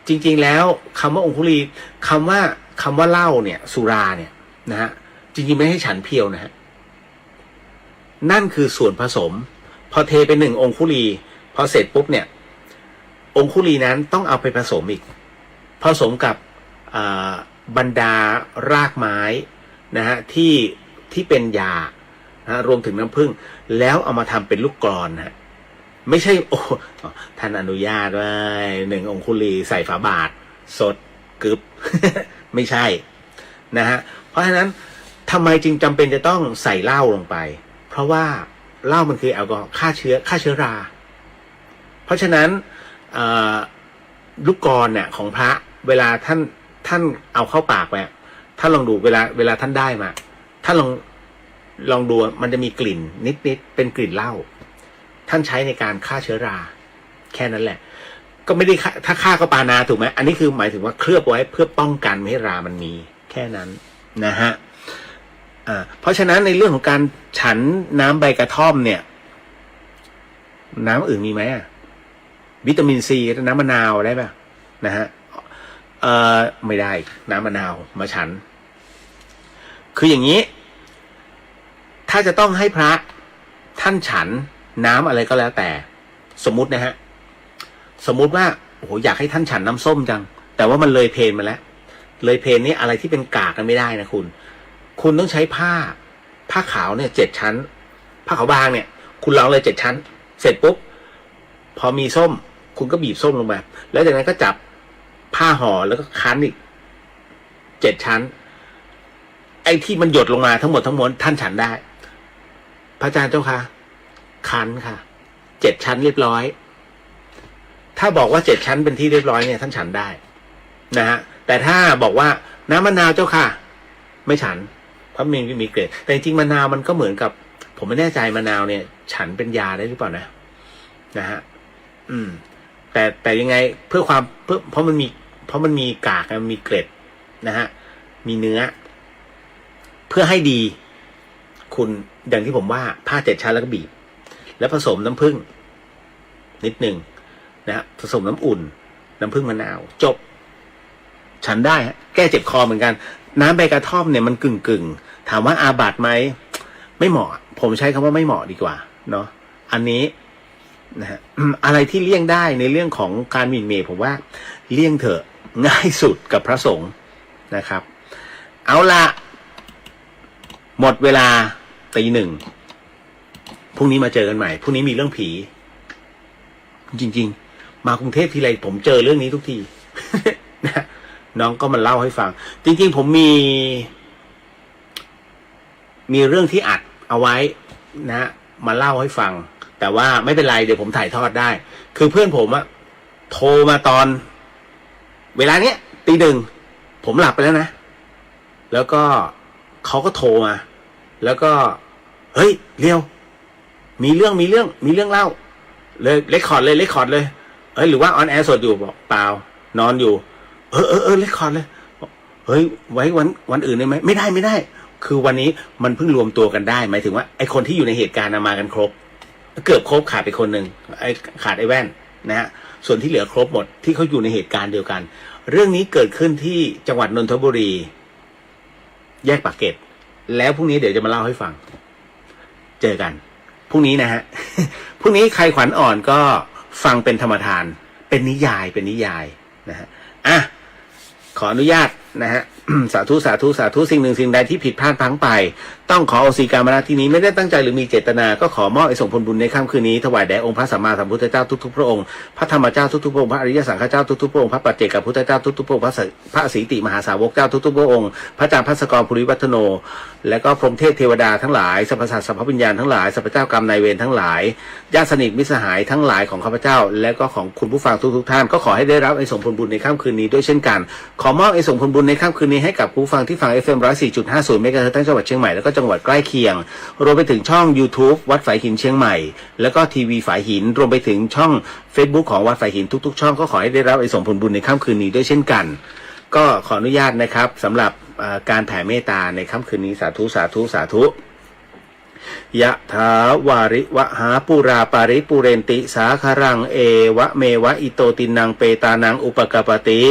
A: จริงๆแล้วคำว่าองคุลีคำว่าเหล้าเนี่ยสุราเนี่ยนะฮะจริงๆไม่ให้ฉันเพียวนะฮะนั่นคือส่วนผสมพอเทไป1 องคุลีพอเสร็จปุ๊บเนี่ยองคุลีนั้นต้องเอาไปผสมอีกผสมกับบรรดารากไม้นะฮะที่เป็นยานะรวมถึงน้ำผึ้งแล้วเอามาทำเป็นลูกกลอนนะไม่ใช่โอ้ท่านอนุญาตไว้1 องคุลีใส่ฝาบาทสดกึบ ไม่ใช่นะฮะเพราะฉะนั้นทำไมจึงจำเป็นจะต้องใส่เหล้าลงไปเพราะว่าเหล้ามันคือแอลกอฮอล์ฆ่าเชื้อราเพราะฉะนั้นลูกกลอนเนี่ยของพระเวลาท่านเอาเข้าปากไปท่านลองดูเวลาท่านได้มาท่านลองดูมันจะมีกลิ่นนิดเป็นกลิ่นเหล้าท่านใช้ในการฆ่าเชื้อราแค่นั้นแหละก็ไม่ได้ถ้าฆ่าก็ปานาถูกไหมอันนี้คือหมายถึงว่าเคลือบไว้เพื่อป้องกันไม่ให้รามันมีแค่นั้นนะฮะเพราะฉะนั้นในเรื่องของการฉันน้ำใบกระท่อมเนี่ยน้ำอื่นมีไหมวิตามินซีน้ำมะนาวได้ป่ะนะฮะไม่ได้น้ำมะนาวมาฉันคืออย่างนี้ถ้าจะต้องให้พระท่านฉันน้ำอะไรก็แล้วแต่สมมุตินะฮะสมมุติว่าโอ้โหอยากให้ท่านฉันน้ำส้มจังแต่ว่ามันเลยเพลนมาแล้วเลยเพลนนี่อะไรที่เป็นกากกันไม่ได้นะคุณต้องใช้ผ้าขาวเนี่ย7 ชั้นผ้าขาวบางเนี่ยคุณลองเลย7 ชั้นเสร็จปุ๊บพอมีส้มคุณก็บีบส้มลงมาแล้วจากนั้นก็จับผ้าห่อแล้วก็คั้นอีก7 ชั้นไอ้ที่มันหยดลงมาทั้งหมดท่านฉันได้พระอาจารย์เจ้าค่ะคั้นค่ะ7 ชั้นเรียบร้อยถ้าบอกว่า7 ชั้นเป็นที่เรียบร้อยเนี่ยท่านฉันได้นะฮะแต่ถ้าบอกว่าน้ำมะนาวเจ้าค่ะไม่ฉันเพราะมันมีเกล็ดแต่จริงมะนาวมันก็เหมือนกับผมไม่แน่ใจมะนาวเนี่ยฉันเป็นยาได้หรือเปล่านะฮะแต่ยังไงเพราะมันมีกากมันมีเกล็ดนะฮะมีเนื้อเพื่อให้ดีคุณอย่างที่ผมว่าผ้า7 ชั้นแล้วก็บีบแล้วผสมน้ำผึ้งนิดนึงนะฮะผสมน้ำอุ่นน้ำผึ้งมะนาวจบฉันได้ฮะแก้เจ็บคอเหมือนกันน้ำใบกระท่อมเนี่ยมันกึ่งถามว่าอาบัติไหมไม่เหมาะผมใช้คำว่าไม่เหมาะดีกว่าเนาะอันนี้นะฮะอะไรที่เลี่ยงได้ในเรื่องของการหมิ่นเหม่ผมว่าเลี่ยงเถอะง่ายสุดกับพระสงฆ์นะครับเอาละหมดเวลา 1:00 พรุ่งนี้มาเจอกันใหม่พรุ่งนี้มีเรื่องผีจริงๆมากรุงเทพทีไรผมเจอเรื่องนี้ทุกที นะน้องก็มาเล่าให้ฟังจริงๆผมมีเรื่องที่อัดเอาไว้นะมาเล่าให้ฟังแต่ว่าไม่เป็นไรเดี๋ยวผมถ่ายทอดได้คือเพื่อนผมอะโทรมาตอนเวลาเนี้ย 1:00ผมหลับไปแล้วนะแล้วก็เขาก็โทรมาแล้วก็เฮ้ยเรียวมีเรื่องเล่าเลยเรคคอร์ดเลยเฮ้ยหรือว่าออนแอร์สดอยู่บอกเปล่านอนอยู่เรคคอร์ดเลยเฮ้ยไว้วันอื่นได้ไหมไม่ได้คือวันนี้มันเพิ่งรวมตัวกันได้หมายถึงว่าไอคนที่อยู่ในเหตุการณ์มากันครบเกือบครบขาดไปคนหนึ่งขาดไอแว่นนะฮะส่วนที่เหลือครบหมดที่เขาอยู่ในเหตุการณ์เดียวกันเรื่องนี้เกิดขึ้นที่จังหวัดนนทบุรี แยกปากเกร็ดแล้วพรุ่งนี้เดี๋ยวจะมาเล่าให้ฟังเจอกันพรุ่งนี้นะฮะ พรุ่งนี้ใครขวัญอ่อนก็ฟังเป็นธรรมทานเป็นนิยายนะฮะอ่ะขออนุญาตนะฮะ สาธุสิ่งหนึ่งสิ่งใดที่ผิดพลาดพลั้งไปต้องขออโหสิกรรมณที่นี้ไม่ได้ตั้งใจหรือมีเจตนาก็ขอมอบไอ้ส่งผลบุญในค่ำคืนนี้ถวายแด่องค์พระสัมมาสัมพุทธเจ้าทุกๆพระองค์พระธรรมเจ้าทุกๆพระองค์พระอริยสังฆเจ้าทุกๆพระองค์พระปัจเจกพุทธเจ้าทุกๆพระองค์พระสีติมหาสาวกเจ้าทุกๆพระองค์พระอาจารย์ภัสกรภูริวัฒโนและก็พรหมเทพเทวดาทั้งหลายสรรพสัตว์สรรพวิญญาณทั้งหลายสรรพเจ้ากรรมนายเวรทั้งหลายญาติสนิทมิตรสหายทั้งหลายของข้าพเจ้าและก็ของคุณผู้ฟังทุกท่านก็ขอให้ได้รับไอ้ส่งผลบุญในค่ำคืนนี้ด้วยเช่นกันขอมอบไอ้ส่งผลบุญในค่ำคืนนี้ให้กับผู้ฟังที่ฟัง FM 104.50 เมกะเฮิรตซ์ทั้งจังหวัดเชียงใหม่แล้วก็จังหวัดใกล้เคียงรวมไปถึงช่อง YouTube วัดฝายหินเชียงใหม่แล้วก็ทีวีฝายหินรวมไปถึงช่อง Facebook ของวัดฝายหินทุกๆช่องก็ขอให้ได้รับไอ้ส่งผลบุญในค่ำคืนนี้ด้วยเช่นกันก็ขออนุญาตนะครับสำหรับการแผ่เมตตาในค่ำคืนนี้สาธุยะถาวาริวะหาปุราปาริปุเรนติสาคารังเอวะเมวะอิโตตินังเปตานังอุปกปปติ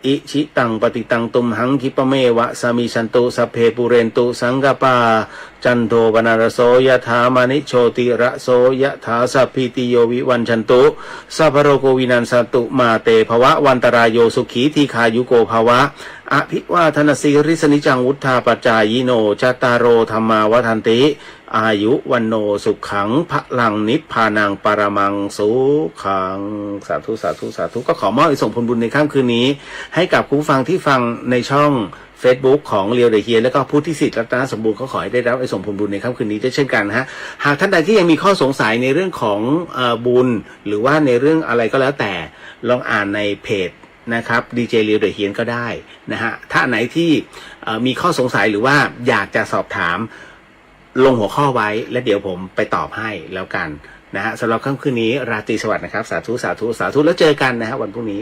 A: อิชิตังปฏิตังตุมหังคิปะเมวะสมิสันตุสัพเพปุเรนตุสังกปาจันโทปนารโสยะถามานิโชติระโสยะถาสัพพิติโยวิวันชันตุสัพพโรโควินันสันตุมาเตภวะวันตรายโยสุขีทีคายุโกภวะอภิวาทนาสีริสนิจังวุธาปัจจายโนจัตตารโอธรรมาวัฏันติอายุวันโนสุขังพลังนิพพานังปรมังสุขังสาธุก็ขอมอบส่งผลบุญในค่ำคืนนี้ให้กับผู้ฟังที่ฟังในช่อง Facebook ของเรียวเดเฮียแล้วก็ผู้ที่สิทธิ์รัตนสมบูรณ์เขาขอให้ได้รับไอ้ส่งผลบุญในค่ำคืนนี้ด้วยเช่นกันฮะหากท่านใดที่ยังมีข้อสงสัยในเรื่องของบุญหรือว่าในเรื่องอะไรก็แล้วแต่ลองอ่านในเพจนะครับดีเจเรียวเดเฮียนก็ได้นะฮะถ้าไหนที่มีข้อสงสัยหรือว่าอยากจะสอบถามลงหัวข้อไว้และเดี๋ยวผมไปตอบให้แล้วกันนะฮะสำหรับค่ำคืนนี้ราตรีสวัสดิ์นะครับสาธุแล้วเจอกันนะฮะวันพรุ่งนี้